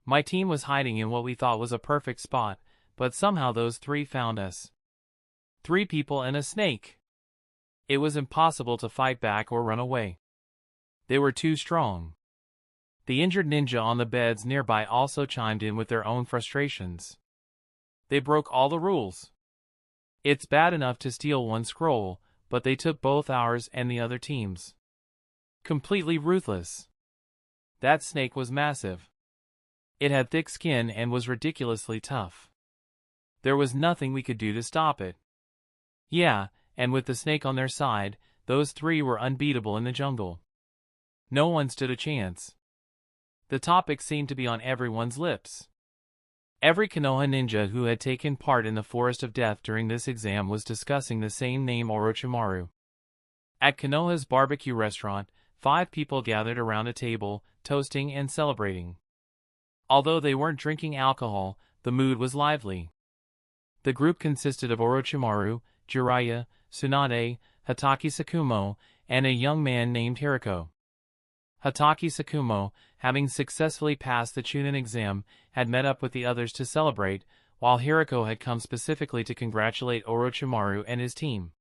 My team was hiding in what we thought was a perfect spot, but somehow those three found us. 3 people and a snake. It was impossible to fight back or run away. They were too strong." The injured ninja on the beds nearby also chimed in with their own frustrations. "They broke all the rules. It's bad enough to steal one scroll, but they took both ours and the other team's. Completely ruthless. That snake was massive. It had thick skin and was ridiculously tough. There was nothing we could do to stop it. Yeah, and with the snake on their side, those 3 were unbeatable in the jungle. No one stood a chance." The topic seemed to be on everyone's lips. Every Konoha ninja who had taken part in the Forest of Death during this exam was discussing the same name, Orochimaru. At Konoha's barbecue restaurant, 5 people gathered around a table, toasting and celebrating. Although they weren't drinking alcohol, the mood was lively. The group consisted of Orochimaru, Jiraiya, Tsunade, Hatake Sakumo, and a young man named Hiriko. Hatake Sakumo, having successfully passed the Chunin exam, had met up with the others to celebrate, while Hiriko had come specifically to congratulate Orochimaru and his team.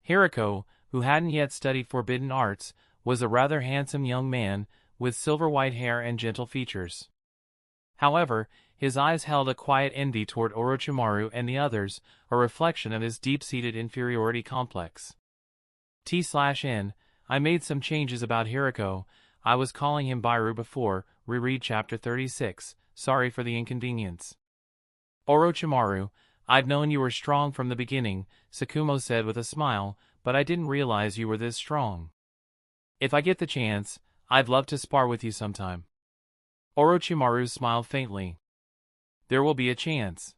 Hiriko, who hadn't yet studied forbidden arts, was a rather handsome young man, with silver-white hair and gentle features. However, his eyes held a quiet envy toward Orochimaru and the others, a reflection of his deep-seated inferiority complex. T/N, I made some changes about Hiriko. I was calling him Bairu before. Reread chapter 36. Sorry for the inconvenience. Orochimaru, I've known you were strong from the beginning, Sakumo said with a smile, but I didn't realize you were this strong. If I get the chance, I'd love to spar with you sometime. Orochimaru smiled faintly. There will be a chance.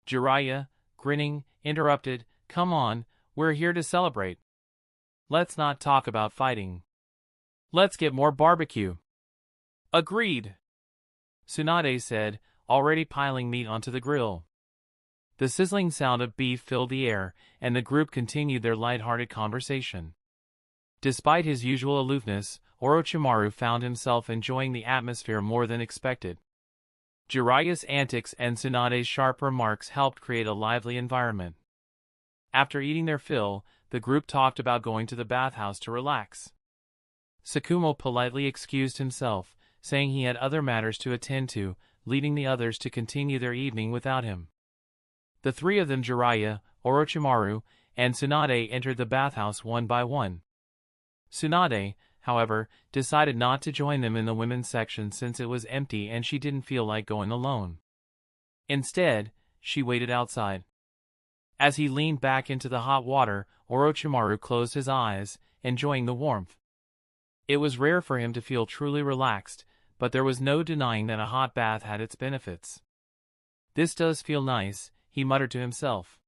Jiraiya, grinning, interrupted, Come on, we're here to celebrate. Let's not talk about fighting. Let's get more barbecue. Agreed. Tsunade said, already piling meat onto the grill. The sizzling sound of beef filled the air, and the group continued their light-hearted conversation. Despite his usual aloofness, Orochimaru found himself enjoying the atmosphere more than expected. Jiraiya's antics and Tsunade's sharp remarks helped create a lively environment. After eating their fill, the group talked about going to the bathhouse to relax. Sakumo politely excused himself, saying he had other matters to attend to, leading the others to continue their evening without him. The 3 of them, Jiraiya, Orochimaru, and Tsunade, entered the bathhouse one by one. Tsunade, however, decided not to join them in the women's section since it was empty and she didn't feel like going alone. Instead, she waited outside. As he leaned back into the hot water, Orochimaru closed his eyes, enjoying the warmth. It was rare for him to feel truly relaxed, but there was no denying that a hot bath had its benefits. This does feel nice, he muttered to himself.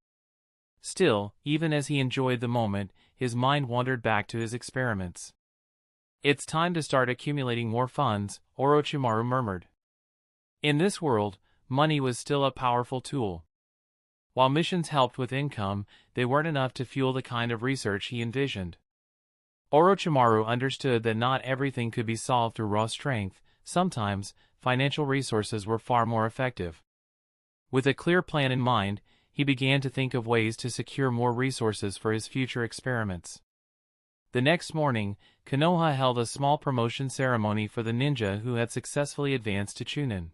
Still, even as he enjoyed the moment, his mind wandered back to his experiments. "It's time to start accumulating more funds," Orochimaru murmured. In this world, money was still a powerful tool. While missions helped with income, they weren't enough to fuel the kind of research he envisioned. Orochimaru understood that not everything could be solved through raw strength. Sometimes, financial resources were far more effective. With a clear plan in mind, he began to think of ways to secure more resources for his future experiments. The next morning, Konoha held a small promotion ceremony for the ninja who had successfully advanced to Chunin.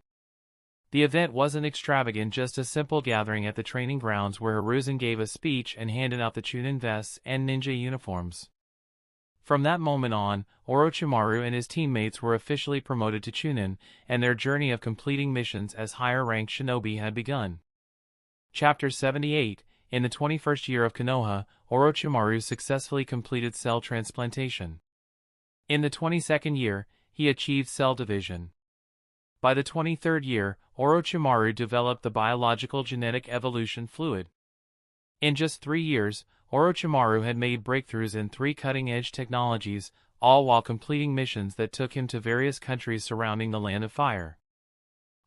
The event wasn't extravagant, just a simple gathering at the training grounds where Hiruzen gave a speech and handed out the Chunin vests and ninja uniforms. From that moment on, Orochimaru and his teammates were officially promoted to Chunin, and their journey of completing missions as higher-ranked shinobi had begun. Chapter 78. In the 21st year of Konoha, Orochimaru successfully completed cell transplantation. In the 22nd year, he achieved cell division. By the 23rd year, Orochimaru developed the biological genetic evolution fluid. In just 3 years, Orochimaru had made breakthroughs in 3 cutting-edge technologies, all while completing missions that took him to various countries surrounding the Land of Fire.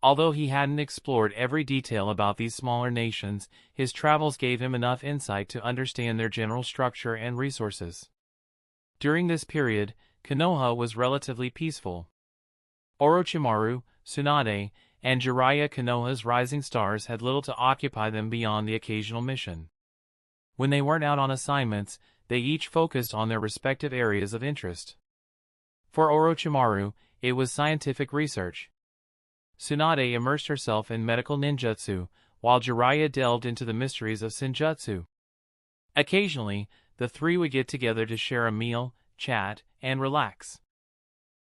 Although he hadn't explored every detail about these smaller nations, his travels gave him enough insight to understand their general structure and resources. During this period, Konoha was relatively peaceful. Orochimaru, Tsunade, and Jiraiya, Konoha's rising stars, had little to occupy them beyond the occasional mission. When they weren't out on assignments, they each focused on their respective areas of interest. For Orochimaru, it was scientific research. Tsunade immersed herself in medical ninjutsu, while Jiraiya delved into the mysteries of senjutsu. Occasionally, the three would get together to share a meal, chat, and relax.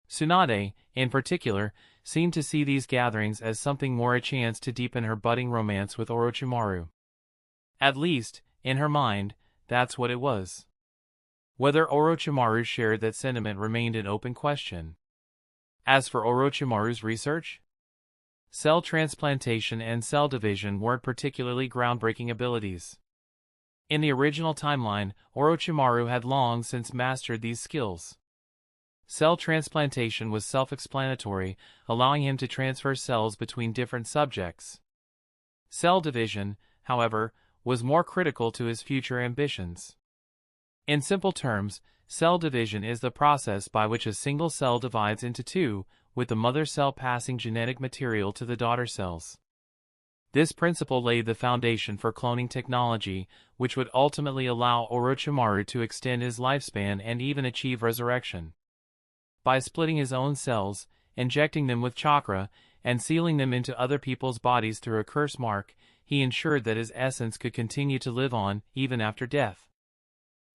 Tsunade, in particular, seemed to see these gatherings as something more, a chance to deepen her budding romance with Orochimaru. At least, in her mind, that's what it was. Whether Orochimaru shared that sentiment remained an open question. As for Orochimaru's research, cell transplantation and cell division weren't particularly groundbreaking abilities. In the original timeline, Orochimaru had long since mastered these skills. Cell transplantation was self-explanatory, allowing him to transfer cells between different subjects. Cell division, however, was more critical to his future ambitions. In simple terms, cell division is the process by which a single cell divides into 2, with the mother cell passing genetic material to the daughter cells. This principle laid the foundation for cloning technology, which would ultimately allow Orochimaru to extend his lifespan and even achieve resurrection. By splitting his own cells, injecting them with chakra, and sealing them into other people's bodies through a curse mark, he ensured that his essence could continue to live on, even after death.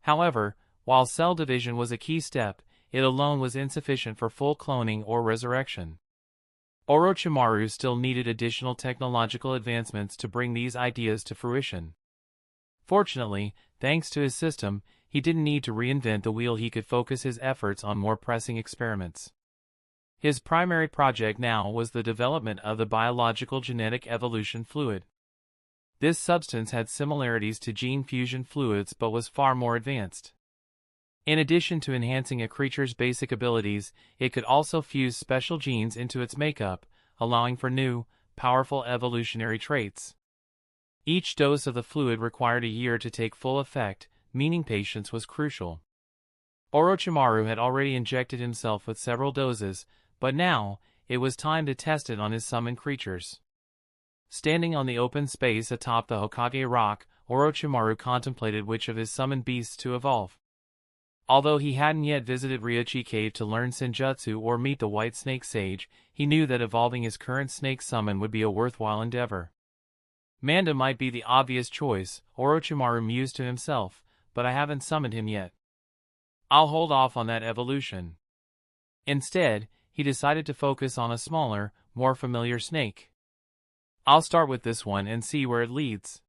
However, while cell division was a key step, it alone was insufficient for full cloning or resurrection. Orochimaru still needed additional technological advancements to bring these ideas to fruition. Fortunately, thanks to his system, he didn't need to reinvent the wheel. He could focus his efforts on more pressing experiments. His primary project now was the development of the biological genetic evolution fluid. This substance had similarities to gene fusion fluids but was far more advanced. In addition to enhancing a creature's basic abilities, it could also fuse special genes into its makeup, allowing for new, powerful evolutionary traits. Each dose of the fluid required a year to take full effect, meaning patience was crucial. Orochimaru had already injected himself with several doses, but now, it was time to test it on his summoned creatures. Standing on the open space atop the Hokage rock, Orochimaru contemplated which of his summoned beasts to evolve. Although he hadn't yet visited Ryochi Cave to learn Senjutsu or meet the White Snake Sage, he knew that evolving his current snake summon would be a worthwhile endeavor. Manda might be the obvious choice, Orochimaru mused to himself, but I haven't summoned him yet. I'll hold off on that evolution. Instead, he decided to focus on a smaller, more familiar snake. I'll start with this one and see where it leads.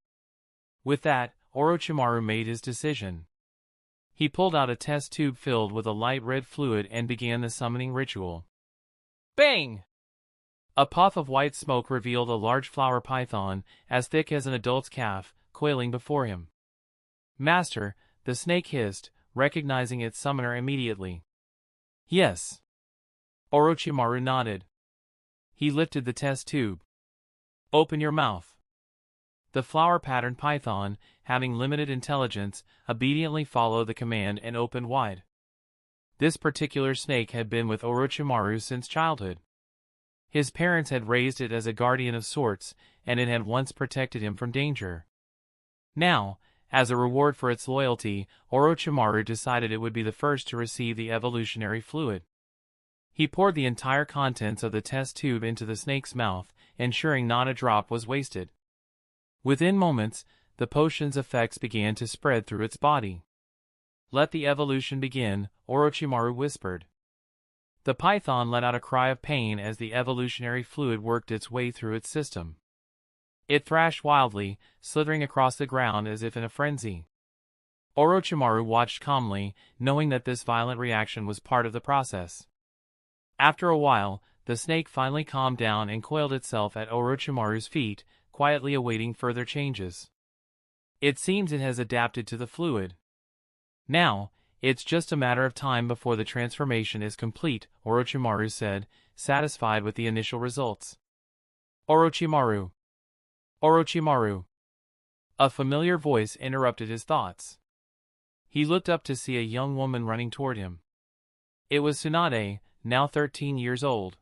With that, Orochimaru made his decision. He pulled out a test tube filled with a light red fluid and began the summoning ritual. Bang! A puff of white smoke revealed a large flower python, as thick as an adult's calf, coiling before him. Master, the snake hissed, recognizing its summoner immediately. Yes. Orochimaru nodded. He lifted the test tube. Open your mouth. The flower-patterned python, having limited intelligence, obediently followed the command and opened wide. This particular snake had been with Orochimaru since childhood. His parents had raised it as a guardian of sorts, and it had once protected him from danger. Now, as a reward for its loyalty, Orochimaru decided it would be the first to receive the evolutionary fluid. He poured the entire contents of the test tube into the snake's mouth, ensuring not a drop was wasted. Within moments, the potion's effects began to spread through its body. Let the evolution begin, Orochimaru whispered. The python let out a cry of pain as the evolutionary fluid worked its way through its system. It thrashed wildly, slithering across the ground as if in a frenzy. Orochimaru watched calmly, knowing that this violent reaction was part of the process. After a while, the snake finally calmed down and coiled itself at Orochimaru's feet, quietly awaiting further changes. It seems it has adapted to the fluid. Now, it's just a matter of time before the transformation is complete, Orochimaru said, satisfied with the initial results. Orochimaru! Orochimaru! A familiar voice interrupted his thoughts. He looked up to see a young woman running toward him. It was Tsunade, now 13 years old.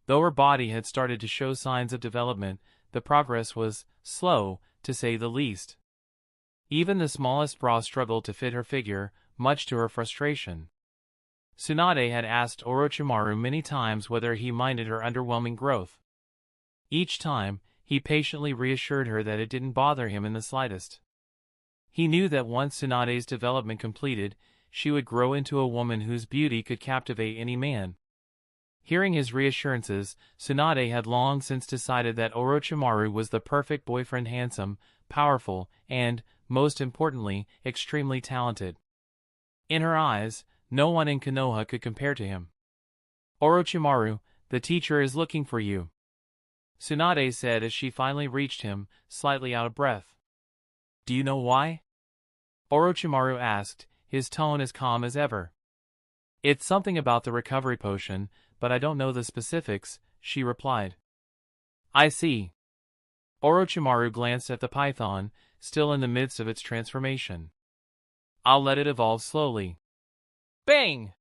Though her body had started to show signs of development, the progress was slow, to say the least. Even the smallest bra struggled to fit her figure, much to her frustration. Tsunade had asked Orochimaru many times whether he minded her underwhelming growth. Each time, he patiently reassured her that it didn't bother him in the slightest. He knew that once Tsunade's development completed, she would grow into a woman whose beauty could captivate any man. Hearing his reassurances, Tsunade had long since decided that Orochimaru was the perfect boyfriend, handsome, powerful, and, most importantly, extremely talented. In her eyes, no one in Konoha could compare to him. Orochimaru, the teacher is looking for you, Tsunade said as she finally reached him, slightly out of breath. Do you know why? Orochimaru asked, his tone as calm as ever. It's something about the recovery potion, but I don't know the specifics, she replied. I see. Orochimaru glanced at the python, still in the midst of its transformation. I'll let it evolve slowly. Bang!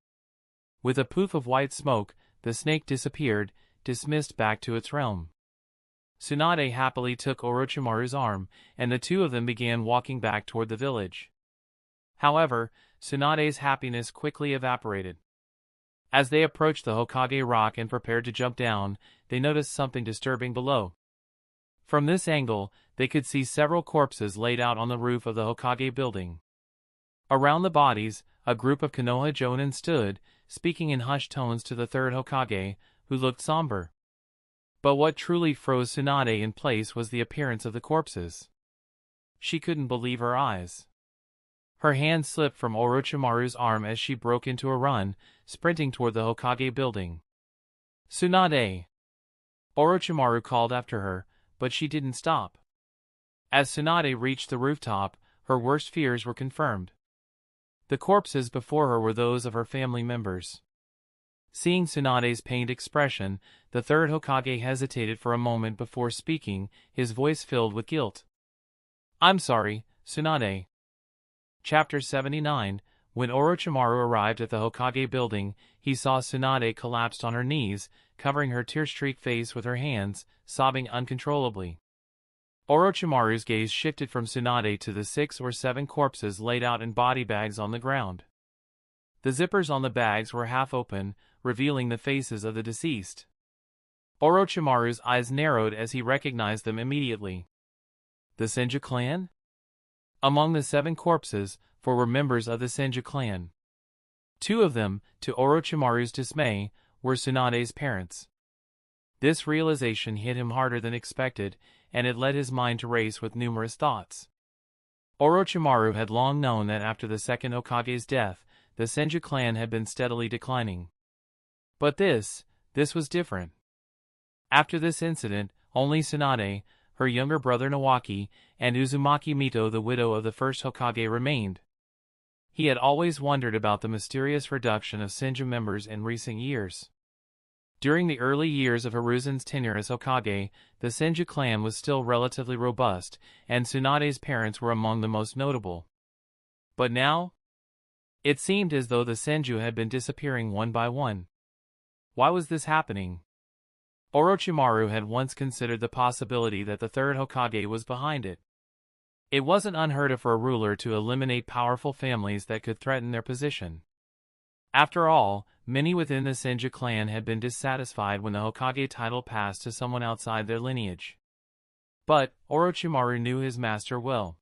With a poof of white smoke, the snake disappeared, dismissed back to its realm. Tsunade happily took Orochimaru's arm, and the two of them began walking back toward the village. However, Tsunade's happiness quickly evaporated. As they approached the Hokage rock and prepared to jump down, they noticed something disturbing below. From this angle, they could see several corpses laid out on the roof of the Hokage building. Around the bodies, a group of Konoha jonin stood, speaking in hushed tones to the third Hokage, who looked somber. But what truly froze Tsunade in place was the appearance of the corpses. She couldn't believe her eyes. Her hand slipped from Orochimaru's arm as she broke into a run, sprinting toward the Hokage building. Tsunade! Orochimaru called after her, but she didn't stop. As Tsunade reached the rooftop, her worst fears were confirmed. The corpses before her were those of her family members. Seeing Tsunade's pained expression, the third Hokage hesitated for a moment before speaking, his voice filled with guilt. I'm sorry, Tsunade. Chapter 79. When Orochimaru arrived at the Hokage building, he saw Tsunade collapsed on her knees, covering her tear-streaked face with her hands, sobbing uncontrollably. Orochimaru's gaze shifted from Tsunade to the 6 or 7 corpses laid out in body bags on the ground. The zippers on the bags were half open, revealing the faces of the deceased. Orochimaru's eyes narrowed as he recognized them immediately. The Senju clan? Among the 7 corpses, 4 were members of the Senju clan. 2 of them, to Orochimaru's dismay, were Tsunade's parents. This realization hit him harder than expected, and it led his mind to race with numerous thoughts. Orochimaru had long known that after the second Hokage's death, the Senju clan had been steadily declining. But this was different. After this incident, only Tsunade, her younger brother Nawaki, and Uzumaki Mito, the widow of the first Hokage, remained. He had always wondered about the mysterious reduction of Senju members in recent years. During the early years of Hiruzen's tenure as Hokage, the Senju clan was still relatively robust, and Tsunade's parents were among the most notable. But now? It seemed as though the Senju had been disappearing one by one. Why was this happening? Orochimaru had once considered the possibility that the third Hokage was behind it. It wasn't unheard of for a ruler to eliminate powerful families that could threaten their position. After all, many within the Senju clan had been dissatisfied when the Hokage title passed to someone outside their lineage. But Orochimaru knew his master well.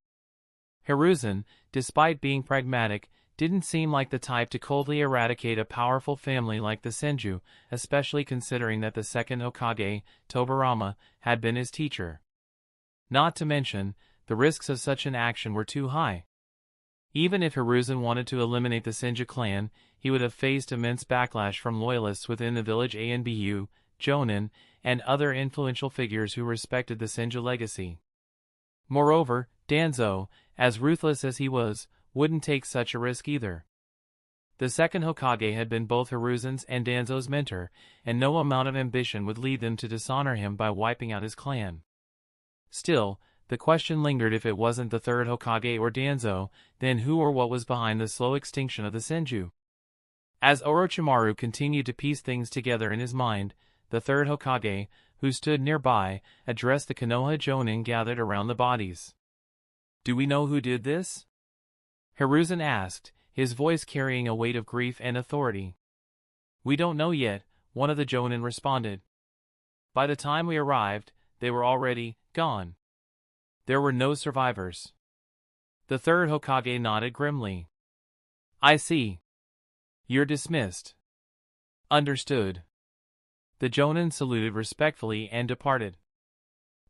Hiruzen, despite being pragmatic, didn't seem like the type to coldly eradicate a powerful family like the Senju, especially considering that the second Hokage, Tobirama, had been his teacher. Not to mention, the risks of such an action were too high. Even if Hiruzen wanted to eliminate the Senju clan, he would have faced immense backlash from loyalists within the village Anbu, Jonin, and other influential figures who respected the Senju legacy. Moreover, Danzo, as ruthless as he was, wouldn't take such a risk either. The second Hokage had been both Hiruzen's and Danzo's mentor, and no amount of ambition would lead them to dishonor him by wiping out his clan. Still, the question lingered: if it wasn't the third Hokage or Danzo, then who or what was behind the slow extinction of the Senju? As Orochimaru continued to piece things together in his mind, the third Hokage, who stood nearby, addressed the Konoha Jonin gathered around the bodies. "Do we know who did this?" Hiruzen asked, his voice carrying a weight of grief and authority. "We don't know yet," one of the Jonin responded. "By the time we arrived, they were already gone. There were no survivors." The third Hokage nodded grimly. "I see. You're dismissed." "Understood." The Jonin saluted respectfully and departed.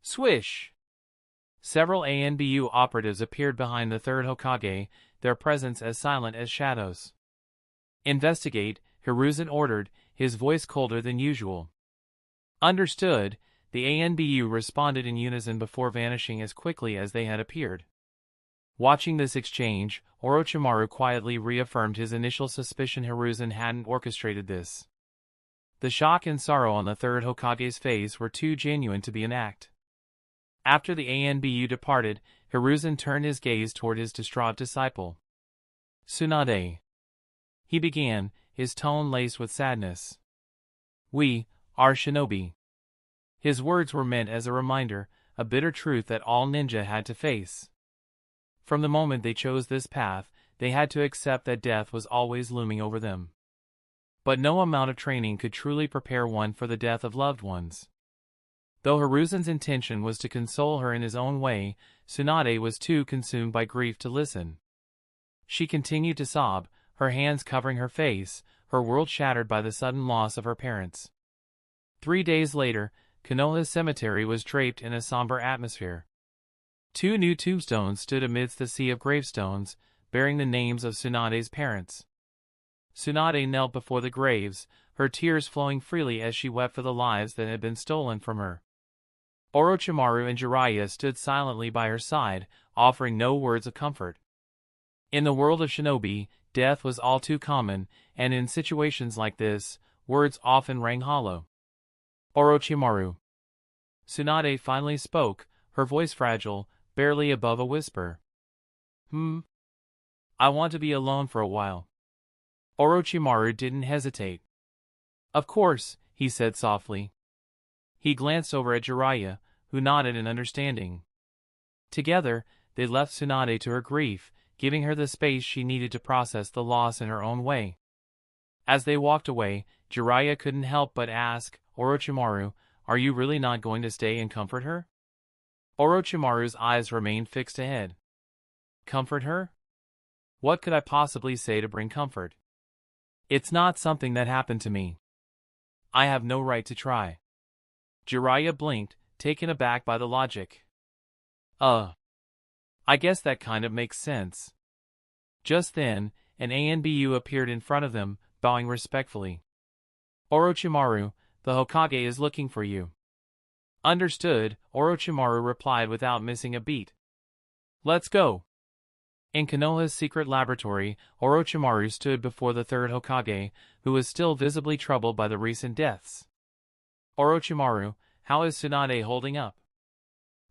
Swish! Several Anbu operatives appeared behind the third Hokage, their presence as silent as shadows. "Investigate," Hiruzen ordered, his voice colder than usual. "Understood," the Anbu responded in unison before vanishing as quickly as they had appeared. Watching this exchange, Orochimaru quietly reaffirmed his initial suspicion Hiruzen hadn't orchestrated this. The shock and sorrow on the third Hokage's face were too genuine to be an act. After the Anbu departed, Hiruzen turned his gaze toward his distraught disciple. "Tsunade," he began, his tone laced with sadness. "We are shinobi." His words were meant as a reminder, a bitter truth that all ninja had to face. From the moment they chose this path, they had to accept that death was always looming over them. But no amount of training could truly prepare one for the death of loved ones. Though Hiruzen's intention was to console her in his own way, Tsunade was too consumed by grief to listen. She continued to sob, her hands covering her face, her world shattered by the sudden loss of her parents. 3 days later, Konoha's cemetery was draped in a somber atmosphere. 2 new tombstones stood amidst the sea of gravestones, bearing the names of Tsunade's parents. Tsunade knelt before the graves, her tears flowing freely as she wept for the lives that had been stolen from her. Orochimaru and Jiraiya stood silently by her side, offering no words of comfort. In the world of shinobi, death was all too common, and in situations like this, words often rang hollow. "Orochimaru." Tsunade finally spoke, her voice fragile, barely above a whisper. I want to be alone for a while." Orochimaru didn't hesitate. "Of course," he said softly. He glanced over at Jiraiya, who nodded in understanding. Together, they left Tsunade to her grief, giving her the space she needed to process the loss in her own way. As they walked away, Jiraiya couldn't help but ask, "Orochimaru, are you really not going to stay and comfort her?" Orochimaru's eyes remained fixed ahead. "Comfort her? What could I possibly say to bring comfort? It's not something that happened to me. I have no right to try." Jiraiya blinked, taken aback by the logic. I guess that kind of makes sense." Just then, an Anbu appeared in front of them, bowing respectfully. "Orochimaru, the Hokage is looking for you." Understood, Orochimaru replied without missing a beat. Let's go. In Konoha's secret laboratory, Orochimaru stood before the third Hokage, who was still visibly troubled by the recent deaths. Orochimaru, how is Tsunade holding up?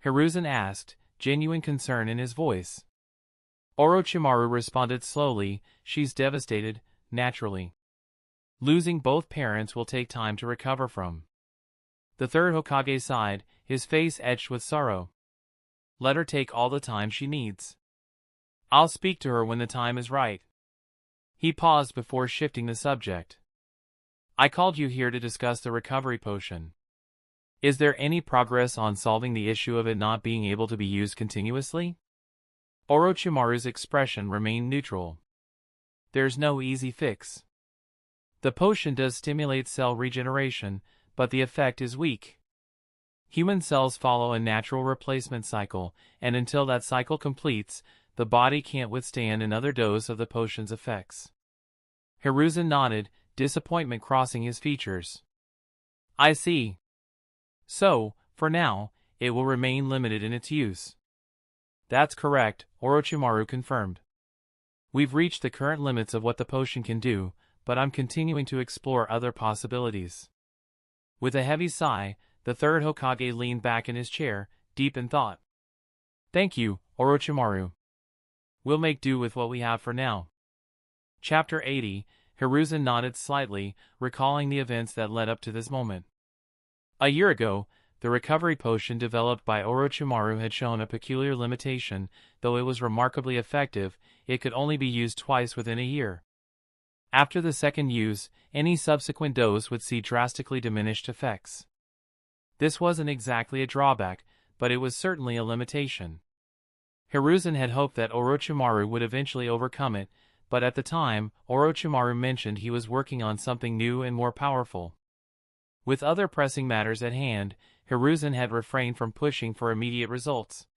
Hiruzen asked, genuine concern in his voice. Orochimaru responded slowly, she's devastated, naturally. Losing both parents will take time to recover from. The third Hokage sighed, his face etched with sorrow. Let her take all the time she needs. I'll speak to her when the time is right. He paused before shifting the subject. I called you here to discuss the recovery potion. Is there any progress on solving the issue of it not being able to be used continuously? Orochimaru's expression remained neutral. There's no easy fix. The potion does stimulate cell regeneration, but the effect is weak. Human cells follow a natural replacement cycle, and until that cycle completes, the body can't withstand another dose of the potion's effects. Hiruzen nodded, disappointment crossing his features. I see. So, for now, it will remain limited in its use. That's correct, Orochimaru confirmed. We've reached the current limits of what the potion can do, but I'm continuing to explore other possibilities. With a heavy sigh, the third Hokage leaned back in his chair, deep in thought. Thank you, Orochimaru. We'll make do with what we have for now. Chapter 80, Hiruzen nodded slightly, recalling the events that led up to this moment. A year ago, the recovery potion developed by Orochimaru had shown a peculiar limitation. Though it was remarkably effective, it could only be used twice within a year. After the second use, any subsequent dose would see drastically diminished effects. This wasn't exactly a drawback, but it was certainly a limitation. Hiruzen had hoped that Orochimaru would eventually overcome it, but at the time, Orochimaru mentioned he was working on something new and more powerful. With other pressing matters at hand, Hiruzen had refrained from pushing for immediate results.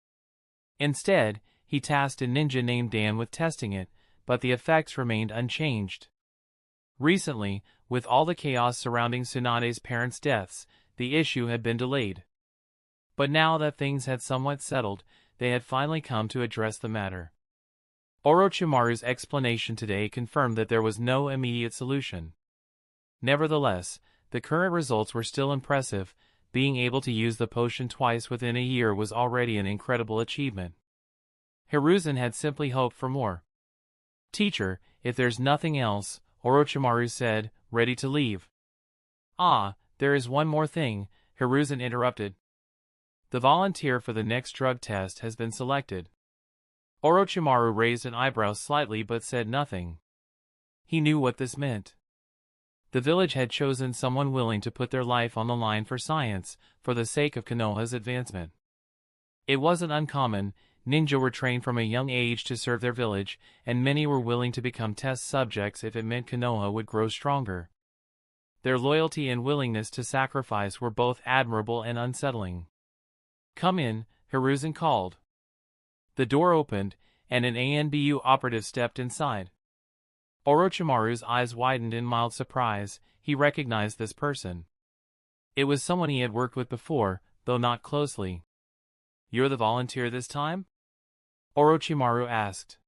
Instead, he tasked a ninja named Dan with testing it, but the effects remained unchanged. Recently, with all the chaos surrounding Tsunade's parents' deaths, the issue had been delayed. But now that things had somewhat settled, they had finally come to address the matter. Orochimaru's explanation today confirmed that there was no immediate solution. Nevertheless, the current results were still impressive. Being able to use the potion twice within a year was already an incredible achievement. Hiruzen had simply hoped for more. Teacher, if there's nothing else, Orochimaru said, ready to leave. Ah, there is one more thing, Hiruzen interrupted. The volunteer for the next drug test has been selected. Orochimaru raised an eyebrow slightly but said nothing. He knew what this meant. The village had chosen someone willing to put their life on the line for science, for the sake of Konoha's advancement. It wasn't uncommon. Ninja were trained from a young age to serve their village, and many were willing to become test subjects if it meant Konoha would grow stronger. Their loyalty and willingness to sacrifice were both admirable and unsettling. Come in, Hiruzen called. The door opened, and an ANBU operative stepped inside. Orochimaru's eyes widened in mild surprise. He recognized this person. It was someone he had worked with before, though not closely. You're the volunteer this time? Orochimaru asked.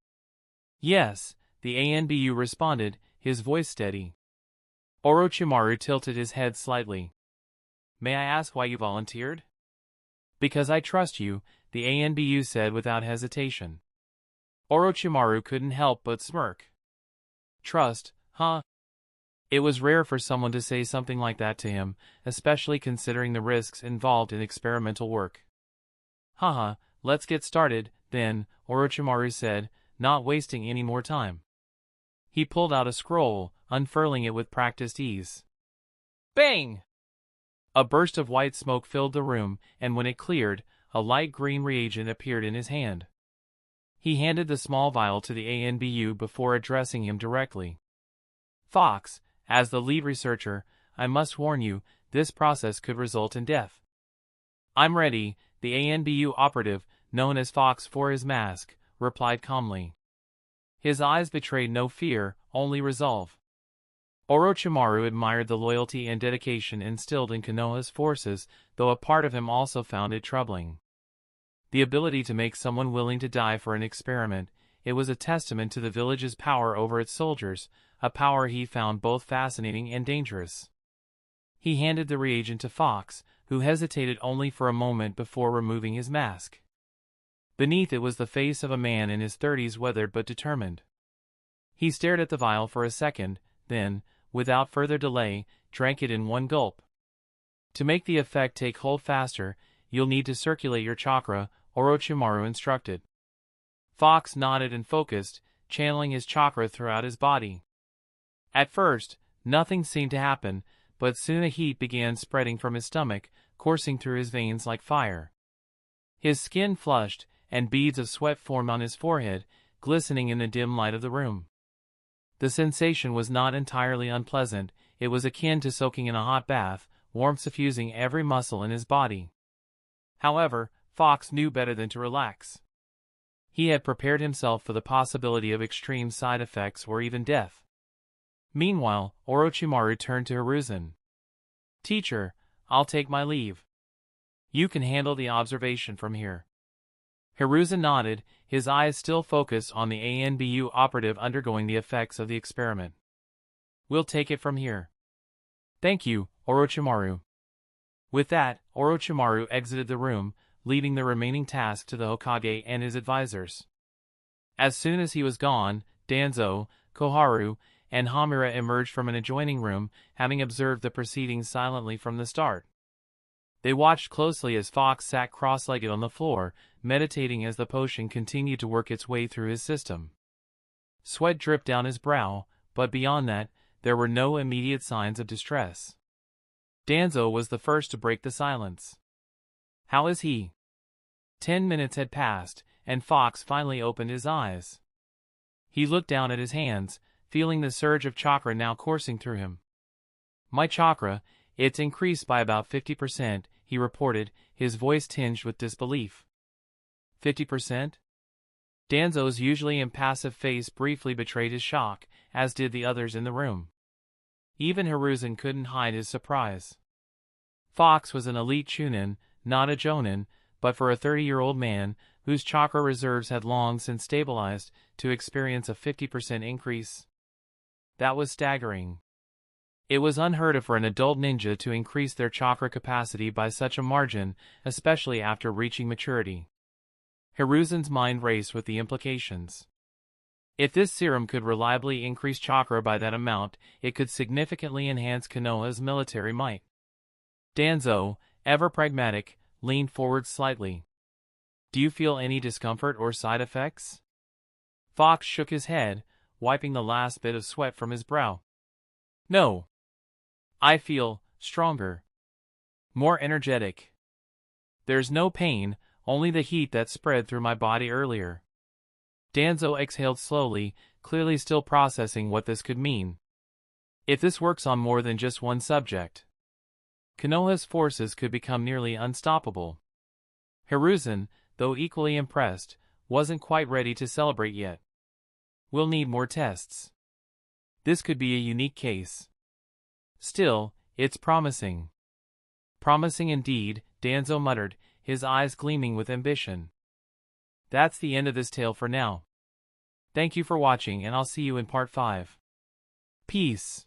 Yes, the ANBU responded, his voice steady. Orochimaru tilted his head slightly. May I ask why you volunteered? Because I trust you, the ANBU said without hesitation. Orochimaru couldn't help but smirk. Trust, huh? It was rare for someone to say something like that to him, especially considering the risks involved in experimental work. Haha, let's get started, then, Orochimaru said, not wasting any more time. He pulled out a scroll, unfurling it with practiced ease. Bang! A burst of white smoke filled the room, and when it cleared, a light green reagent appeared in his hand. He handed the small vial to the ANBU before addressing him directly. Fox, as the lead researcher, I must warn you, this process could result in death. I'm ready, the ANBU operative, known as Fox for his mask, replied calmly. His eyes betrayed no fear, only resolve. Orochimaru admired the loyalty and dedication instilled in Konoha's forces, though a part of him also found it troubling. The ability to make someone willing to die for an experiment, it was a testament to the village's power over its soldiers, a power he found both fascinating and dangerous. He handed the reagent to Fox, who hesitated only for a moment before removing his mask. Beneath it was the face of a man in his 30s, weathered but determined. He stared at the vial for a second, then, without further delay, drank it in one gulp. To make the effect take hold faster, you'll need to circulate your chakra, Orochimaru instructed. Fox nodded and focused, channeling his chakra throughout his body. At first, nothing seemed to happen, but soon a heat began spreading from his stomach, coursing through his veins like fire. His skin flushed, and beads of sweat formed on his forehead, glistening in the dim light of the room. The sensation was not entirely unpleasant, it was akin to soaking in a hot bath, warmth suffusing every muscle in his body. However, Fox knew better than to relax. He had prepared himself for the possibility of extreme side effects or even death. Meanwhile, Orochimaru turned to Hiruzen. "Teacher, I'll take my leave. You can handle the observation from here." Hiruzen nodded, his eyes still focused on the ANBU operative undergoing the effects of the experiment. "We'll take it from here." "Thank you, Orochimaru." With that, Orochimaru exited the room, leaving the remaining task to the Hokage and his advisors. As soon as he was gone, Danzo, Koharu, and Hamura emerged from an adjoining room, having observed the proceedings silently from the start. They watched closely as Fox sat cross-legged on the floor, meditating as the potion continued to work its way through his system. Sweat dripped down his brow, but beyond that, there were no immediate signs of distress. Danzo was the first to break the silence. "How is he?" 10 minutes had passed, and Fox finally opened his eyes. He looked down at his hands, feeling the surge of chakra now coursing through him. "My chakra, it's increased by about 50%, he reported, his voice tinged with disbelief. 50%? Danzo's usually impassive face briefly betrayed his shock, as did the others in the room. Even Hiruzen couldn't hide his surprise. Fox was an elite chunin, not a jonin, but for a 30-year-old man, whose chakra reserves had long since stabilized, to experience a 50% increase. That was staggering. It was unheard of for an adult ninja to increase their chakra capacity by such a margin, especially after reaching maturity. Hiruzen's mind raced with the implications. If this serum could reliably increase chakra by that amount, it could significantly enhance Konoha's military might. Danzo, ever pragmatic, leaned forward slightly. "Do you feel any discomfort or side effects?" Fox shook his head, wiping the last bit of sweat from his brow. "No. I feel stronger. More energetic. There's no pain, only the heat that spread through my body earlier." Danzo exhaled slowly, clearly still processing what this could mean. If this works on more than just one subject, Konoha's forces could become nearly unstoppable. Hiruzen, though equally impressed, wasn't quite ready to celebrate yet. "We'll need more tests. This could be a unique case. Still, it's promising." "Promising indeed," Danzo muttered, his eyes gleaming with ambition. That's the end of this tale for now. Thank you for watching, and I'll see you in part 5. Peace.